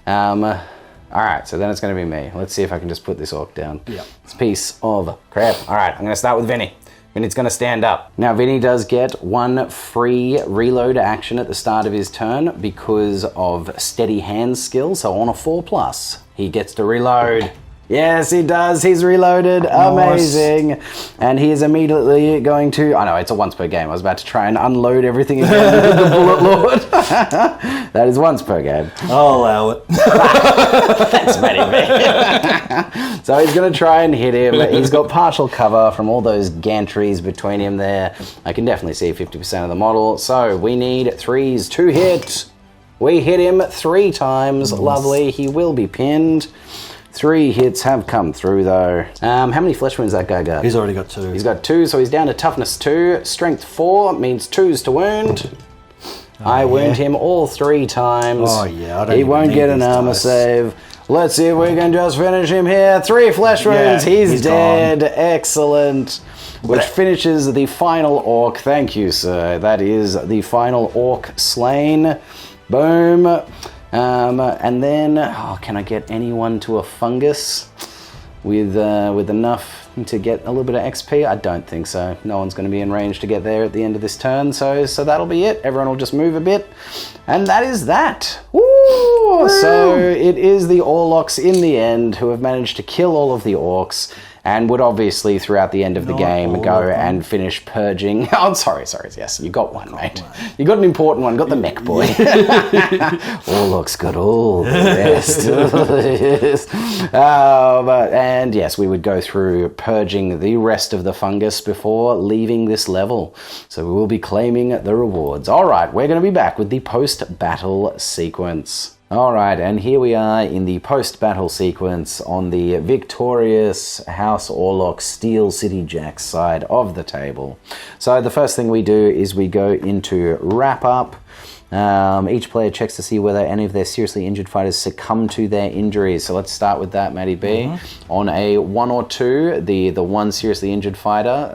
Yep. All right, so then it's going to be me. Let's see if I can just put this orc down. Yep. It's a piece of crap. All right, I'm going to start with Vinny. Vinny's going to stand up. Now, Vinny does get 1 free reload action at the start of his turn because of steady hand skill. So on a 4+, he gets to reload. Yes, he does. He's reloaded. Nice. Amazing. And he is immediately going to... I know, it's a once per game. I was about to try and unload everything again with the Bullet Lord. That is once per game. I'll allow it. Thanks, Matty. So he's going to try and hit him. He's got partial cover from all those gantries between him there. I can definitely see 50% of the model. So we need 3s to hit. We hit him 3 times. Nice. Lovely. He will be pinned. 3 hits have come through, though. How many flesh wounds that guy got? He's already got 2. He's got 2, so he's down to toughness 2. Strength 4 means 2s to wound. I wound him all 3 times. Oh, yeah, I don't He even won't need get an these armor dice. save. Let's see if we can just finish him here. 3 flesh wounds. Yeah, he's he's dead. Excellent. Which finishes the final orc. Thank you, sir. That is the final orc slain. Boom. And then, can I get anyone to a fungus with enough to get a little bit of XP? I don't think so. No one's going to be in range to get there at the end of this turn, so that'll be it. Everyone will just move a bit, and that is that. Woo! So it is the Orlocks in the end who have managed to kill all of the orcs, and would obviously throughout the end of the game go and finish purging. Oh, sorry, yes, you got one, mate. You got an important one, got the mech boy. Orlocks got all the rest. And yes, we would go through purging the rest of the fungus before leaving this level. So we will be claiming the rewards. All right, we're going to be back with the post-battle sequence. Alright, and here we are in the post-battle sequence on the victorious House Orlock Steel City Jacks side of the table. So the first thing we do is we go into wrap up. Each player checks to see whether any of their seriously injured fighters succumb to their injuries. So let's start with that, Matty B. On a 1 or 2, the one seriously injured fighter,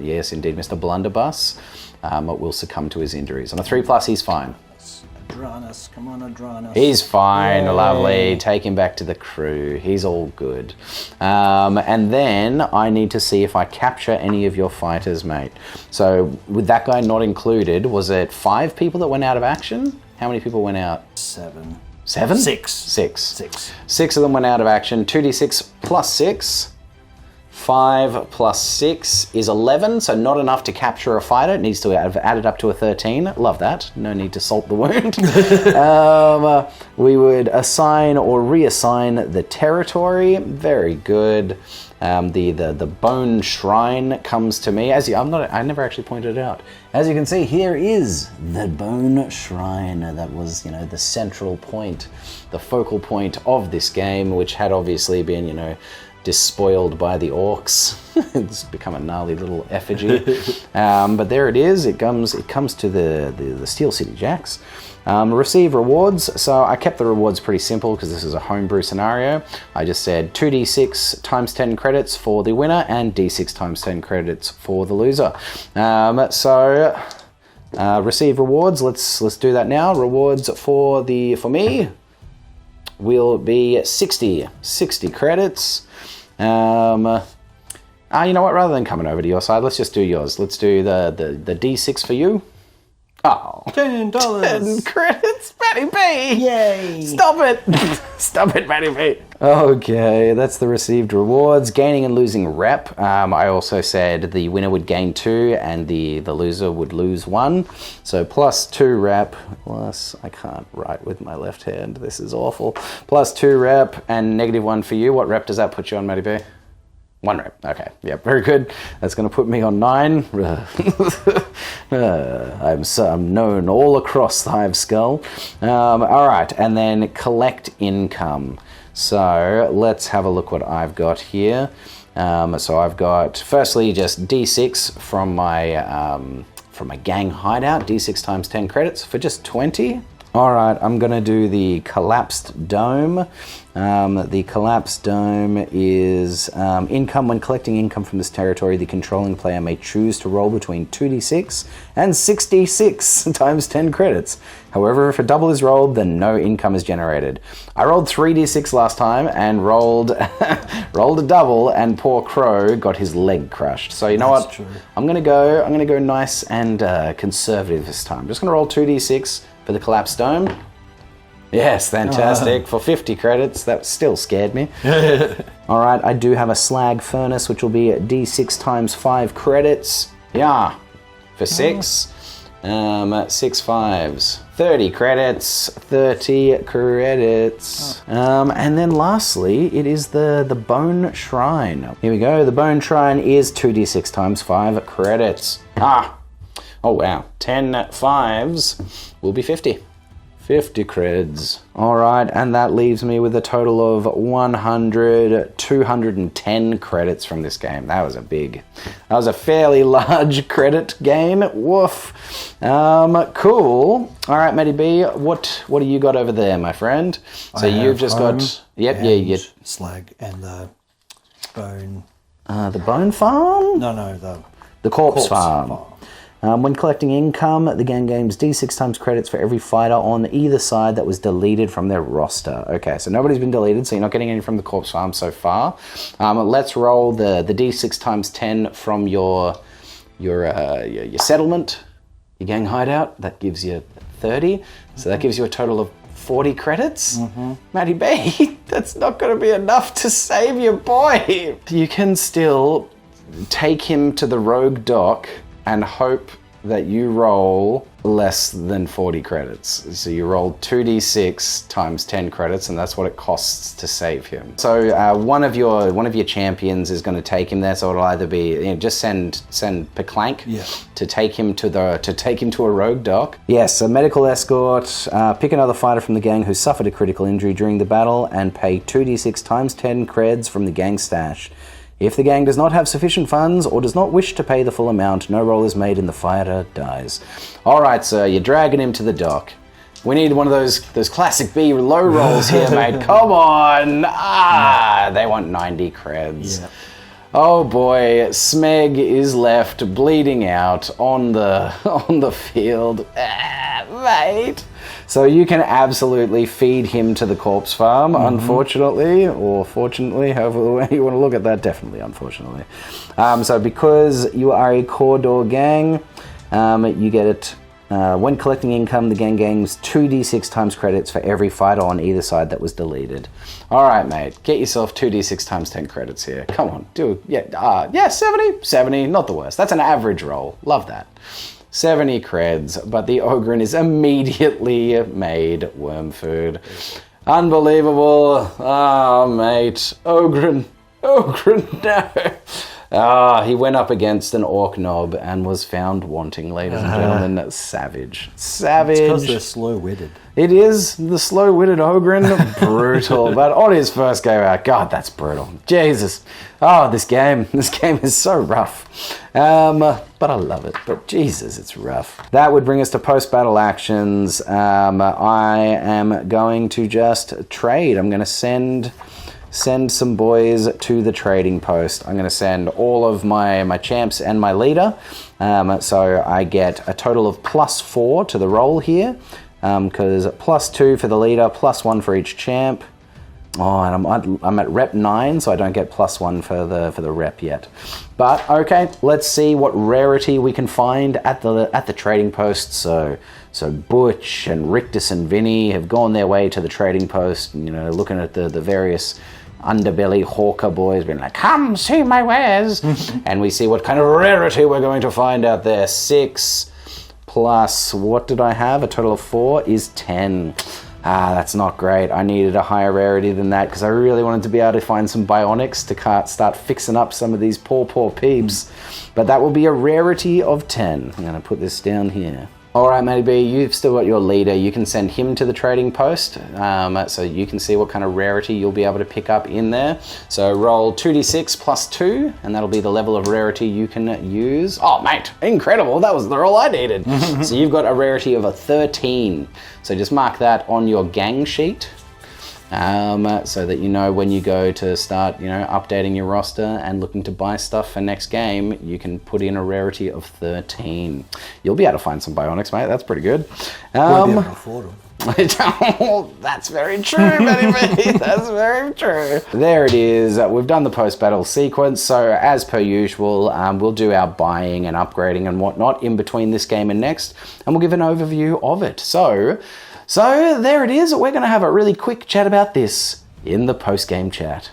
yes indeed, Mr. Blunderbuss, will succumb to his injuries. On a 3+, he's fine. Adranus, come on, Adranus. He's fine, Yay. lovely. Take him back to the crew. He's all good. And then I need to see if I capture any of your fighters, mate. So with that guy not included, was it 5 people that went out of action? How many people went out? 7. 7? 6. 6. 6 of them went out of action. 2d6 plus 6. 5 plus 6 is 11, so not enough to capture a fighter. It needs to have added up to a 13. Love that. No need to salt the wound. We would assign or reassign the territory. Very good. The bone shrine comes to me. I never actually pointed it out. As you can see, here is the bone shrine. That was, the central point, the focal point of this game, which had obviously been, despoiled by the orcs. It's become a gnarly little effigy. But there it is. It comes to the Steel City Jacks. Receive rewards. So I kept the rewards pretty simple because this is a homebrew scenario. I just said 2d6 times 10 credits for the winner and d6 times 10 credits for the loser. Receive rewards. Let's do that now. Rewards for me will be 60 credits. You know what? Rather than coming over to your side, let's just do yours. Let's do the D6 for you. Oh, $10. 10 credits, Matty B. Yay! Stop it! Stop it, Matty B. Okay, that's the received rewards. Gaining and losing rep. I also said the winner would gain 2 and the loser would lose 1. So plus 2 rep, plus, I can't write with my left hand. This is awful. Plus 2 rep and -1 for you. What rep does that put you on, Matty B? 1 rep. Okay. Yeah, very good. That's going to put me on 9. I'm known all across the Hive Skull. All right, and then collect income. So let's have a look what I've got here. So I've got firstly just D6 from my gang hideout. D6 times 10 credits for just 20. All right, I'm gonna do the collapsed dome. The collapsed dome is income. When collecting income from this territory, the controlling player may choose to roll between 2d6 and 66 times 10 credits. However, if a double is rolled, then no income is generated. I rolled 3d6 last time and rolled a double, and poor Crow got his leg crushed. So you know what? True. I'm gonna go nice and conservative this time. I'm just gonna roll 2d6 for the collapsed dome. Yes, fantastic. For 50 credits. That still scared me. All right, I do have a slag furnace, which will be D6 times 5 credits. Yeah, for 6. 6 5s. 30 credits. 30 credits. And then lastly, it is the bone shrine. Here we go. The bone shrine is 2d6 times 5 credits. Oh wow, 10 5s will be 50. 50 creds. All right, and that leaves me with a total of 210 credits from this game. That was a fairly large credit gain. Woof. Cool. All right, Matty B, what do you got over there, my friend? So you've just got, you get slag and the bone. The bone farm? No, the corpse farm. When collecting income, the gang gains D6 times credits for every fighter on either side that was deleted from their roster. Okay, so nobody's been deleted, so you're not getting any from the corpse farm so far. Let's roll the D6 times 10 from your settlement, your gang hideout. That gives you 30, so that gives you a total of 40 credits. Matty B, that's not going to be enough to save your boy. You can still take him to the rogue dock and hope that you roll less than 40 credits. So you roll 2d6 times 10 credits, and that's what it costs to save him. So one of your champions is going to take him there. So it'll either be just send Peclank to take him to a rogue dock. Yes, a medical escort. Pick another fighter from the gang who suffered a critical injury during the battle, and pay 2d6 times 10 creds from the gang stash. If the gang does not have sufficient funds or does not wish to pay the full amount, no roll is made and the fighter dies. All right, sir, you're dragging him to the dock. We need one of those classic B low rolls here, mate. Come on. They want 90 creds. Yeah. Oh boy, Smeg is left bleeding out on the field. Mate. So you can absolutely feed him to the corpse farm, unfortunately, or fortunately, however way you want to look at that, definitely unfortunately. So because you are a Cawdor gang, you get it, when collecting income, the gang gains 2d6 times credits for every fighter on either side that was deleted. All right, mate, get yourself 2d6 times 10 credits here. Come on, do it. Yeah, 70, not the worst. That's an average roll. Love that. 70 creds, but the Ogren is immediately made worm food. Unbelievable. Mate. Ogren, no. He went up against an orc knob and was found wanting, ladies and gentlemen. Savage. It's because they're slow-witted. It is. The slow-witted Ogren. Brutal. But on his first go out, God, that's brutal. Jesus. Oh, this game is so rough. But I love it. But Jesus, it's rough. That would bring us to post-battle actions. I am going to just trade. I'm going to send some boys to the trading post. I'm going to send all of my champs and my leader. So I get a total of +4 to the roll here. Because +2 for the leader, +1 for each champ. Oh, and I'm at rep 9, so I don't get +1 for the rep yet. But okay, let's see what rarity we can find at the trading post. So Butch and Rictus and Vinny have gone their way to the trading post, looking at the various underbelly hawker boys, being like, "Come see my wares," and we see what kind of rarity we're going to find out there. 6 plus, what did I have? A total of 4 is 10. That's not great. I needed a higher rarity than that because I really wanted to be able to find some bionics to start fixing up some of these poor peeps. But that will be a rarity of 10. I'm going to put this down here. All right, Matty B, you've still got your leader. You can send him to the trading post, so you can see what kind of rarity you'll be able to pick up in there. So roll 2d6 +2, and that'll be the level of rarity you can use. Oh, mate, incredible. That was the roll I needed. So you've got a rarity of a 13. So just mark that on your gang sheet. So that you know when you go to start, updating your roster and looking to buy stuff for next game, you can put in a rarity of 13. You'll be able to find some bionics, mate. That's pretty good. We'll be able to afford them. That's very true, baby. That's very true. There it is. We've done the post-battle sequence. So as per usual, we'll do our buying and upgrading and whatnot in between this game and next, and we'll give an overview of it. So there it is. We're going to have a really quick chat about this in the post-game chat.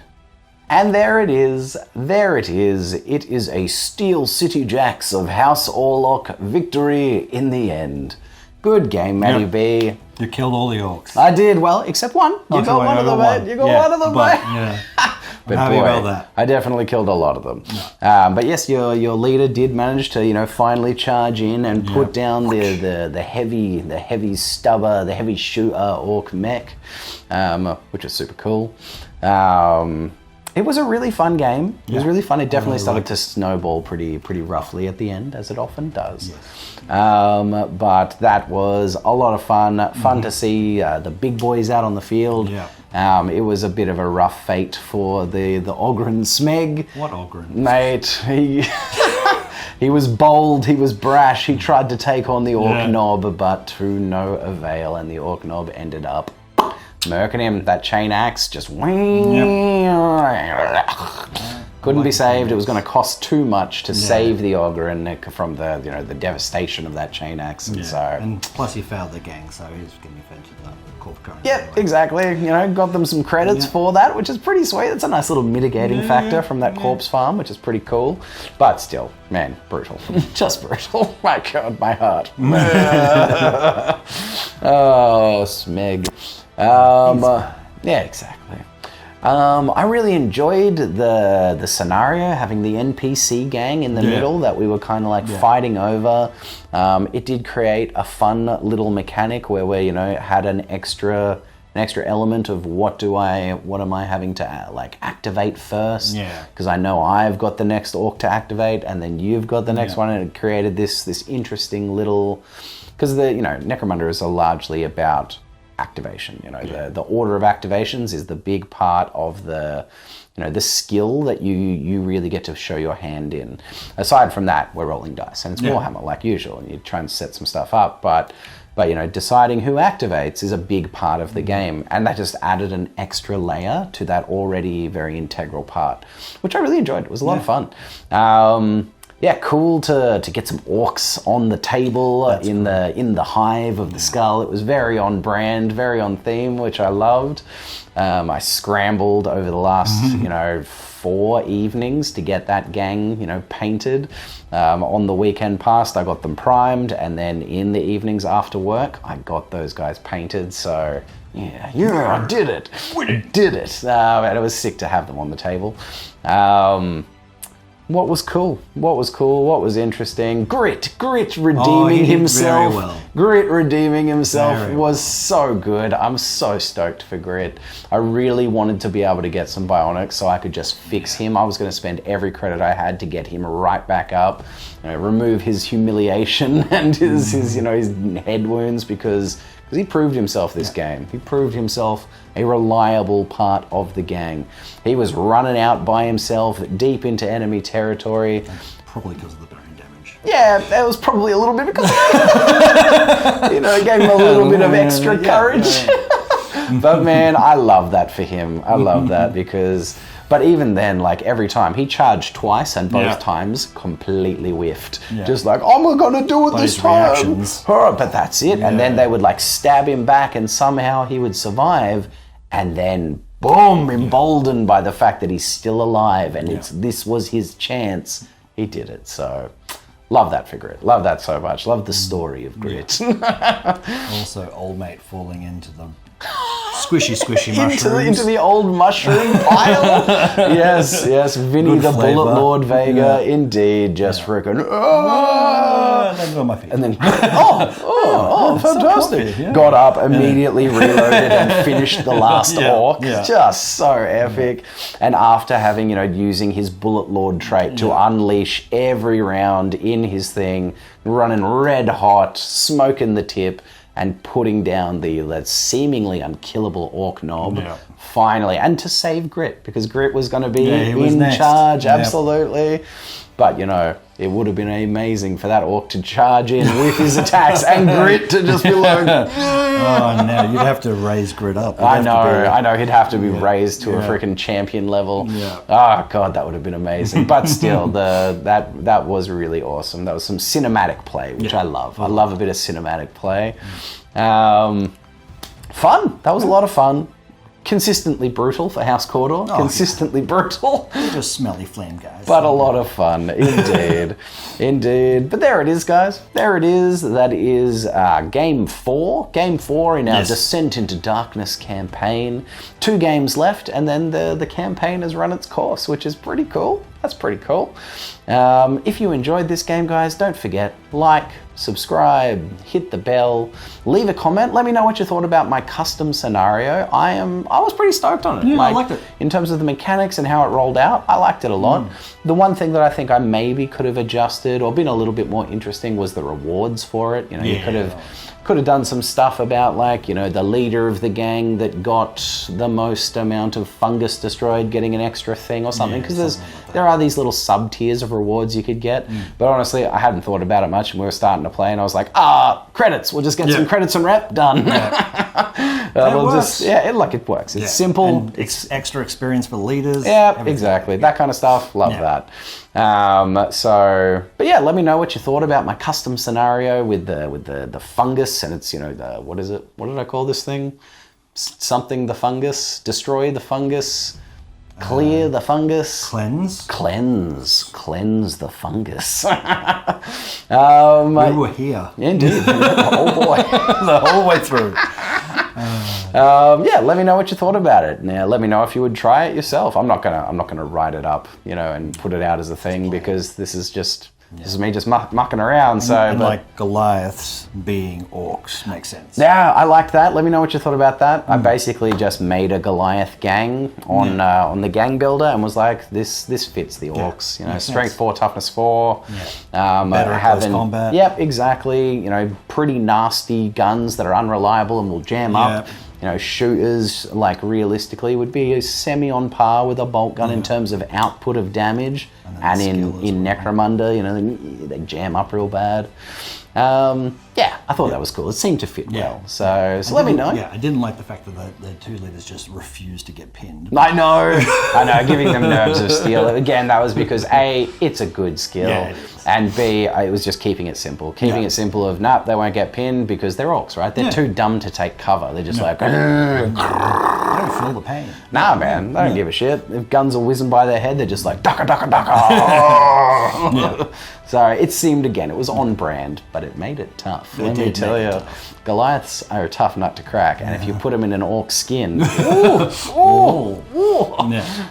And there it is. It is a Steel City Jacks of House Orlock victory in the end. Good game, Matty B. You killed all the orcs. I did, well, except one. You got one of them, mate. You got one of them, mate. Yeah. But happy boy, about that. I definitely killed a lot of them. But yes, your leader did manage to, finally charge in and put down the heavy stubber, the heavy shooter orc mech, which was super cool. It was a really fun game. It was really fun. It definitely started to snowball pretty roughly at the end, as it often does. Yes. But that was a lot of fun. Fun to see the big boys out on the field. Yeah. It was a bit of a rough fate for the Ogren Smeg. What Ogren? Mate, he was bold, he was brash, he tried to take on the Orc Knob, but to no avail, and the Orc Knob ended up murking him. That chain axe just couldn't be saved. It was going to cost too much to save the Ogren from the the devastation of that chain axe, and plus he failed the gang, so he's going to be fed to the corp currency. Yep, anyway. Exactly. Got them some credits for that, which is pretty sweet. It's a nice little mitigating factor from that corpse farm, which is pretty cool. But still, man, brutal. Just brutal. My God, my heart. Oh, Smeg. Yeah, exactly. I really enjoyed the scenario, having the NPC gang in the middle that we were kind of like fighting over. It did create a fun little mechanic where we, had an extra element of what am I having to activate first? Yeah. Because I know I've got the next orc to activate, and then you've got the next one, and it created this interesting little. Because the Necromunda is largely about activation. The order of activations is the big part of the the skill that you really get to show your hand in. Aside from that, we're rolling dice, and it's Warhammer like usual, and you try and set some stuff up, but deciding who activates is a big part of the game, and that just added an extra layer to that already very integral part, which I really enjoyed. It was a lot of fun. Cool to get some orcs on the table in the hive of the skull. It was very on brand, very on theme, which I loved. I scrambled over the last 4 evenings to get that gang painted. On the weekend past, I got them primed, and then in the evenings after work, I got those guys painted. So I did it. We did it. And it was sick to have them on the table. What was cool? What was interesting? Grit redeeming himself. Very well. Grit redeeming himself was so good. I'm so stoked for Grit. I really wanted to be able to get some bionics so I could just fix him. I was going to spend every credit I had to get him right back up, remove his humiliation and his head wounds, because he proved himself this game. He proved himself a reliable part of the gang. He was running out by himself deep into enemy territory. Probably because of the burn damage. Yeah, that was probably a little bit because it gave him a little bit of extra courage. But man, I love that for him. I love that because... But even then, every time, he charged twice, and both times completely whiffed. Yeah. Just I'm going to do it this time. But that's it. Yeah. And then they would stab him back, and somehow he would survive. And then, boom, emboldened by the fact that he's still alive, and this was his chance, he did it. So, love that for Grit. Love that so much. Love the story of Grit. Yeah. Also, old mate falling into them. Squishy mushrooms. into the old mushroom pile. yes, Vinny the flavor. Bullet Lord Vega, indeed, just freaking. Landed on my feet. And then, fantastic! Got up, immediately reloaded, and finished the last orc. Yeah. Just so epic. And after having, using his Bullet Lord trait to unleash every round in his thing, running red hot, smoking the tip, and putting down the seemingly unkillable Orc Knob, finally, and to save Grit, because Grit was going to be in charge, absolutely. But, it would have been amazing for that Orc to charge in with his attacks and Grit to just be like... Oh, no, you'd have to raise Grit up. I know, he'd have to be raised to a freaking champion level. Yeah. Oh, God, that would have been amazing. But still, that was really awesome. That was some cinematic play, which I love. I love a bit of cinematic play. Fun. That was a lot of fun. Consistently brutal for House Cawdor. Consistently brutal. They're just smelly flame guys. But a lot of fun, indeed. Indeed. But there it is, guys. There it is. That is game 4. Game 4 in our Descent into Darkness campaign. 2 games left, and then the campaign has run its course, which is pretty cool. That's pretty cool. If you enjoyed this game, guys, don't forget, like, subscribe, hit the bell, leave a comment. Let me know what you thought about my custom scenario. I was pretty stoked on it. Yeah, I liked it. In terms of the mechanics and how it rolled out, I liked it a lot. The one thing that I think I maybe could have adjusted or been a little bit more interesting was the rewards for it. You know, you could have done some stuff about, like, you know, the leader of the gang that got the most amount of fungus destroyed getting an extra thing or something, because there are these little sub tiers of rewards you could get. But honestly, I hadn't thought about it much, and we were starting to play, and I was like, credits, we'll just get some credits and rep done. We'll works. it works. It's simple. And it's extra experience for leaders. Yeah, exactly. That kind of stuff. Love that. But yeah, let me know what you thought about my custom scenario with the fungus, and it's, you know, what is it? What did I call this thing? Something the fungus, destroy the fungus, clear the fungus, cleanse the fungus. We were here. Indeed, oh boy, the whole way through. Let me know what you thought about it. Now, let me know if you would try it yourself. I'm not gonna write it up, you know, and put it out as a thing, because this is me just mucking around. Like Goliaths being orcs makes sense. Yeah, I like that. Let me know what you thought about that. I basically just made a Goliath gang on the gang builder and was like, this fits the orcs. You know, strength 4, toughness 4. Better close combat. Yep, exactly. You know, pretty nasty guns that are unreliable and will jam up. You know, shooters, like, realistically would be semi on par with a bolt gun in terms of output of damage. And in Necromunda, you know, they jam up real bad. I thought that was cool. It seemed to fit well. So let me know. Yeah, I didn't like the fact that the 2 leaders just refused to get pinned. I know, giving them nerves of steel. Again, that was because A, it's a good skill, and B, it was just keeping it simple. Keeping it simple of, nah, they won't get pinned because they're orcs, right? They're too dumb to take cover. They're just like, I don't feel the pain. Nah, man, they don't give a shit. If guns are whizzing by their head, they're just like, ducka, ducka, ducka. So it seemed, again, it was on brand, but it made it tough. Let me tell you, Goliaths are a tough nut to crack, and if you put them in an orc skin,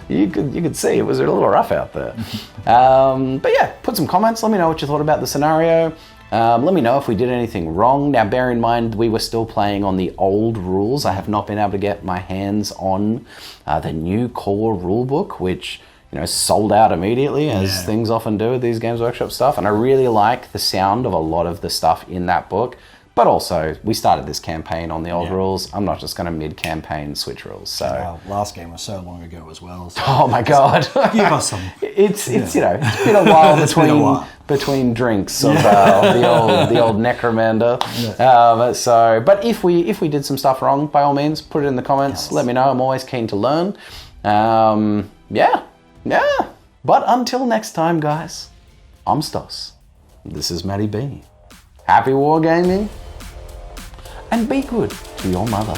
you could see it was a little rough out there. But yeah, put some comments. Let me know what you thought about the scenario. Let me know if we did anything wrong. Now, bear in mind, we were still playing on the old rules. I have not been able to get my hands on the new core rulebook, which, you know, sold out immediately, as things often do with these Games Workshop stuff. And I really like the sound of a lot of the stuff in that book. But also, we started this campaign on the old rules. I'm not just going to mid-campaign switch rules. So our last game was so long ago as well. So oh my god! Give us some. It's you know, it's been a while between drinks of the old Necromunda. But if we did some stuff wrong, by all means, put it in the comments. Let me know. I'm always keen to learn. But until next time, guys, I'm Stos. This is Matty B. Happy wargaming, and be good to your mother.